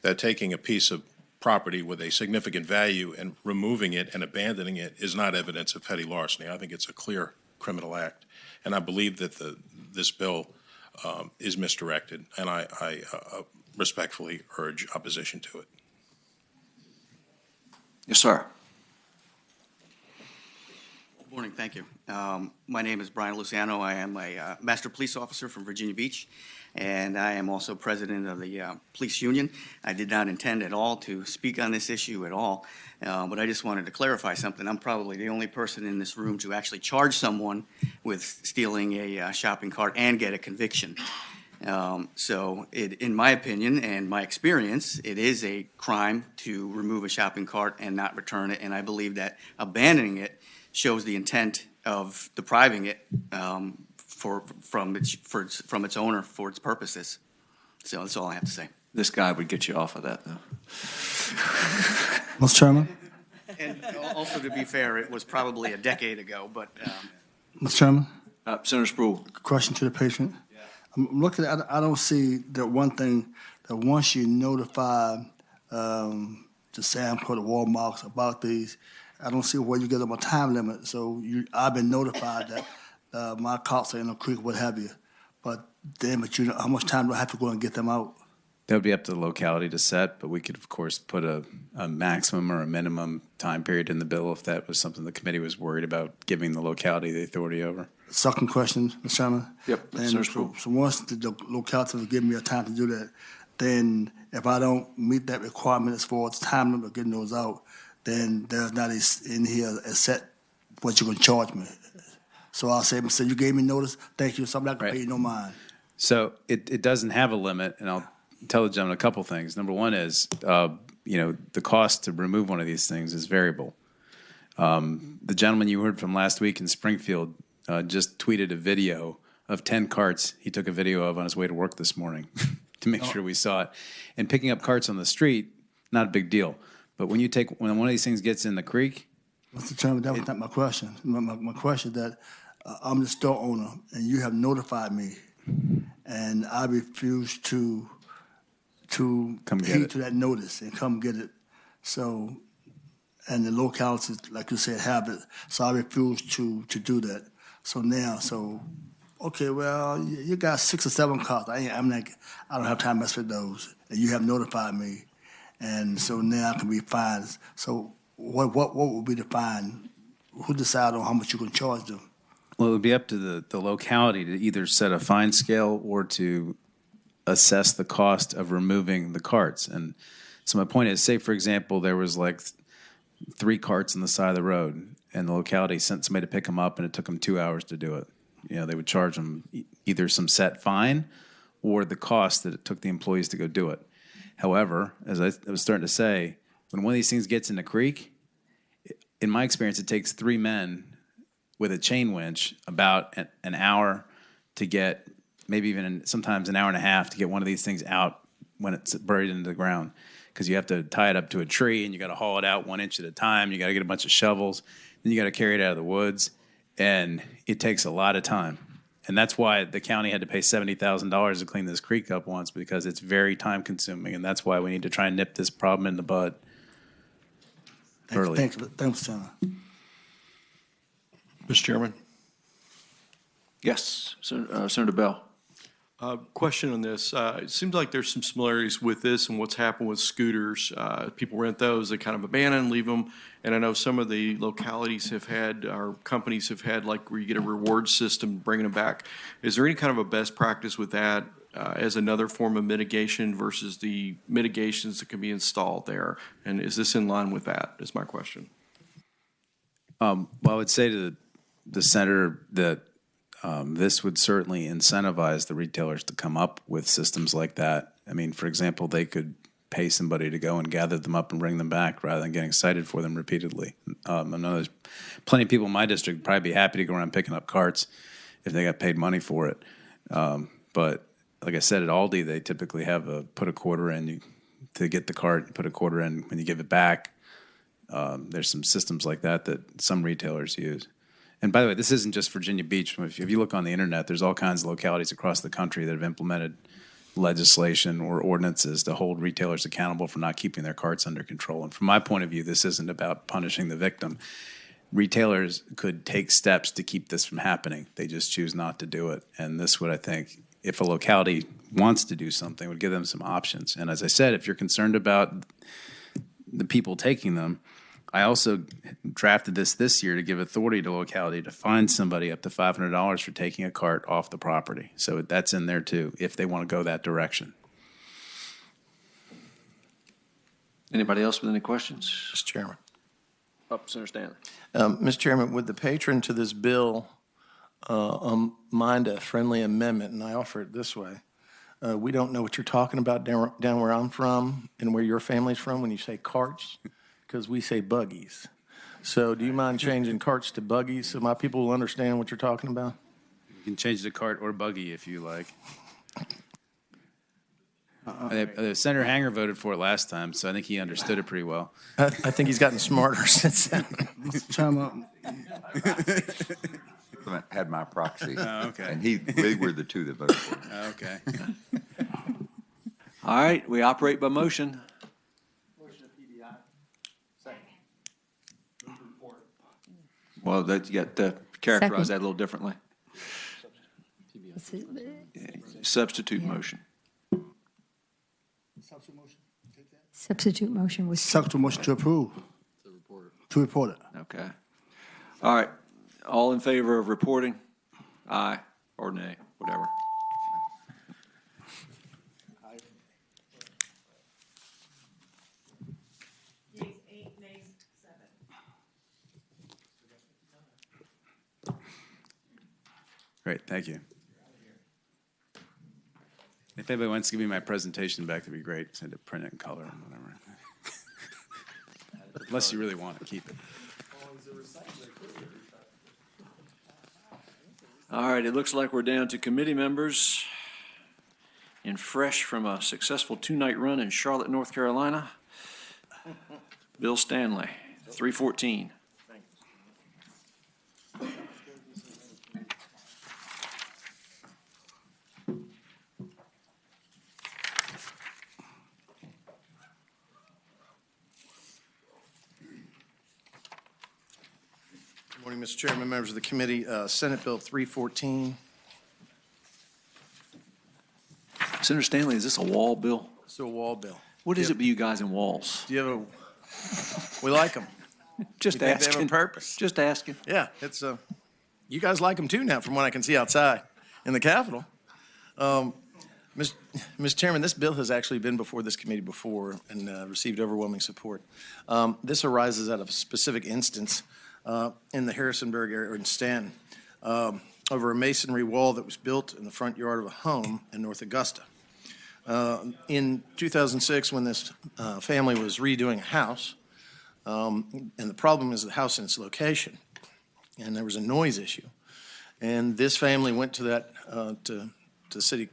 that taking a piece of property with a significant value and removing it and abandoning it is not evidence of petty larceny. I think it's a clear criminal act. And I believe that this bill is misdirected, and I respectfully urge opposition to it. Yes, sir. Good morning, thank you. My name is Brian Luciano. I am a master police officer from Virginia Beach, and I am also president of the police union. I did not intend at all to speak on this issue at all, but I just wanted to clarify something. I'm probably the only person in this room to actually charge someone with stealing a shopping cart and get a conviction. So in my opinion and my experience, it is a crime to remove a shopping cart and not return it, and I believe that abandoning it shows the intent of depriving it from its owner for its purposes. So that's all I have to say. This guy would get you off of that, though. Mr. Chairman? And also, to be fair, it was probably a decade ago, but. Mr. Chairman? Senator Sproul. Question to the patient. I'm looking at, I don't see that one thing that once you notify the Sanport or Walmart about these, I don't see where you get them a time limit. So I've been notified that my carts are in the creek, what have you. But damn it, how much time do I have to go and get them out? That would be up to the locality to set, but we could, of course, put a maximum or a minimum time period in the bill if that was something the committee was worried about giving the locality the authority over. Second question, Mr. Chairman. Yep. And so once the locality will give me a time to do that, then if I don't meet that requirement as far as time limit of getting those out, then there's not in here a set what you're going to charge me. So I'll say, you gave me notice, thank you, so I'm not going to pay you no mind. So it doesn't have a limit, and I'll tell the gentleman a couple things. Number one is, the cost to remove one of these things is variable. The gentleman you heard from last week in Springfield just tweeted a video of 10 carts he took a video of on his way to work this morning to make sure we saw it. And picking up carts on the street, not a big deal. But when one of these things gets in the creek. Mr. Chairman, that was not my question. My question is that I'm the store owner and you have notified me and I refuse to heed to that notice and come get it. So, and the localities, like you said, have it. So I refuse to do that. So now, okay, well, you got 6 or 7 carts. I don't have time to mess with those. And you have notified me. And so now I can be fined. So what would be the fine? Who decide on how much you can charge them? Well, it would be up to the locality to either set a fine scale or to assess the cost of removing the carts. And so my point is, say, for example, there was like 3 carts on the side of the road, and the locality sent somebody to pick them up, and it took them 2 hours to do it. They would charge them either some set fine or the cost that it took the employees to go do it. However, as I was starting to say, when one of these things gets in the creek, in my experience, it takes 3 men with a chain winch about an hour to get, maybe even sometimes an hour and a half to get one of these things out when it's buried into the ground. Because you have to tie it up to a tree and you got to haul it out 1 inch at a time. You got to get a bunch of shovels. Then you got to carry it out of the woods. And it takes a lot of time. And that's why the county had to pay $70,000 to clean this creek up once, because it's very time consuming. And that's why we need to try and nip this problem in the bud early. Thanks, Chairman. Mr. Chairman? Yes, Senator Bell. Question on this. It seems like there's some similarities with this and what's happened with scooters. People rent those, they kind of abandon, leave them. And I know some of the localities have had, or companies have had, like where you get a reward system bringing them back. Is there any kind of a best practice with that as another form of mitigation versus the mitigations that can be installed there? And is this in line with that, is my question. Well, I would say to the senator that this would certainly incentivize the retailers to come up with systems like that. I mean, for example, they could pay somebody to go and gather them up and bring them back rather than getting cited for them repeatedly. I know there's plenty of people in my district would probably be happy to go around picking up carts if they got paid money for it. But like I said, at Aldi, they typically have put a quarter in to get the cart, you put a quarter in when you give it back. There's some systems like that some retailers use. And by the way, this isn't just Virginia Beach. If you look on the internet, there's all kinds of localities across the country that have implemented legislation or ordinances to hold retailers accountable for not keeping their carts under control. And from my point of view, this isn't about punishing the victim. Retailers could take steps to keep this from happening. They just choose not to do it. And this would, I think, if a locality wants to do something, would give them some options. And as I said, if you're concerned about the people taking them, I also drafted this year to give authority to locality to fine somebody up to $500 for taking a cart off the property. So that's in there too, if they want to go that direction. Anybody else with any questions? Mr. Chairman. Senator Stanley. Mr. Chairman, would the patron to this bill mind a friendly amendment? And I offer it this way. We don't know what you're talking about down where I'm from and where your family's from when you say carts, because we say buggies. So do you mind changing carts to buggies so my people will understand what you're talking about? You can change the cart or buggy if you like. Senator Hanger voted for it last time, so I think he understood it pretty well. I think he's gotten smarter since then. Mr. Chairman, had my proxy. Oh, okay. And we were the two that voted for it. Okay. All right, we operate by motion. Well, that, you got to characterize Second. that a little differently. Substitute motion. Substitute motion was. substitute motion to approve. To report it. Okay. All right. All in favor of reporting? Aye or nay, whatever. Great, thank you. If anybody wants to give me my presentation back, that'd be great. Send it, print it in color and whatever. Unless you really want to keep it. All right, it looks like we're down to committee members. And fresh from a successful two-night run in Charlotte, North Carolina, Bill Stanley, 314. Good morning, Mr. Chairman, members of the committee. Senate Bill 314. Senator Stanley, is this a wall bill? It's a wall bill. What is it with you guys in walls? Do you have a, we like them. Just We think they have asking. a purpose. Just asking. Yeah, it's, you guys like them too now from what I can see outside in the Capitol. Mr. Chairman, this bill has actually been before this committee before and received overwhelming support. This arises out of a specific instance in the Harrisonburg area, or in Stanton, over a masonry wall that was built in the front yard of a home in North Augusta. In 2006, when this family was redoing a house, and the problem is the house and its location, and there was a noise issue. And this family went to that, to the city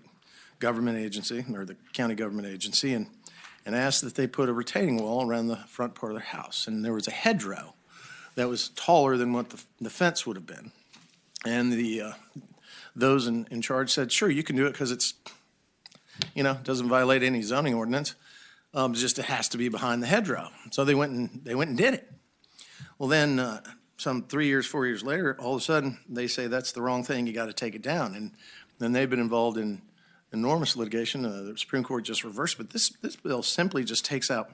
government agency, or the county government agency, and asked that they put a retaining wall around the front part of their house. And there was a hedgerow that was taller than what the fence would have been. And those in charge said, sure, you can do it because it's, doesn't violate any zoning ordinance. Just it has to be behind the hedgerow. So they went and did it. Well, then some 3 years, 4 years later, all of a sudden they say that's the wrong thing. You got to take it down. And then they've been involved in enormous litigation. The Supreme Court just reversed. But this bill simply just takes out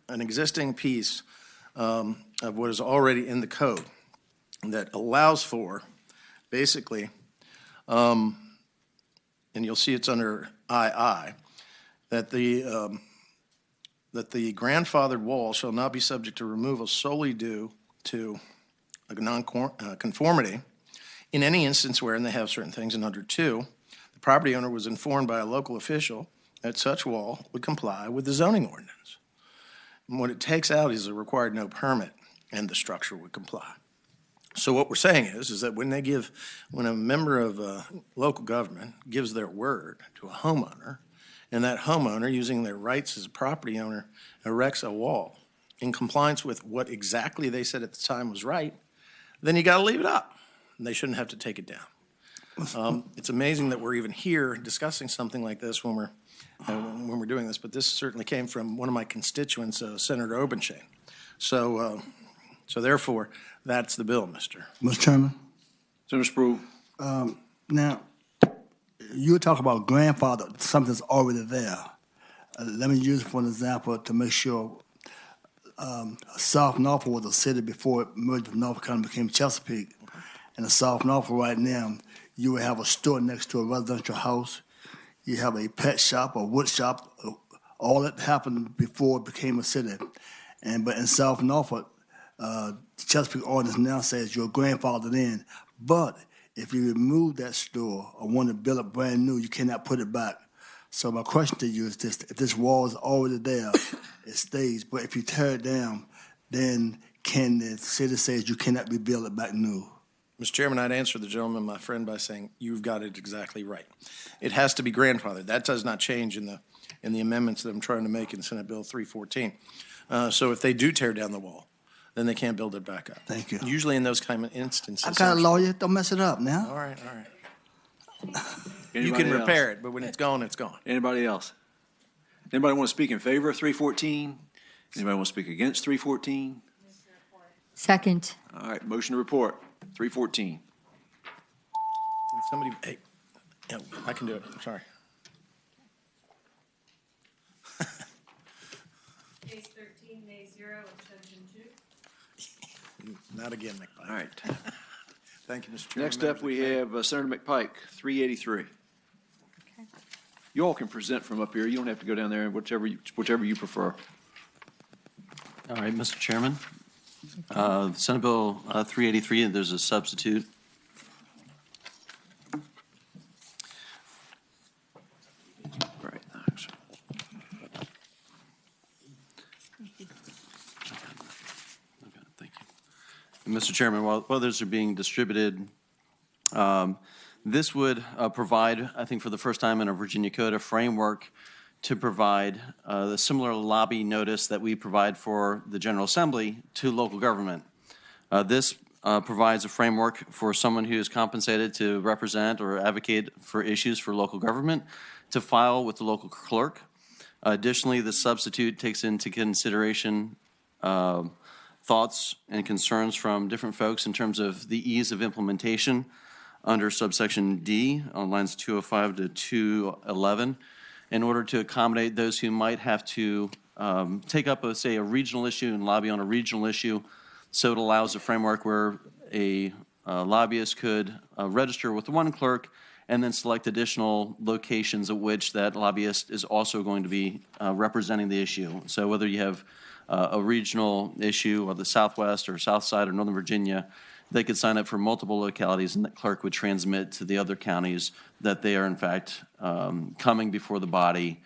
an existing piece of what is already in the code that allows for, basically, and you'll see it's under II, that the grandfathered wall shall not be subject to removal solely due to a non-conformity in any instance where, and they have certain things in under 2, the property owner was informed by a local official that such wall would comply with the zoning ordinance. And what it takes out is a required no permit, and the structure would comply. So what we're saying is that when a member of local government gives their word to a homeowner, and that homeowner, using their rights as a property owner, erects a wall in compliance with what exactly they said at the time was right, then you got to leave it up. And they shouldn't have to take it down. It's amazing that we're even here discussing something like this when we're when we're doing this, but this certainly came from one of my constituents, Senator Obenshain. So therefore, that's the bill, Mr. Mr. Chairman, Senator Sproul. now, you talk about grandfather, something's already there. Let me use it for an example to make sure. South Norfolk was a city before it merged with Norfolk County, became Chesapeake. And in South Norfolk right now, you will have a store next to a residential house. You have a pet shop, a wood shop. All that happened before it became a city. But in South Norfolk, the Chesapeake ordinance now says you're grandfathered in. But if you remove that store or want to build it brand new, you cannot put it back. So my question to you is this: if this wall is already there, it stays. But if you tear it down, then can the city say you cannot rebuild it back new? Mr. Chairman, I'd answer the gentleman, my friend, by saying you've got it exactly right. It has to be grandfathered. That does not change in the amendments that I'm trying to make in Senate Bill 314. So if they do tear down the wall, then they can't build it back up. Thank you. Usually in those kind of instances. I got a lawyer. Don't mess it up now. All right. You Anybody can else? repair it, but when it's gone, it's gone. Anybody else? Anybody want to speak in favor of 314? Anybody want to speak against 314? Second. All right, motion to report, 314. Somebody, hey, yeah, I can do it. I'm sorry. Case 13, Nay 0, abstention 2. Not again, McPike. All right. Thank you, Mr. Chairman. Next up, we have Senator McPike, 383. You all can present from up here. You don't have to go down there, whichever you prefer. All right, Mr. Chairman. Senate Bill 383, there's a substitute. Right, thanks. Thank you. Mr. Chairman, while others are being distributed, this would provide, I think for the first time in a Virginia code, a framework to provide the similar lobby notice that we provide for the General Assembly to local government. This provides a framework for someone who is compensated to represent or advocate for issues for local government to file with the local clerk. Additionally, the substitute takes into consideration thoughts and concerns from different folks in terms of the ease of implementation under subsection D on lines 205 to 211 in order to accommodate those who might have to take up, say, a regional issue and lobby on a regional issue. So it allows a framework where a lobbyist could register with one clerk and then select additional locations at which that lobbyist is also going to be representing the issue. So whether you have a regional issue of the Southwest or South Side or Northern Virginia, they could sign up for multiple localities and the clerk would transmit to the other counties that they are in fact coming before the body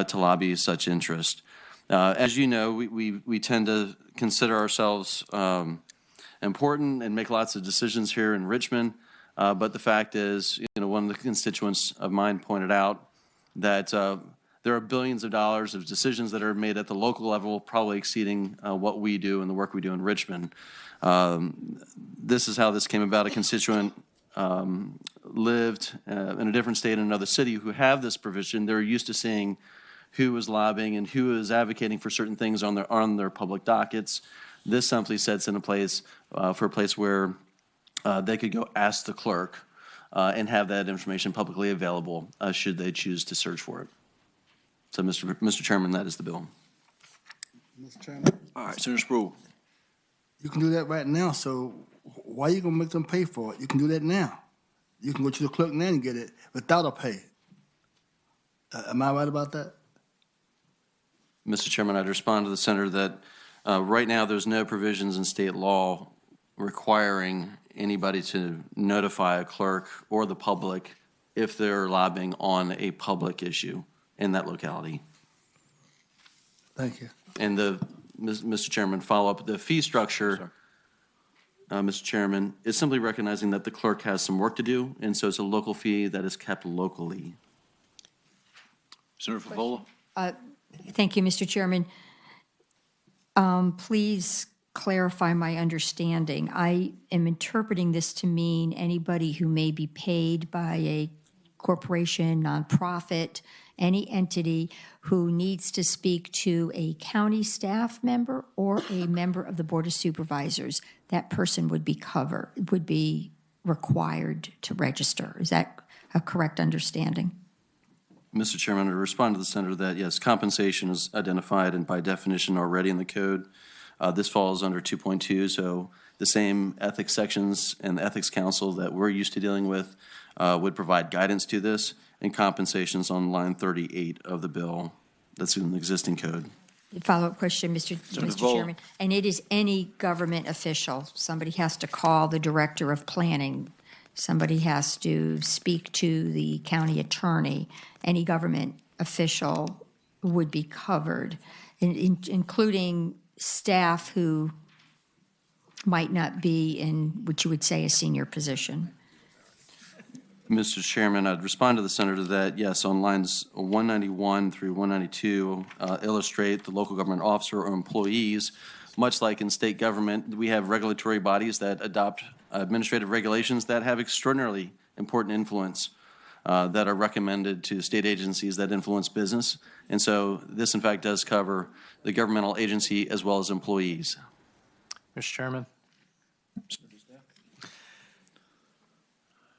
to lobby such interest. As you know, we tend to consider ourselves important and make lots of decisions here in Richmond, but the fact is, one of the constituents of mine pointed out that there are billions of dollars of decisions that are made at the local level, probably exceeding what we do and the work we do in Richmond. This is how this came about. A constituent lived in a different state in another city who have this provision. They're used to seeing who is lobbying and who is advocating for certain things on their public dockets. This simply sets in a place for a place where they could go ask the clerk and have that information publicly available should they choose to search for it. So, Mr. Chairman, that is the bill. Mr. Chairman. All right, Senator Sproul. You can do that right now, so why are you going to make them pay for it? You can do that now. You can go to the clerk now and get it without a pay. Am I right about that? Mr. Chairman, I'd respond to the senator that right now there's no provisions in state law requiring anybody to notify a clerk or the public if they're lobbying on a public issue in that locality. Thank you. And Mr. Chairman, follow up, the fee structure, Mr. Chairman, is simply recognizing that the clerk has some work to do, and so it's a local fee that is kept locally. Senator Favola. Thank you, Mr. Chairman. Please clarify my understanding. I am interpreting this to mean anybody who may be paid by a corporation, nonprofit, any entity who needs to speak to a county staff member or a member of the Board of Supervisors, that person would be required to register. Is that a correct understanding? Mr. Chairman, to respond to the senator that, yes, compensation is identified and by definition already in the code. This falls under 2.2, so the same ethics sections and the Ethics Council that we're used to dealing with would provide guidance to this, and compensations on line 38 of the bill that's in the existing code. Follow-up question, Mr. Chairman. And it is any government official. Somebody has to call the director of planning. Somebody has to speak to the county attorney. Any government official would be covered, including staff who might not be in what you would say a senior position. Mr. Chairman, I'd respond to the senator that, yes, on lines 191 through 192 illustrate the local government officer or employees. Much like in state government, we have regulatory bodies that adopt administrative regulations that have extraordinarily important influence that are recommended to state agencies that influence business. And so this, in fact, does cover the governmental agency as well as employees. Mr. Chairman.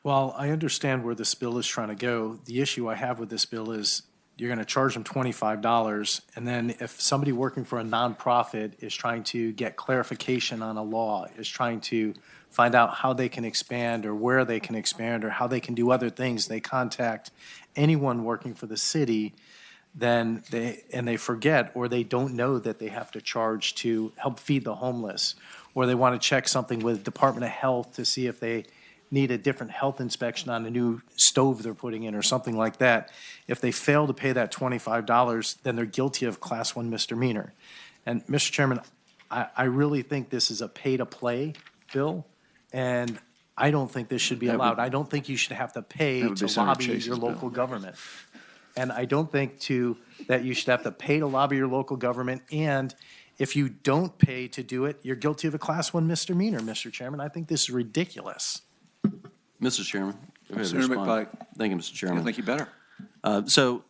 Well, I understand where this bill is trying to go. The issue I have with this bill is you're going to charge them $25, and then if somebody working for a nonprofit is trying to get clarification on a law, is trying to find out how they can expand or where they can expand or how they can do other things, they contact anyone working for the city, then they forget or they don't know that they have to charge to help feed the homeless, or they want to check something with Department of Health to see if they need a different health inspection on a new stove they're putting in or something like that. If they fail to pay that $25, then they're guilty of Class 1 misdemeanor. And Mr. Chairman, I really think this is a pay-to-play bill, and I don't think this should be allowed. I don't think you should have to pay to lobby your local government. And I don't think that you should have to pay to lobby your local government, and if you don't pay to do it, you're guilty of a Class 1 misdemeanor, Mr. Chairman. I think this is ridiculous. Mr. Chairman. Senator McPike. Thank you, Mr. Chairman. I think you better. So,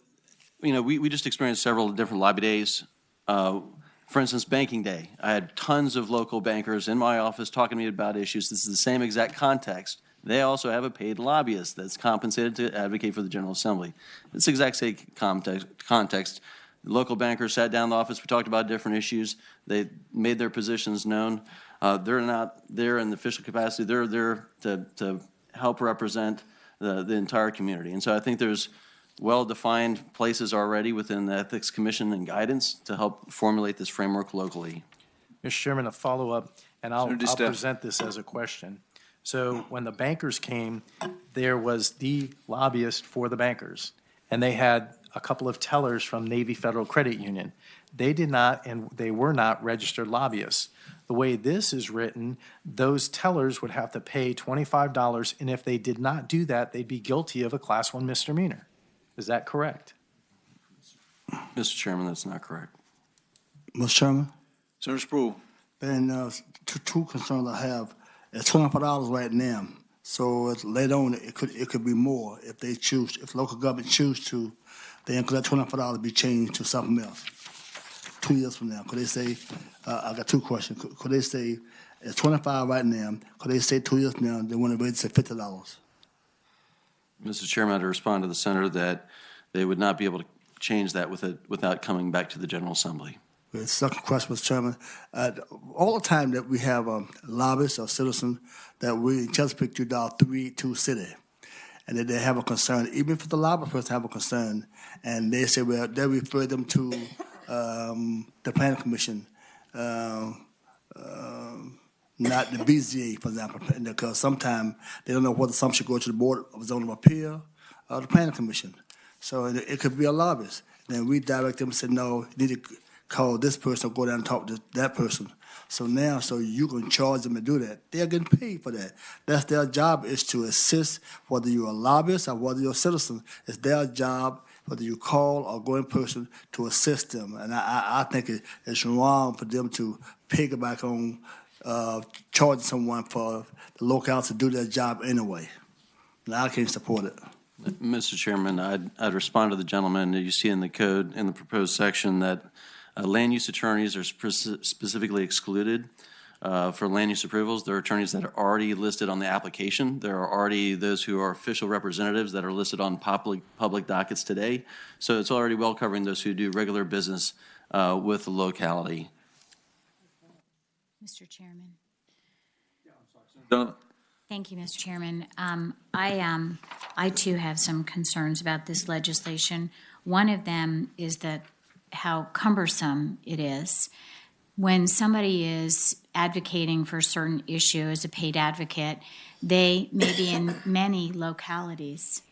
we just experienced several different lobby days. For instance, banking day. I had tons of local bankers in my office talking to me about issues. This is the same exact context. They also have a paid lobbyist that's compensated to advocate for the General Assembly. It's the exact same context. The local bankers sat down in the office. We talked about different issues. They made their positions known. They're not there in the official capacity. They're there to help represent the entire community. And so I think there's well-defined places already within the Ethics Commission and guidance to help formulate this framework locally. Mr. Chairman, a follow-up, and I'll present this as a question. So when the bankers came, there was the lobbyist for the bankers, and they had a couple of tellers from Navy Federal Credit Union. They did not, and they were not registered lobbyists. The way this is written, those tellers would have to pay $25, and if they did not do that, they'd be guilty of a Class 1 misdemeanor. Is that correct? Mr. Chairman, that's not correct. Mr. Chairman? Senator Sproul. And two concerns I have. It's $25 right now. So later on, it could be more if they choose, if local government choose to, then could that $25 be changed to something else? 2 years from now, could they say, I got two questions. Could they say, it's $25 right now, could they say 2 years from now, they want to raise it to $50? Mr. Chairman, to respond to the senator that they would not be able to change that without coming back to the General Assembly. The second question, Mr. Chairman. All the time that we have lobbyists or citizens that we in Chesapeake do dial 3-2 city, and that they have a concern, even if the lobbyist have a concern, and they say, well, they refer them to the Planning Commission, not the BZA, for example, because sometimes they don't know whether something should go to the Board of Zoning Appeal or the Planning Commission. So it could be a lobbyist. Then we direct them and say, no, you need to call this person or go down and talk to that person. So now, so you can charge them to do that. They're getting paid for that. That's their job, is to assist, whether you're a lobbyist or whether you're a citizen. It's their job, whether you call or go in person, to assist them. And I think it's wrong for them to piggyback on charging someone for the locals to do their job anyway. And I can't support it. Mr. Chairman, I'd respond to the gentleman. You see in the code, in the proposed section, that land use attorneys are specifically excluded for land use approvals. There are attorneys that are already listed on the application. There are already those who are official representatives that are listed on public dockets today. So it's already well covering those who do regular business with the locality. Mr. Chairman. Donovan? Thank you, Mr. Chairman. I too have some concerns about this legislation. One of them is that how cumbersome it is. When somebody is advocating for a certain issue as a paid advocate, they may be in many localities.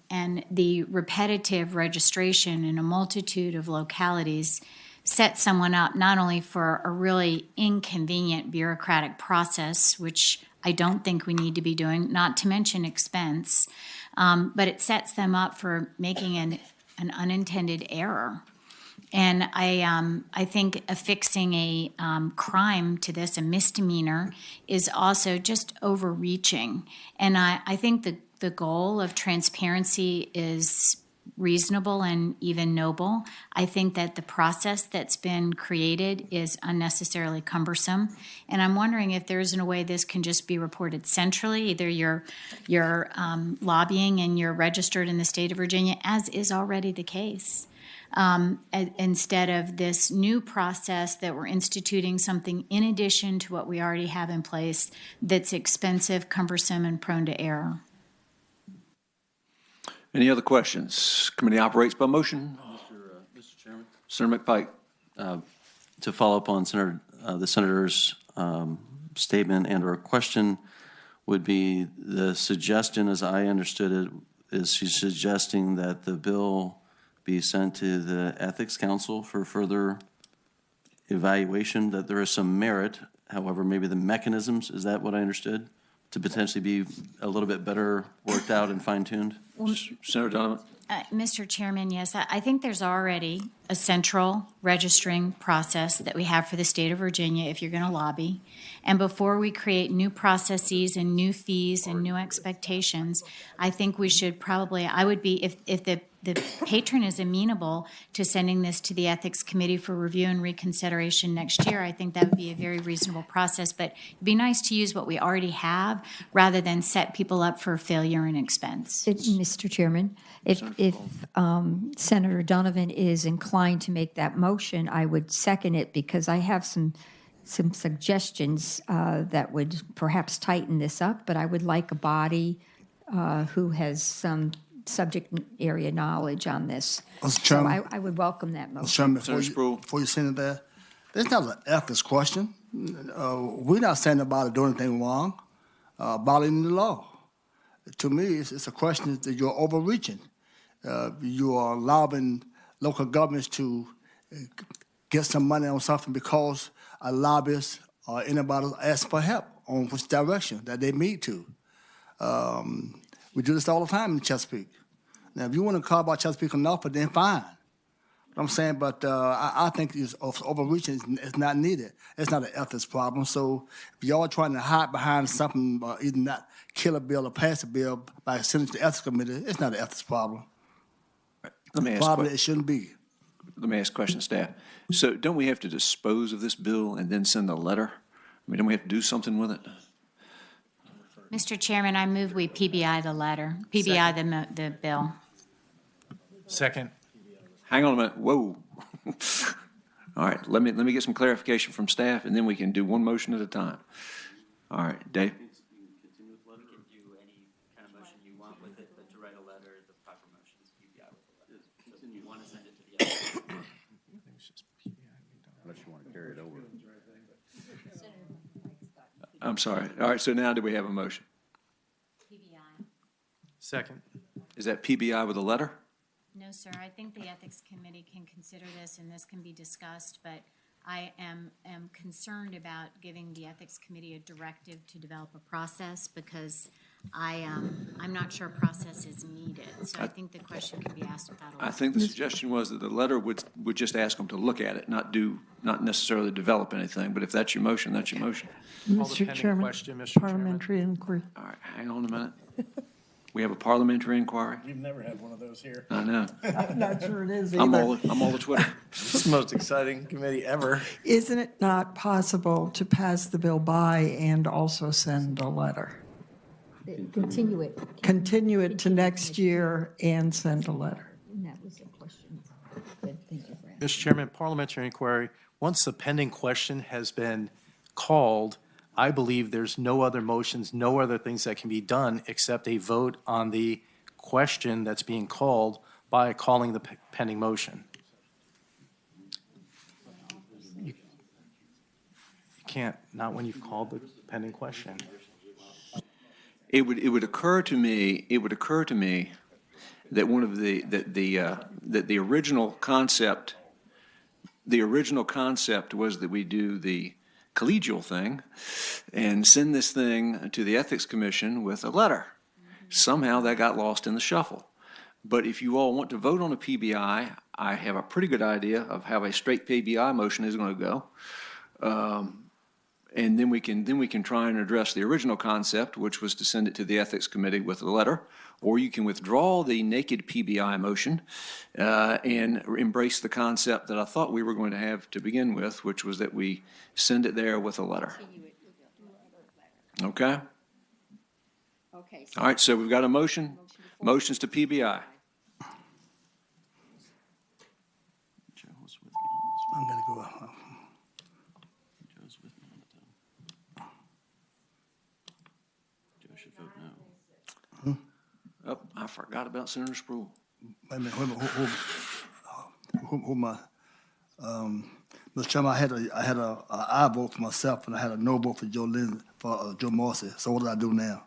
And the repetitive registration in a multitude of localities sets someone up not only for a really inconvenient bureaucratic process, which I don't think we need to be doing, not to mention expense, but it sets them up for making an unintended error. And I think affixing a crime to this, a misdemeanor, is also just overreaching. And I think the goal of transparency is reasonable and even noble. I think that the process that's been created is unnecessarily cumbersome. And I'm wondering if there isn't a way this can just be reported centrally, either you're lobbying and you're registered in the state of Virginia, as is already the case. Instead of this new process that we're instituting something in addition to what we already have in place that's expensive, cumbersome, and prone to error. Any other questions? Committee operates by motion. Mr. Chairman. Senator McPike. To follow up on the Senator's statement and or question would be the suggestion, as I understood it, is she's suggesting that the bill be sent to the Ethics Council for further evaluation, that there is some merit, however, maybe the mechanisms, is that what I understood, to potentially be a little bit better worked out and fine-tuned? Well, Senator Donovan. Mr. Chairman, yes, I think there's already a central registering process that we have for the state of Virginia if you're going to lobby. And before we create new processes and new fees and new expectations, I think we should probably, I would be, if the patron is amenable to sending this to the Ethics Committee for review and reconsideration next year, I think that would be a very reasonable process. But it'd be nice to use what we already have rather than set people up for failure and expense. Mr. Chairman, if Senator Donovan is inclined to make that motion, I would second it because I have some suggestions that would perhaps tighten this up, but I would like a body who has some subject area knowledge on this. Mr. Chairman, so I would welcome that motion. Mr. Chairman, before you send it there, there's not an ethics question. We're not saying about it doing anything wrong, violating the law. To me, it's a question that you're overreaching. You are allowing local governments to get some money on something because a lobbyist or anybody asks for help on which direction that they need to. We do this all the time in Chesapeake. Now, if you want to call about Chesapeake and Norfolk, then fine. I'm saying, but I think it's overreaching. It's not needed. It's not an ethics problem. So if y'all are trying to hide behind something, either not kill a bill or pass a bill by sending it to the ethics committee, it's not an ethics problem. Let me ask Probably it shouldn't be. Let me ask a question, staff. So don't we have to dispose of this bill and then send a letter? I mean, don't we have to do something with it? Mr. Chairman, I move we PBI the letter, PBI the bill. Second. Hang on a minute. Whoa. All right, let me get some clarification from staff, and then we can do one motion at a time. All right, Dave. I'm sorry. All right, so now do we have a motion? PBI. Second. Is that PBI with a letter? No, sir. I think the Ethics Committee can consider this and this can be discussed, but I am concerned about giving the Ethics Committee a directive to develop a process because I'm not sure a process is needed. So I think the question can be asked without a letter. I think the suggestion was that the letter would just ask them to look at it, not necessarily develop anything. But if that's your motion, that's your motion. Mr. Chairman, question, Mr. parliamentary inquiry. All right, hang on a minute. We have a parliamentary inquiry. You've never had one of those here. I know. I'm not sure it is I'm either. all the Twitter. It's the most exciting committee ever. Isn't it not possible to pass the bill by and also send a letter? Continue it. Continue it to next year and send a letter. And that was the question. Good, thank you, Brad. Mr. Chairman, parliamentary inquiry, once the pending question has been called, I believe there's no other motions, no other things that can be done except a vote on the question that's being called by calling the pending motion. You can't, not when you've called the pending question. It would occur to me that one of that the original concept was that we do the collegial thing and send this thing to the Ethics Commission with a letter. Somehow that got lost in the shuffle. But if you all want to vote on a PBI, I have a pretty good idea of how a straight PBI motion is going to go. And then we can try and address the original concept, which was to send it to the Ethics Committee with a letter, or you can withdraw the naked PBI motion and embrace the concept that I thought we were going to have to begin with, which was that we send it there with a letter. Okay? Okay. All right, so we've got a motion. Motions to PBI. I'm gonna go. Oh, I forgot about Senator Spruill. Wait a minute, who my, Mr. Chairman, I had a aye vote for myself, and I had a no vote for Joe Morrissey. So what do I do now?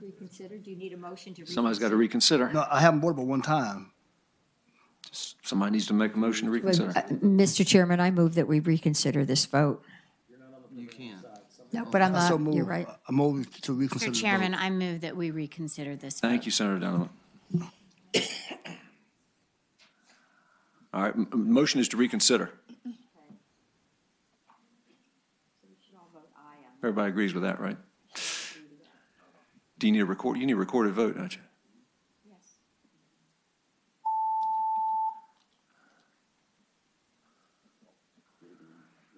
Reconsider, do you need a motion to reconsider? Somebody's got to reconsider. No, I haven't voted but one time. Somebody needs to make a motion to reconsider. Mr. Chairman, I move that we reconsider this vote. You can't. No, but I'm I so not, move- you're right. I move to reconsider Mr. the Chairman, vote. I move that we reconsider this vote. Thank you, Senator Donovan. All right, motion is to reconsider. Everybody agrees with that, right? Do you need a recorded vote, don't you?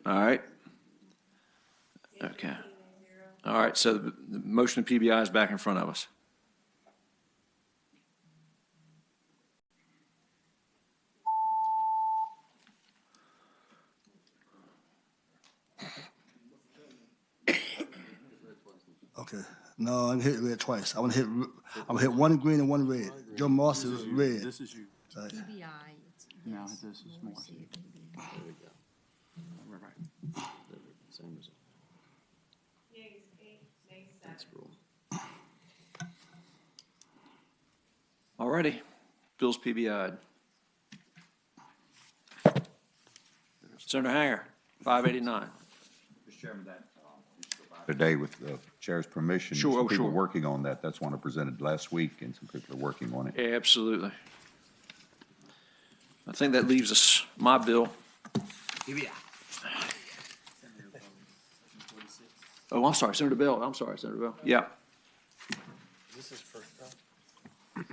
All right. Okay. All right, so the motion of PBI is back in front of us. Okay. No, I'm hit red twice. I'm gonna hit one green and one red. Joe Morrissey was red. This is you. Right. No, this is more. Same result. Yeas 8, nays 7. All righty. Bill's PBI'd. Senator Hanger, 589. Mr. Chairman, that today with the chair's permission. Sure, some people sure. working on that. That's one I presented last week, and some people are working on it. Absolutely. I think that leaves us my bill. Oh, I'm sorry, Senator Bell. I'm sorry, Senator Bell. Yeah. This is for. Wait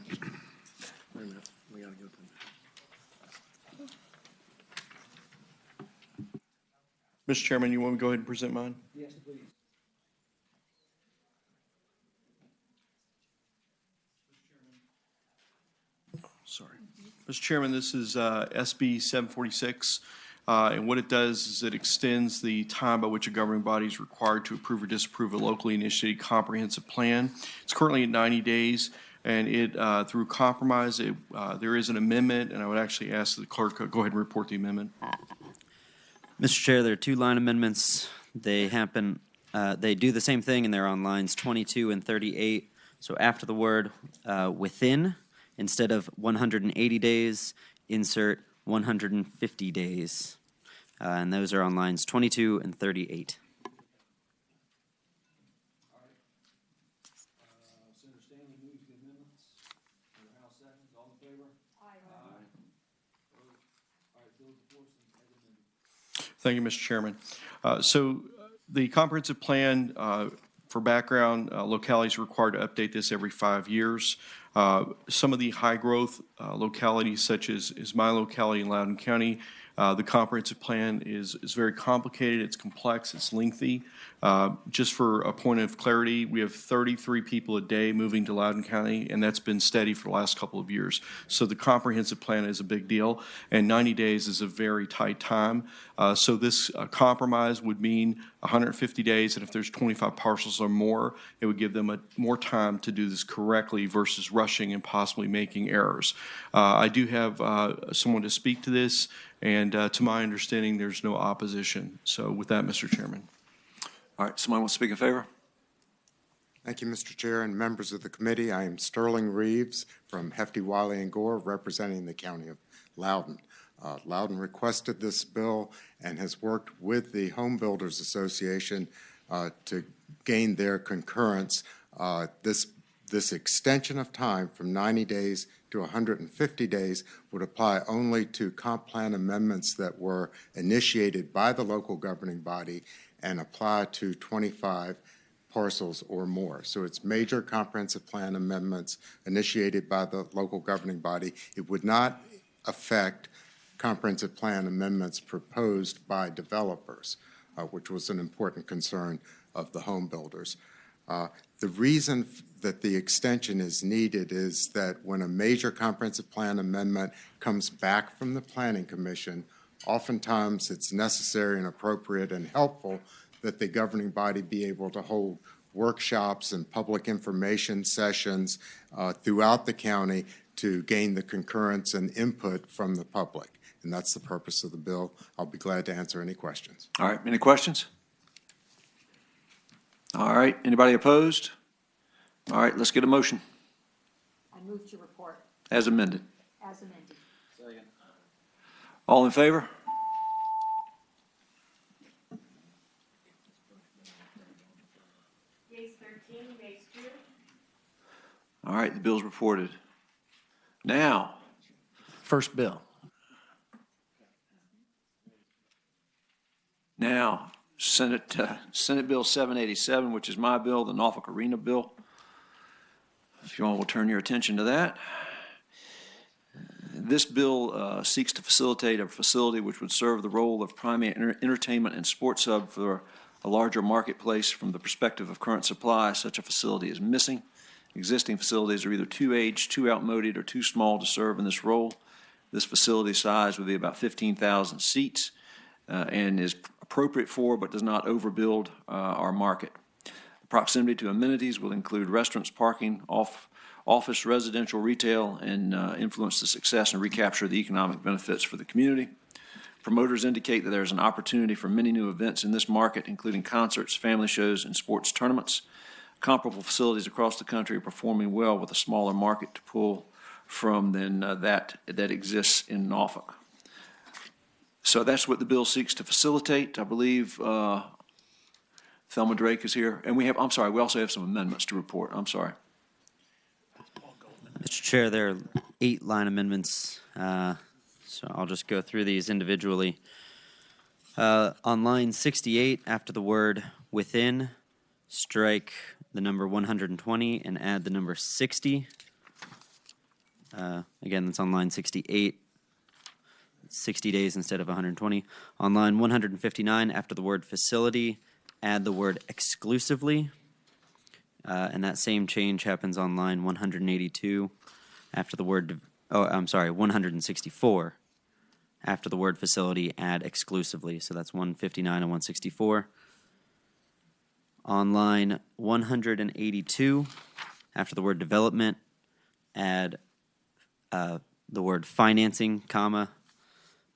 a minute, we gotta go through. Mr. Chairman, you want me to go ahead and present mine? Yes, please. Sorry. Mr. Chairman, this is SB 746, and what it does is it extends the time by which a governing body is required to approve or disapprove a locally initiated comprehensive plan. It's currently at 90 days, and it through compromise, there is an amendment, and I would actually ask the clerk to go ahead and report the amendment. Mr. Chair, there are two line amendments. They happen, they do the same thing, and they're on lines 22 and 38. So after the word within, instead of 180 days, insert 150 days. And those are on lines 22 and 38. Senator Stanley moves the amendments. Senator Howe seconds. All in favor? Aye. All right, Bill's before us as amended. Thank you, Mr. Chairman. So the comprehensive plan For background, localities are required to update this every 5 years. Some of the high-growth localities, such as my locality in Loudoun County, the comprehensive plan is very complicated, it's complex, it's lengthy. Just for a point of clarity, we have 33 people a day moving to Loudoun County, and that's been steady for the last couple of years. So the comprehensive plan is a big deal, and 90 days is a very tight time. So this compromise would mean 150 days, and if there's 25 parcels or more, it would give them more time to do this correctly versus rushing and possibly making errors. I do have someone to speak to this, and to my understanding, there's no opposition. So with that, Mr. Chairman. All right, someone want to speak in favor? Thank you, Mr. Chair and members of the committee. I am Sterling Reeves from Hefty, Wiley & Gore, representing the County of Loudoun. Loudoun requested this bill and has worked with the Home Builders Association to gain their concurrence. This extension of time from 90 days to 150 days would apply only to comp plan amendments that were initiated by the local governing body and apply to 25 parcels or more. So it's major comprehensive plan amendments initiated by the local governing body. It would not affect comprehensive plan amendments proposed by developers, which was an important concern of the home builders. The reason that the extension is needed is that when a major comprehensive plan amendment comes back from the Planning Commission, oftentimes it's necessary and appropriate and helpful that the governing body be able to hold workshops and public information sessions throughout the county to gain the concurrence and input from the public. And that's the purpose of the bill. I'll be glad to answer any questions. All right, any questions? All right, anybody opposed? All right, let's get a motion I move to report as amended. as amended. Second. All in favor? Yeas 13, nays 2. All right, the bill's reported. Now, First bill. Senate Bill 787, which is my bill, the Norfolk Arena bill. If you all will turn your attention to that. This bill seeks to facilitate a facility which would serve the role of primary entertainment and sports hub for a larger marketplace from the perspective of current supply. Such a facility is missing. Existing facilities are either too aged, too outmoded, or too small to serve in this role. This facility size would be about 15,000 seats and is appropriate for but does not overbuild our market. The proximity to amenities will include restaurants, parking, office, residential, retail, and influence the success and recapture the economic benefits for the community. Promoters indicate that there is an opportunity for many new events in this market, including concerts, family shows, and sports tournaments. Comparable facilities across the country are performing well with a smaller market to pull from than that exists in Norfolk. So that's what the bill seeks to facilitate. I believe Thelma Drake is here. And we also have some amendments to report. I'm sorry. Mr. Chair, there are 8 line amendments, so I'll just go through these individually. On line 68, after the word within, strike the number 120 and add the number 60. Again, that's on line 68. 60 days instead of 120. On line 159, after the word facility, add the word exclusively. And that same change happens on line 182, after the word, 164. After the word facility, add exclusively. So that's 159 and 164. On line 182, after the word development, add the word financing, comma,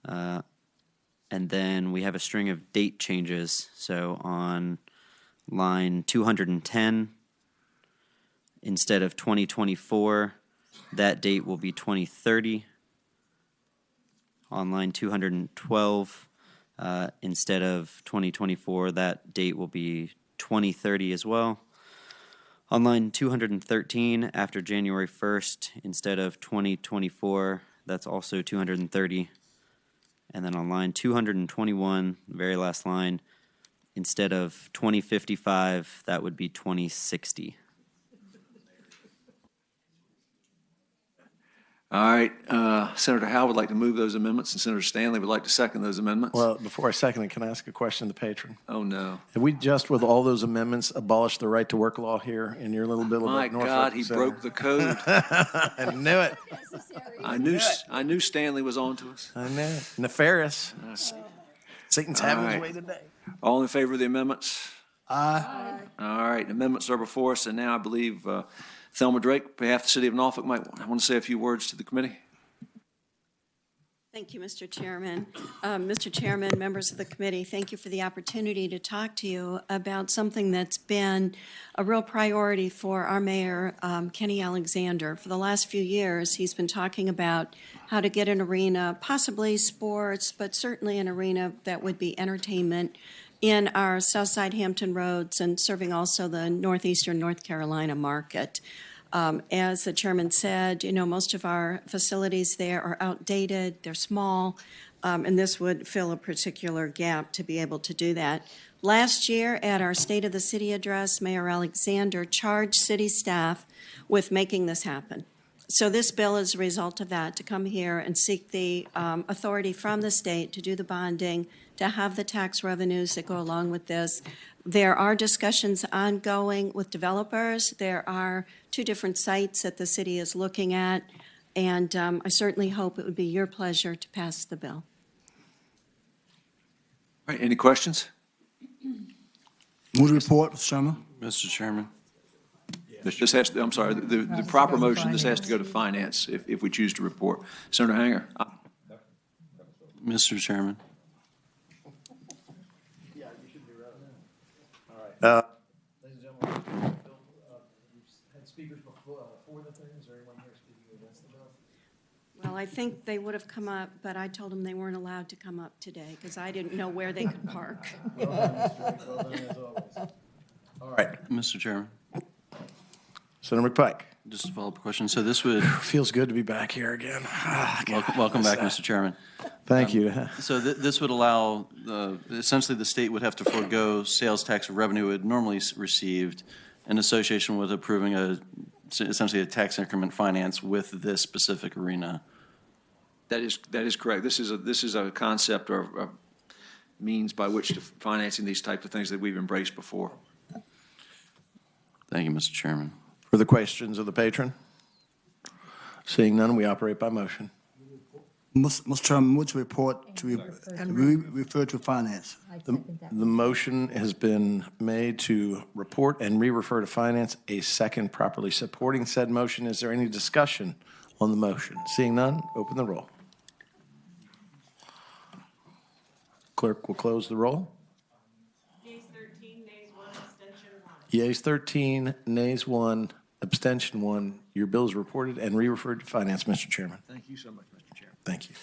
and then we have a string of date changes. So on line 210, instead of 2024, that date will be 2030. On line 212, instead of 2024, that date will be 2030 as well. On line 213, after January 1st, instead of 2024, that's also 230. And then on line 221, the very last line, instead of 2055, that would be 2060. All right, Senator Howe would like to move those amendments, and Senator Stanley would like to second those amendments. Well, before I second it, can I ask a question of the patron? Oh, no. Have we just, with all those amendments, abolished the right to work law here in your little bill My of Norfolk God, he Center? broke the code. I knew it. I knew Stanley was on to us. I knew it. Nefarious. Satan's having his All way right. today. All in favor of the amendments? Aye. All right, amendments are before us, and now I believe Thelma Drake, on behalf of the city of Norfolk, might want to say a few words to the committee. Thank you, Mr. Chairman. Mr. Chairman, members of the committee, thank you for the opportunity to talk to you about something that's been a real priority for our mayor, Kenny Alexander. For the last few years, he's been talking about how to get an arena, possibly sports, but certainly an arena that would be entertainment in our Southside Hampton roads and serving also the northeastern North Carolina market. As the chairman said, most of our facilities there are outdated, they're small, and this would fill a particular gap to be able to do that. Last year, at our State of the City address, Mayor Alexander charged city staff with making this happen. So this bill is a result of that, to come here and seek the authority from the state to do the bonding, to have the tax revenues that go along with this. There are discussions ongoing with developers. There are 2 different sites that the city is looking at, and I certainly hope it would be your pleasure to pass the bill. All right, any questions? Move the report, Mr. Chairman. Mr. Chairman. This has to, I'm sorry, the proper motion, this has to go to finance if we choose to report. Senator Hanger? Mr. Chairman. Ladies and gentlemen, you've had speakers before the thing. Is there anyone here speaking against the bill? Well, I think they would have come up, but I told them they weren't allowed to come up today because I didn't know where they could park. Well done, Mr. Drake. Well done, as always. All right. Mr. Chairman. Senator McPike. Just a follow-up question. So this would... Feels good to be back here again. Welcome back, Mr. Chairman. Thank you. So this would allow, essentially the state would have to forego sales tax revenue it normally received in association with approving essentially a tax increment finance with this specific arena. That is correct. This is a concept or a means by which to financing these types of things that we've embraced before. Thank you, Mr. Chairman. Further questions of the patron? Seeing none, we operate by motion. Mr. Chairman, move the report to refer to finance. The motion has been made to report and re-refer to finance. A second properly supporting said motion. Is there any discussion on the motion? Seeing none, open the roll. Clerk will close the roll. Yeas 13, nays 1, abstention 1. Yeas 13, nays 1, abstention 1. Your bill is reported and re-referred to finance, Mr. Chairman. Thank you so much, Mr. Chairman. Thank you.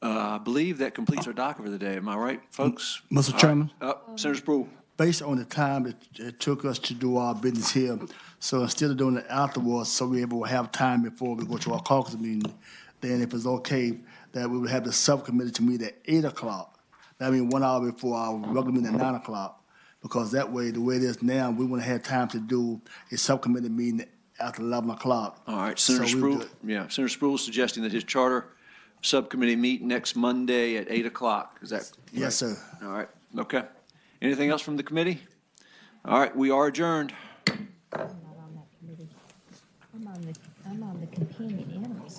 I believe that completes our docket for the day. Am I right, folks? Mr. Chairman? Senator Sproul. Based on the time it took us to do our business here, so instead of doing it afterwards, so we will have time before we go to our caucus meeting, then if it's okay, that we would have the subcommittee to meet at 8 o'clock. That means 1 hour before our regular meeting at 9 o'clock, because that way, the way it is now, we wouldn't have time to do a subcommittee meeting after 11 o'clock. All right, Senator Sproul. Yeah, Senator Sproul is suggesting that his charter subcommittee meet next Monday at 8 o'clock. Is that correct? Yes, sir. All right, okay. Anything else from the committee? All right, we are adjourned. I'm on the companion animals.